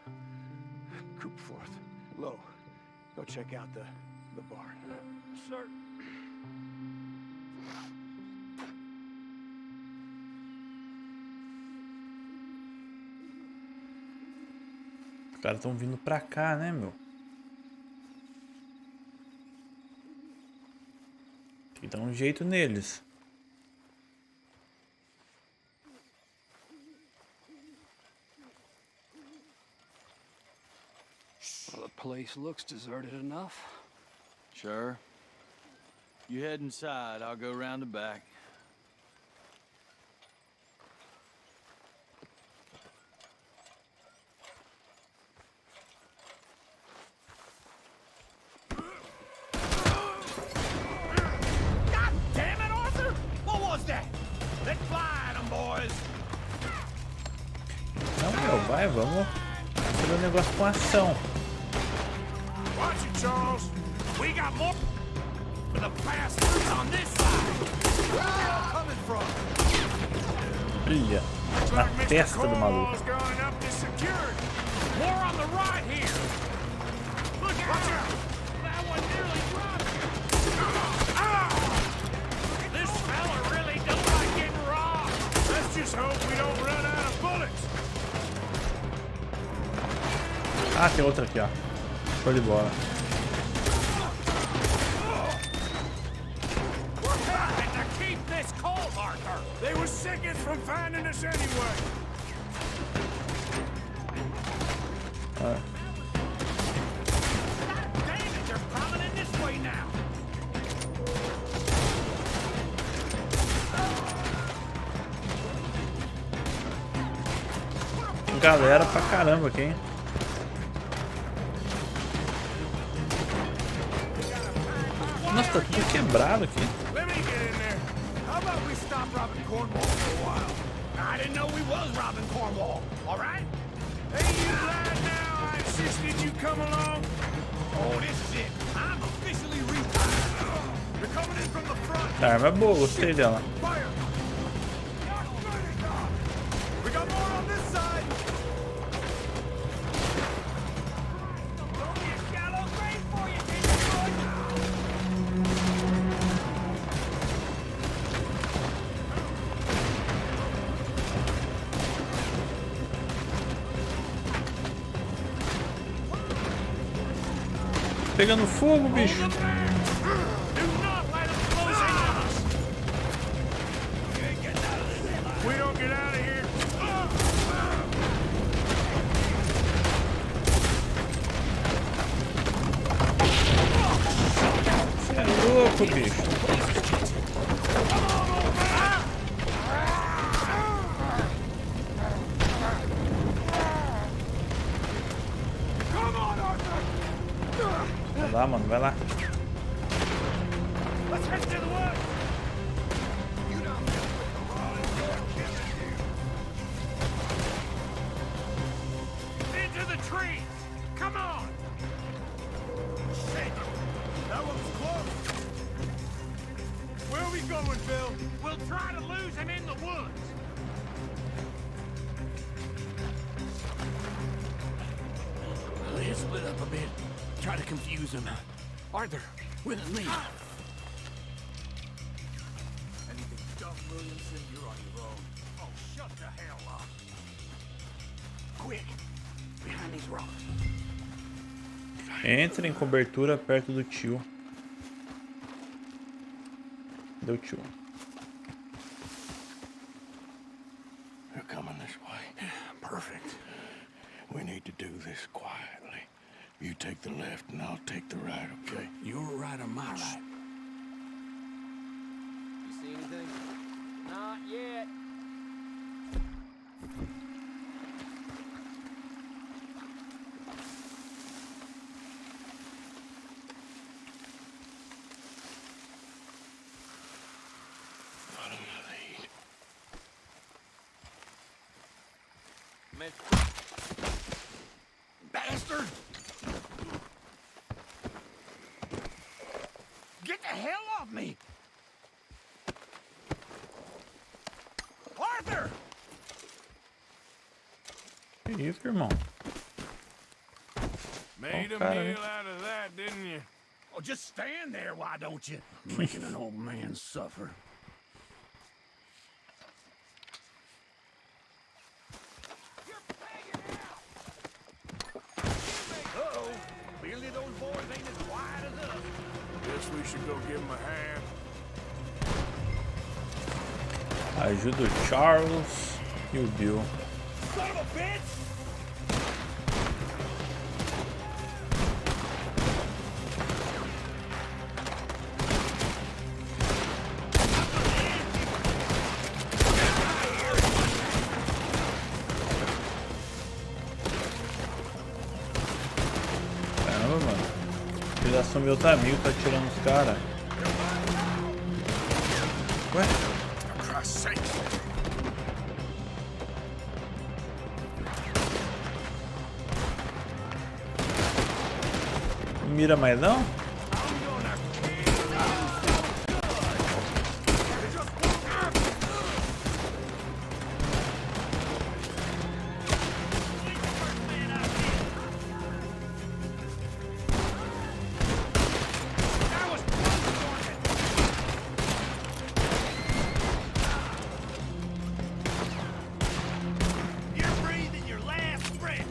Coop forth. Lo, go check out the barn. Sir. Os caras estão vindo pra cá, né, meu? Tem que dar um jeito neles. Well, the place looks deserted enough. Sure. You head inside, I'll go round the back. God damn it, Arthur! What was that? Let's fly at 'em, boys! Não, meu, vai, vamos fazer um negócio com ação. Watch it, Charles. We got more for the bastards on this side. Where are they all coming from? Olha, na testa do maluco. Going up to security. More on the right here. Look out! Watch out! That one nearly dropped you. This fella really don't like getting robbed. Let's just hope we don't run out of bullets. Ah, tem outra aqui, ó. Show de bola. Keep this cold, Arthur. They were sickest from finding us anyway. Ah. Damn it, they're coming in this way now. Galera pra caramba aqui, hein? Nossa, tá tudo quebrado aqui. Let me get in there. How about we stop robbing Cornwall for a while? I didn't know we was robbing Cornwall, all right? Hey, you glad now I insisted you come along? Oh, this is it. I'm officially retired. They're coming in from the front. A arma é boa, gostei dela. Fire! We got more on this side. Don't be a shallow grave for you, Pegando fogo, bicho. We don't get out of here. Você é louco, bicho. Vai lá, mano, vai lá. Let's head to the woods. Into the trees! Come on! Shit! That one was close. Where are we going, Bill? We'll try to lose him in the woods. Let's split up a bit. Try to confuse him. Arthur, with me. Anything dumb, Williamson, you're on your own. Oh, shut the hell up. Quick, behind these rocks. Entra em cobertura perto do tio. Deu tio. They're coming this way. Perfect. We need to do this quietly. You take the left and I'll take the right, okay? You're right on my right. You see anything? Not yet. Follow my lead. Bastard! Get the hell off me! Arthur! Que isso, irmão? Made a cara, meal out of that, didn't you? Oh, just stand there, why don't you? Making an old man suffer. Uh-oh. Clearly those boys ain't as quiet as us. Guess we should go give him a hand. Ajuda o Charles e o Bill. Son of a bitch! Caramba, mano. Eles são meus amigos, tá tirando os caras. Ué? For Christ's sake. Não mira mais não? You're breathing your last breath.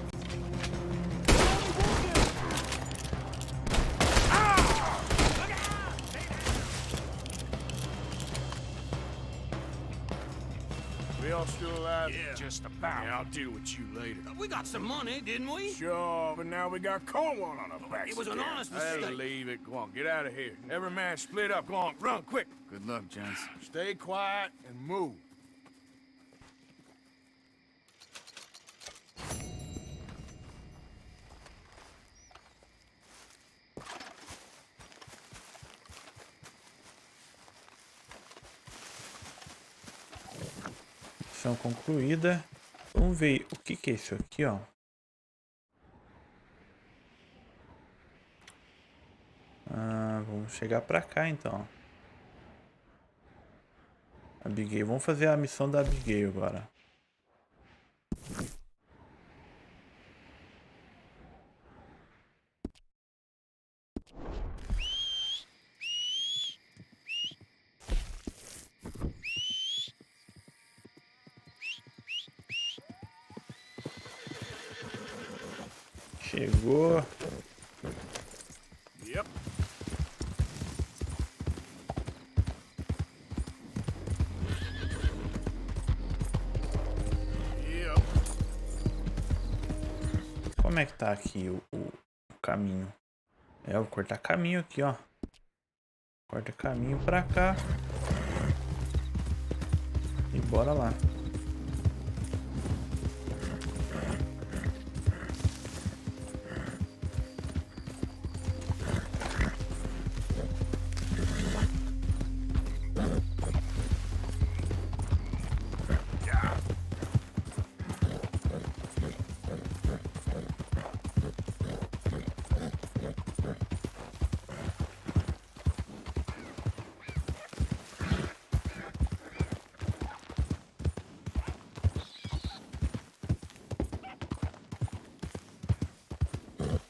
We all still alive? Yeah. Just about. Yeah, I'll deal with you later. We got some money, didn't we? Sure, but now we got Cornwall on our backs. It was an honest I'll mistake. leave it. Go on, get out of here. Every man split up. Go on, run, quick. Good luck, gents. Stay quiet and move. Missão concluída. Vamos ver o que é isso aqui, ó. Vamos chegar pra cá então. Abigail, vamos fazer a missão da Abigail agora. Chegou. Yep. Yep. Como é que tá aqui o caminho? É, eu vou cortar caminho aqui, ó. Corta caminho pra cá. E bora lá.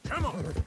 Come on.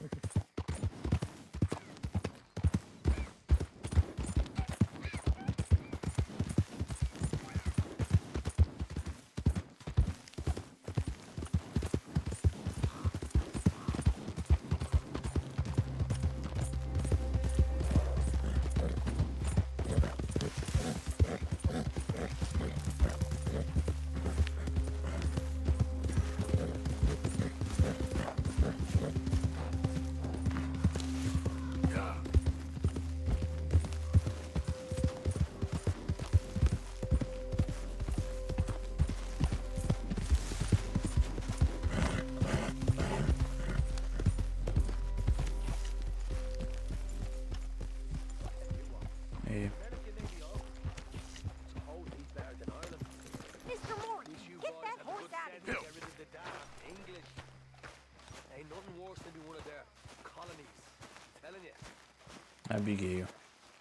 Abigail.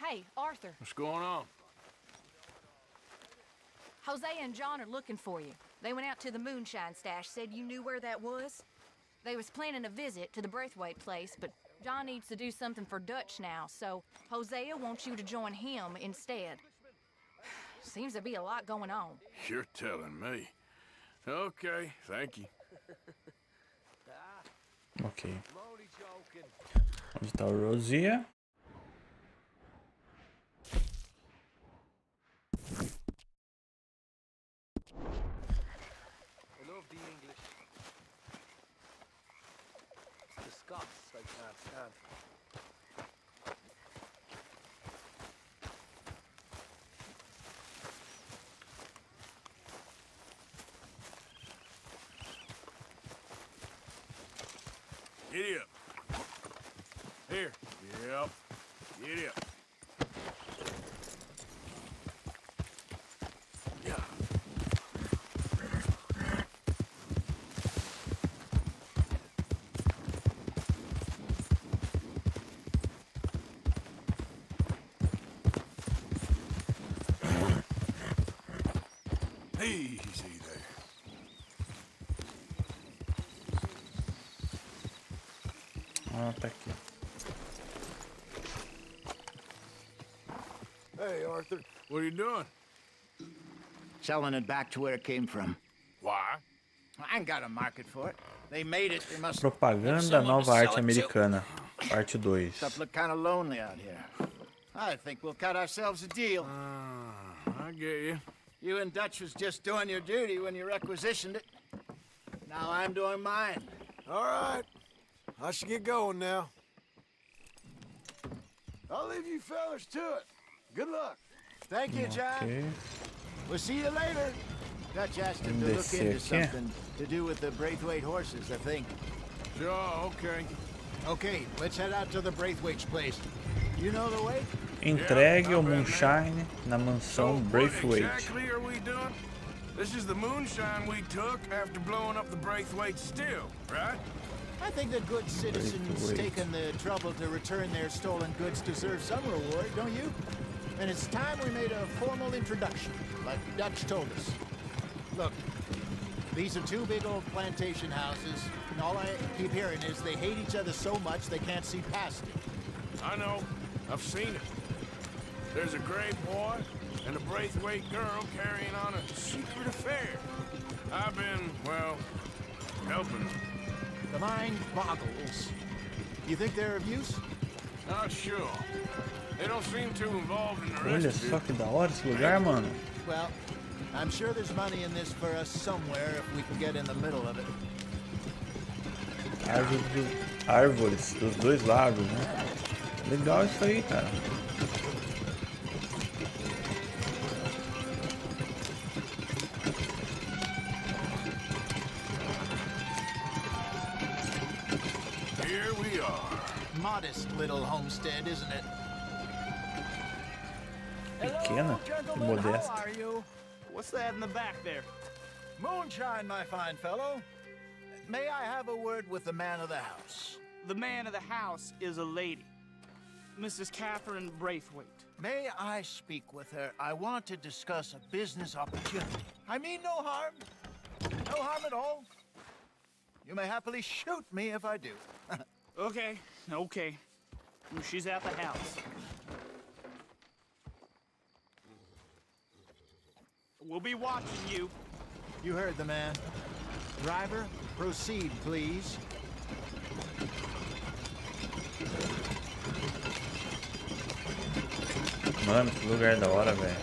Hey, Arthur. What's going on? Jose and John are looking for you. They went out to the moonshine stash, said you knew where that was. They was planning a visit to the Braithwaite place, but John needs to do something for Dutch now, so Hosea wants you to join him instead. Seems to be a lot going on. You're telling me. Okay, thank you. Ok. Onde tá o Rosia? I love the English. It's the Scots I can't stand. Giddy up. Here. Yep. Giddy up. Yeah. Easy there. Ah, tá aqui. Hey, Arthur. What are you doing? Selling it back to where it came from. Why? I ain't got a market for it. They made it, they must... Propaganda Nova Arte Americana, parte 2. Stuff look kind of lonely out here. I think we'll cut ourselves a deal. I get you. You and Dutch was just doing your duty when you requisitioned it. Now I'm doing mine. All right. I should get going now. I'll leave you fellas to it. Good luck. Thank you, John. Ok. We'll see you later. Dutch asked him to look into something to do with the Braithwaite horses, I think. Sure, okay. Okay, let's head out to the Braithwaite's place. You know the way? Entregue o moonshine na mansão Braithwaite. What exactly are we doing? This is the moonshine we took after blowing up the Braithwaite still, right? I think the good citizens taking the trouble to return their stolen goods deserve some reward, don't you? And it's time we made a formal introduction, like Dutch told us. Look, these are two big old plantation houses, and all I keep hearing is they hate each other so much they can't see past it. I know. I've seen it. There's a gray boy and a Braithwaite girl carrying on a secret affair. I've been, well, helping them. The mind boggles. You think they're of use? Not sure. They don't seem too involved in the Olha rest of só it. que da hora esse lugar, mano. Well, I'm sure there's money in this for us somewhere if we can get in the middle of it. Árvores dos dois lados, né? Legal isso aí, cara. Here we are. Modest little homestead, isn't it? Pequena e modesta. How are you? What's that in the back there? Moonshine, my fine fellow. May I have a word with the man of the house? The man of the house is a lady, Mrs. Catherine Braithwaite. May I speak with her? I want to discuss a business opportunity. I mean no harm. No harm at all. You may happily shoot me if I do. Okay. She's at the house. We'll be watching you. You heard the man. Driver, proceed, please. Mano, que lugar da hora, velho.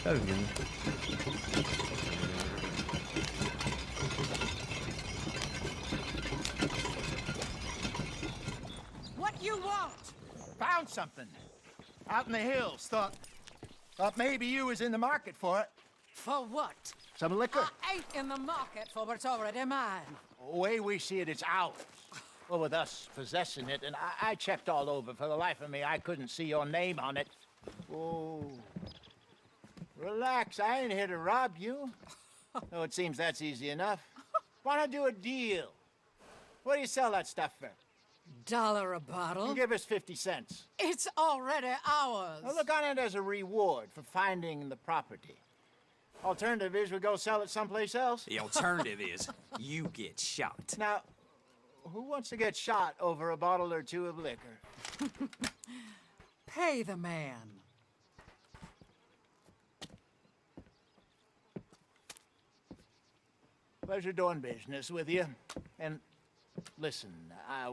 Tá vindo. What you want? Found something. Out in the hills. Thought maybe you was in the market for it. For what? Some liquor? I ain't in the market for what's already mine. The way we see it, it's ours. Well, with us possessing it, and I checked all over. For the life of me, I couldn't see your name on it. Oh. Relax, I ain't here to rob you. No, it seems that's easy enough. Why not do a deal? What do you sell that stuff for? $1 a bottle. You give us 50 cents. It's already ours. Well, look on it as a reward for finding the property. Alternative is we go sell it someplace else. The alternative is you get shot. Now, who wants to get shot over a bottle or two of liquor? Pay the man. Pleasure doing business with you. And listen,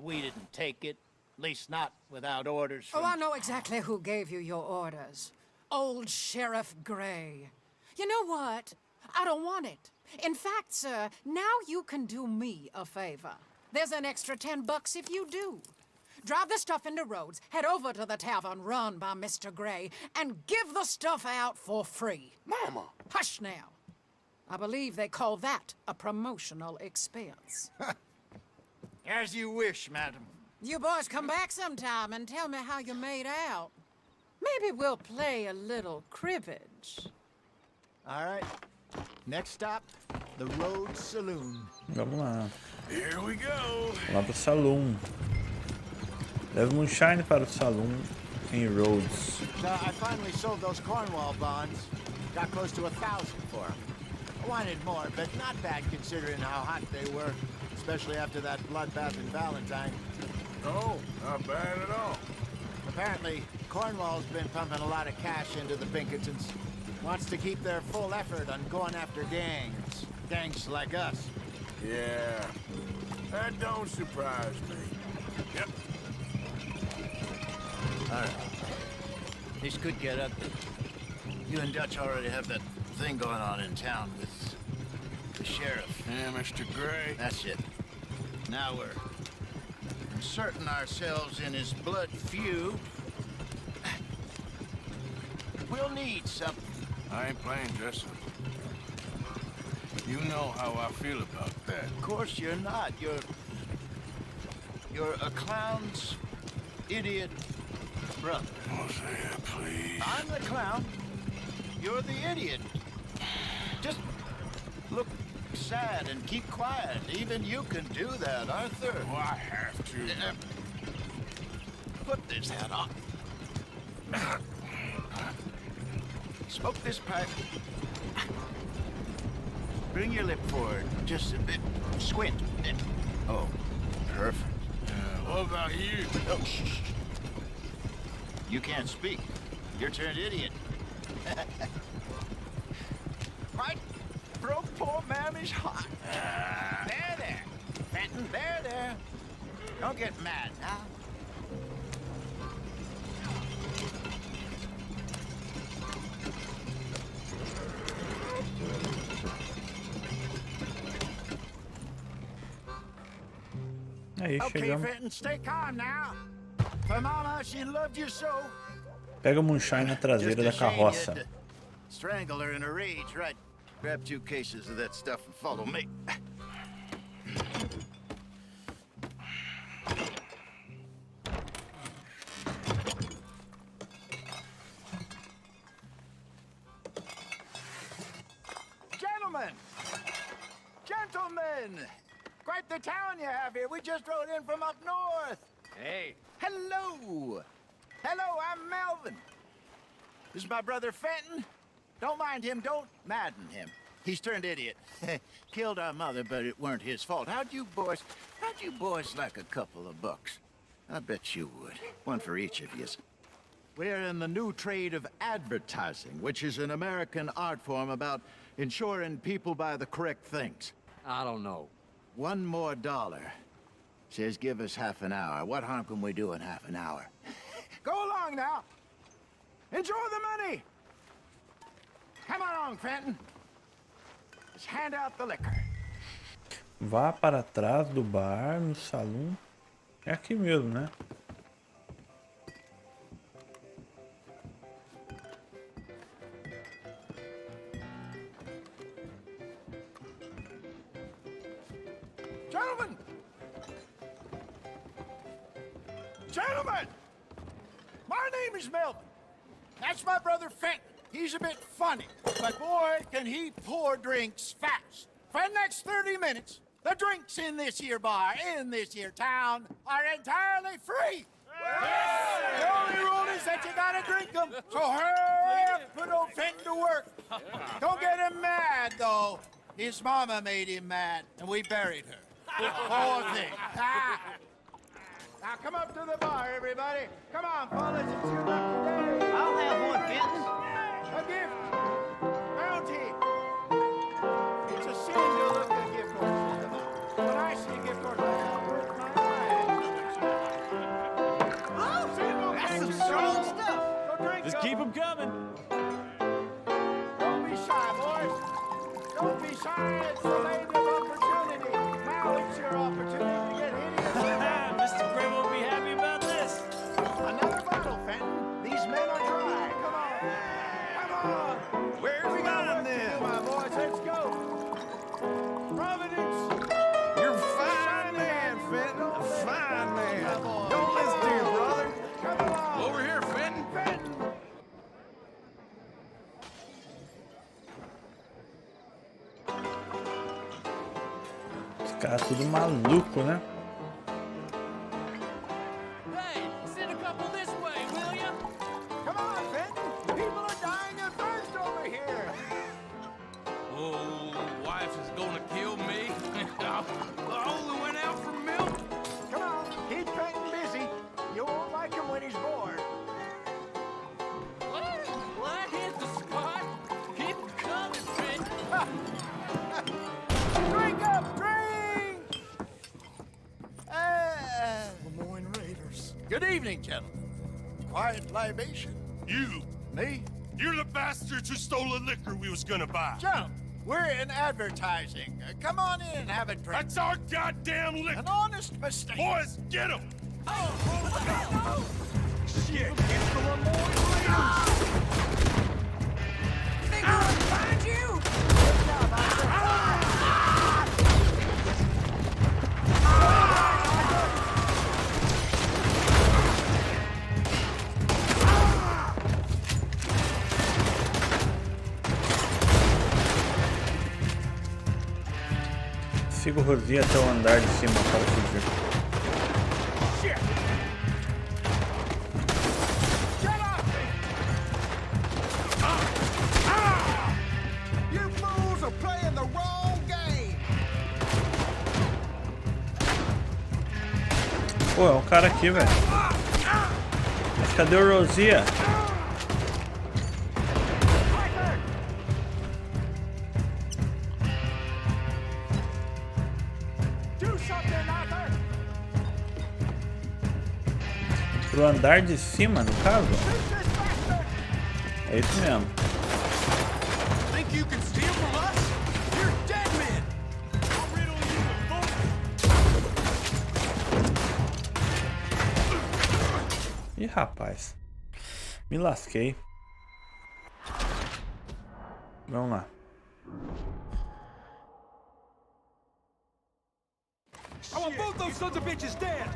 we didn't take it. At least not without orders from... Oh, I know exactly who gave you your orders. Old Sheriff Gray. You know what? I don't want it. In fact, sir, now you can do me a favor. There's an extra $10 if you do. Drive the stuff into Rhodes, head over to the tavern run by Mr. Gray, and give the stuff out for free. Mama! Hush now. I believe they call that a promotional expense. As you wish, madam. You boys come back sometime and tell me how you made out. Maybe we'll play a little cribbage. All right. Next stop, the Rhodes Saloon. Vamos lá. Here we go. Lá pro saloon. Leve moonshine para o saloon em Rhodes. So I finally sold those Cornwall bonds. Got close to 1,000 for them. I wanted more, but not bad considering how hot they were, especially after that bloodbath in Valentine. Oh, not bad at all. Apparently, Cornwall's been pumping a lot of cash into the Pinkertons. Wants to keep their full effort on going after gangs. Gangs like us. Yeah, that don't surprise me. Yep. All right. This could get ugly. You and Dutch already have that thing going on in town with the sheriff. Yeah, Mr. Gray. That's it. Now we're inserting ourselves in his blood feud. We'll need something. I ain't playing dress-up. You know how I feel about that. Of course you're not. You're a clown's idiot brother. Hosea, please. I'm the clown. You're the idiot. Just look sad and keep quiet. Even you can do that, Arthur. Oh, I have to. Put this hat on. Smoke this pipe. Bring your lip forward just a bit. Squint. Oh, perfect. What about you? Oh, shh. You can't speak. You're turned idiot. Right? Broke poor Mammy's heart. There. Fenton, there. Don't get mad now. Aí, Okay, chegamos. Fenton, stay calm now. For Mama, she loved you so. Pega o moonshine na traseira da carroça. Strangle her in a rage, right? Grab 2 cases of that stuff and follow me. Gentlemen! Quite the town you have here. We just rode in from up north. Hey. Hello! Hello, I'm Melvin. This is my brother Fenton. Don't mind him, don't madden him. He's turned idiot. Killed our mother, but it weren't his fault. How'd you boys like a couple of bucks? I bet you would. One for each of yous. We're in the new trade of advertising, which is an American art form about ensuring people buy the correct things. I don't know. $1 more. Says give us half an hour. What harm can we do in half an hour? Go along now. Enjoy the money. Come along, Fenton. Let's hand out the liquor. Vá para trás do bar, no salão. É aqui mesmo, né? Gentlemen! Gentlemen! My name is Melvin. That's my brother Fenton. He's a bit funny, but boy, can he pour drinks fast. For the next 30 minutes, The drinks in this here bar, in this here town, are entirely free. The only rule is that you gotta drink them. So hurry up, put old Fenton to work. Don't get him mad, though. His mama made him mad, and we buried her. Poor thing. Now come up to the bar, everybody. Come on, fellas, it's your lucky day. I'll have one, Fenton. A gift. Bounty. It's a sin to look at gift horses. Come on. When I see gift horses, I'll put my eyes. That's some strong stuff. Go drink Just up. keep them coming. Don't be shy, boys. Don't be shy. It's the land of opportunity. Now it's your opportunity to get hideous. Mr. Gray won't be happy about this. Another bottle, Fenton. These men are dry. Come on. Come on. Where's we going then? My boys, let's go. Providence. You're a fine man, Fenton. A fine man. Don't listen to your brother. Come along. Over here, Fenton. Fenton. Os caras tudo maluco, né? Hey, send a couple this way, will ya? Come on, Fenton. People are dying of thirst over here. Oh, wife is gonna kill me. I only went out for milk. Come on. Keep Fenton busy. You won't like him when he's bored. Well, I hit the spot. Keep coming, Fenton. Drink up, drink! Lemoyne Raiders. Good evening, gentlemen. Quiet libation. You! Me? You're the bastards who stole the liquor we was gonna buy. Jump! We're in advertising. Come on in and have a drink. That's our goddamn liquor! An honest mistake. Boys, get him! Shit, it's the Lemoyne Raiders. Think we'll find you? Siga o Rosinha até o andar de cima para fugir. You fools are playing the wrong game. Pô, é um cara aqui, velho. Mas cadê o Rosinha? Do something, Arthur. Pro andar de cima, no caso? Shoot this bastard. É isso mesmo. Think you can steal from us? You're dead men. I'll riddle you with bullets. Ih, rapaz. Me lasquei. Vamos lá. I want both those sons of bitches dead.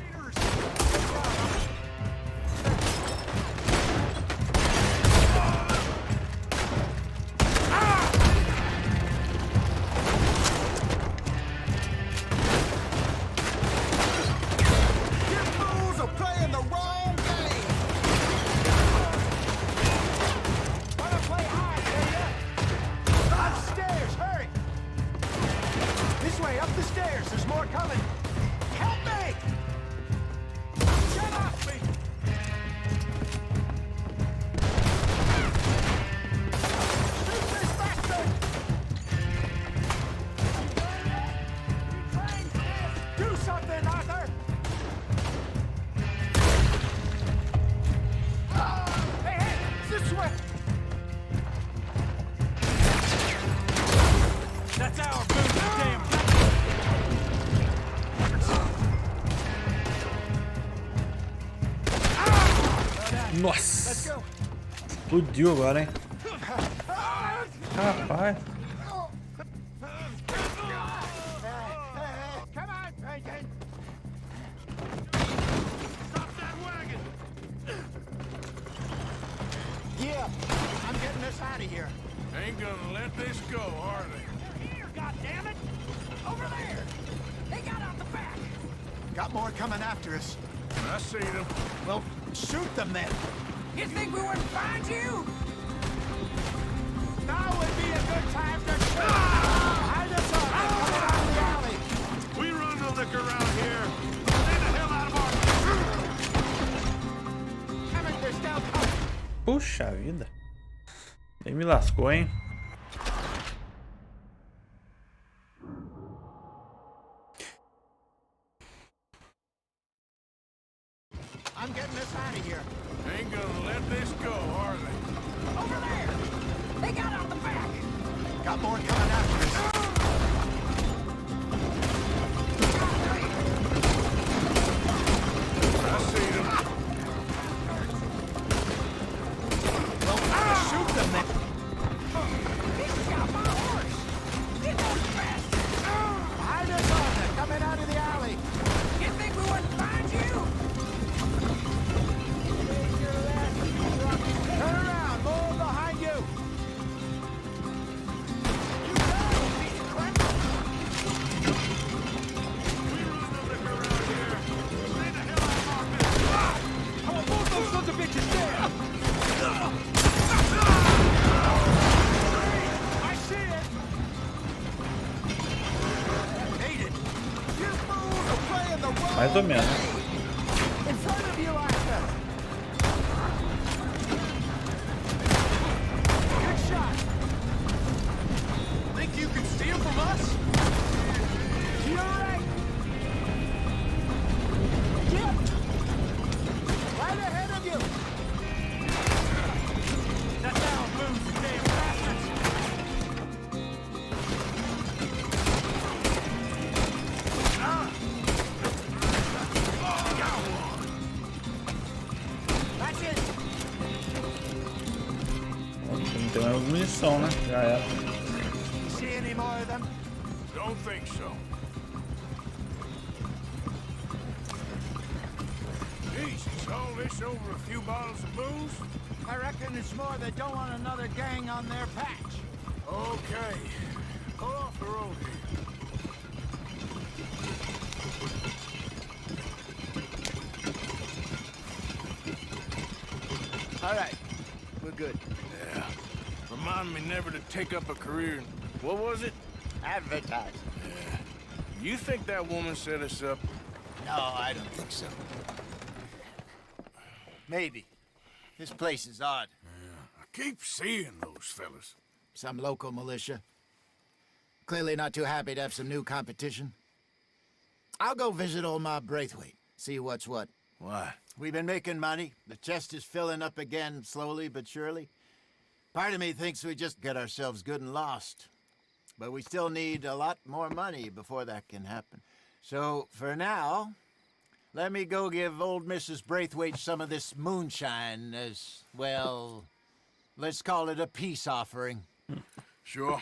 You fools are playing the wrong game. Wanna play hide, do ya? Upstairs, hurry. This way, up the stairs. There's more coming. Help me! Get off me! Shoot this bastard! Do something, Arthur! Hey, hey! This way! That's our booty, damn. Nossa! Explodiu agora, hein? Rapaz. Come on, Bacon! Stop that wagon! Yeah, I'm getting us out of here. Ain't gonna let this go, are they? Here, goddammit! Over there! Got more coming after us. I see them. Well, shoot them then. You think we wouldn't find you? Now would be a good time to shoot. Hide us up. Coming out of the alley. We run the liquor around here. Stay the hell out of our... Hammond, they're still coming. Puxa vida. Nem me lascou, hein? I'm getting us out of here. Ain't gonna let this go, are they? Over there! They got out the back! Got more coming after us. I see them. Well, shoot them then. He's got my horse! Get those bastards! Hide us on. They're coming out of the alley. You think we wouldn't find you? Turn around. More behind you. Mais ou menos. In front of you, Arthur. Good shot. Think you can steal from us? You're right. Get. Right ahead of you. That down moves, you damn bastards. That's it. Não tem mais munição, né? Já era. See any more of them? Don't think so. Jesus, all this over a few bottles of booze? I reckon it's more they don't want another gang on their patch. Okay. Pull off the road here. All right, we're good. Yeah. Remind me never to take up a career in... What was it? Advertising. Yeah. You think that woman set us up? No, I don't think so. Maybe. This place is odd. Yeah. I keep seeing those fellas. Some local militia. Clearly not too happy to have some new competition. I'll go visit old Ma Braithwaite, see what's what. Why? We've been making money. The chest is filling up again, slowly but surely. Part of me thinks we just get ourselves good and lost. But we still need a lot more money before that can happen. So, for now, let me go give old Mrs. Braithwaite some of this moonshine as, well, let's call it a peace offering. Sure.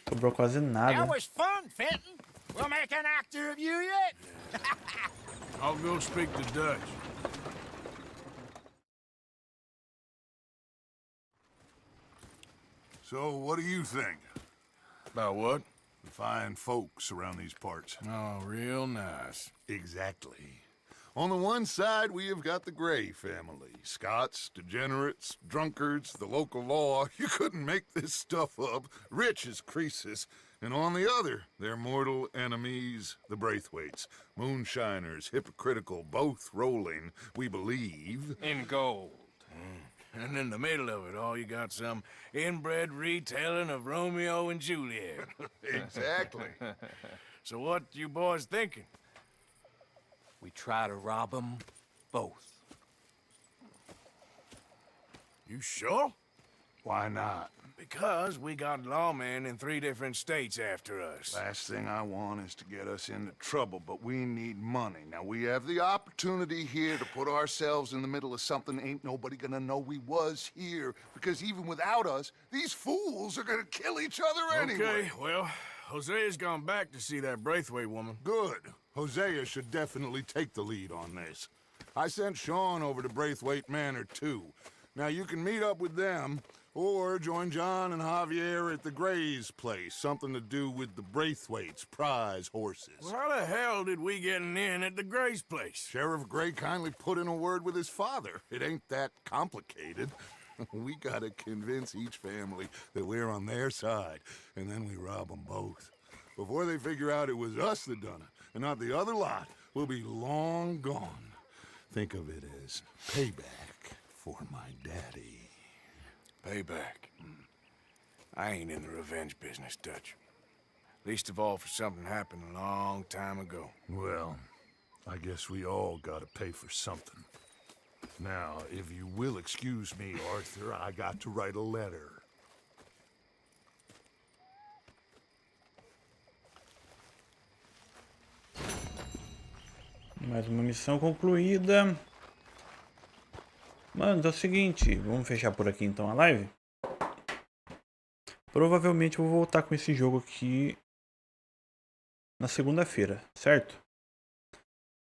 Sobrou quase nada. That was fun, Fenton. We'll make an actor of you yet. I'll go speak to Dutch. So, what do you think? About what? The fine folks around these parts. Oh, real nice. Exactly. On the one side, we have got the Gray family. Scots, degenerates, drunkards, the local law. You couldn't make this stuff up. Rich as Croesus. And on the other, their mortal enemies, the Braithwaites. Moonshiners, hypocritical, both rolling, we believe. In gold. And in the middle of it all, you got some inbred retelling of Romeo and Juliet. Exactly. So what you boys thinking? We try to rob them both. You sure? Why not? Because we got lawmen in 3 different states after us. Last thing I want is to get us into trouble, but we need money. Now, we have the opportunity here to put ourselves in the middle of something ain't nobody gonna know we was here, because even without us, these fools are gonna kill each other anyway. Okay, well, Hosea's gone back to see that Braithwaite woman. Good. Hosea should definitely take the lead on this. I sent Sean over to Braithwaite Manor, too. Now, you can meet up with them, Or join John and Javier at the Gray's place. Something to do with the Braithwaite's prize horses. Well, how the hell did we get an inn at the Gray's place? Sheriff Gray kindly put in a word with his father. It ain't that complicated. We gotta convince each family that we're on their side, and then we rob them both. Before they figure out it was us that done it, and not the other lot, we'll be long gone. Think of it as payback for my daddy. Payback. I ain't in the revenge business, Dutch. Least of all for something happened a long time ago. Well, I guess we all gotta pay for something. Now, if you will excuse me, Arthur, I got to write a letter. Mais uma missão concluída. Mano, é o seguinte, vamos fechar por aqui então a live. Provavelmente eu vou voltar com esse jogo aqui na segunda-feira, certo?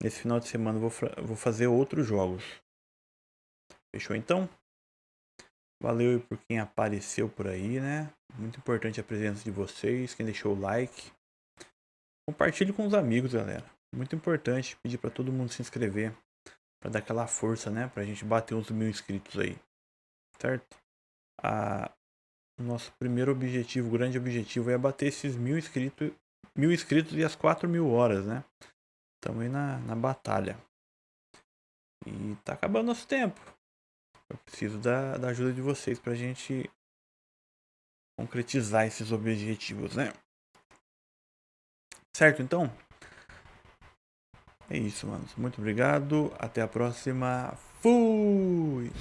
Nesse final de semana eu vou fazer outros jogos. Fechou então? Valeu por quem apareceu por aí, né? Muito importante a presença de vocês, quem deixou o like. Compartilhe com os amigos, galera. Muito importante pedir para todo mundo se inscrever. Pra dar aquela força, né? Pra gente bater uns 1000 inscritos aí. Certo? Nosso primeiro objetivo, grande objetivo, é bater esses 1000 inscritos e as 4000 horas, né? Estamos aí na batalha. E tá acabando nosso tempo. Eu preciso da ajuda de vocês pra gente concretizar esses objetivos, né? Certo, então? É isso, mano. Muito obrigado. Até a próxima. Fui!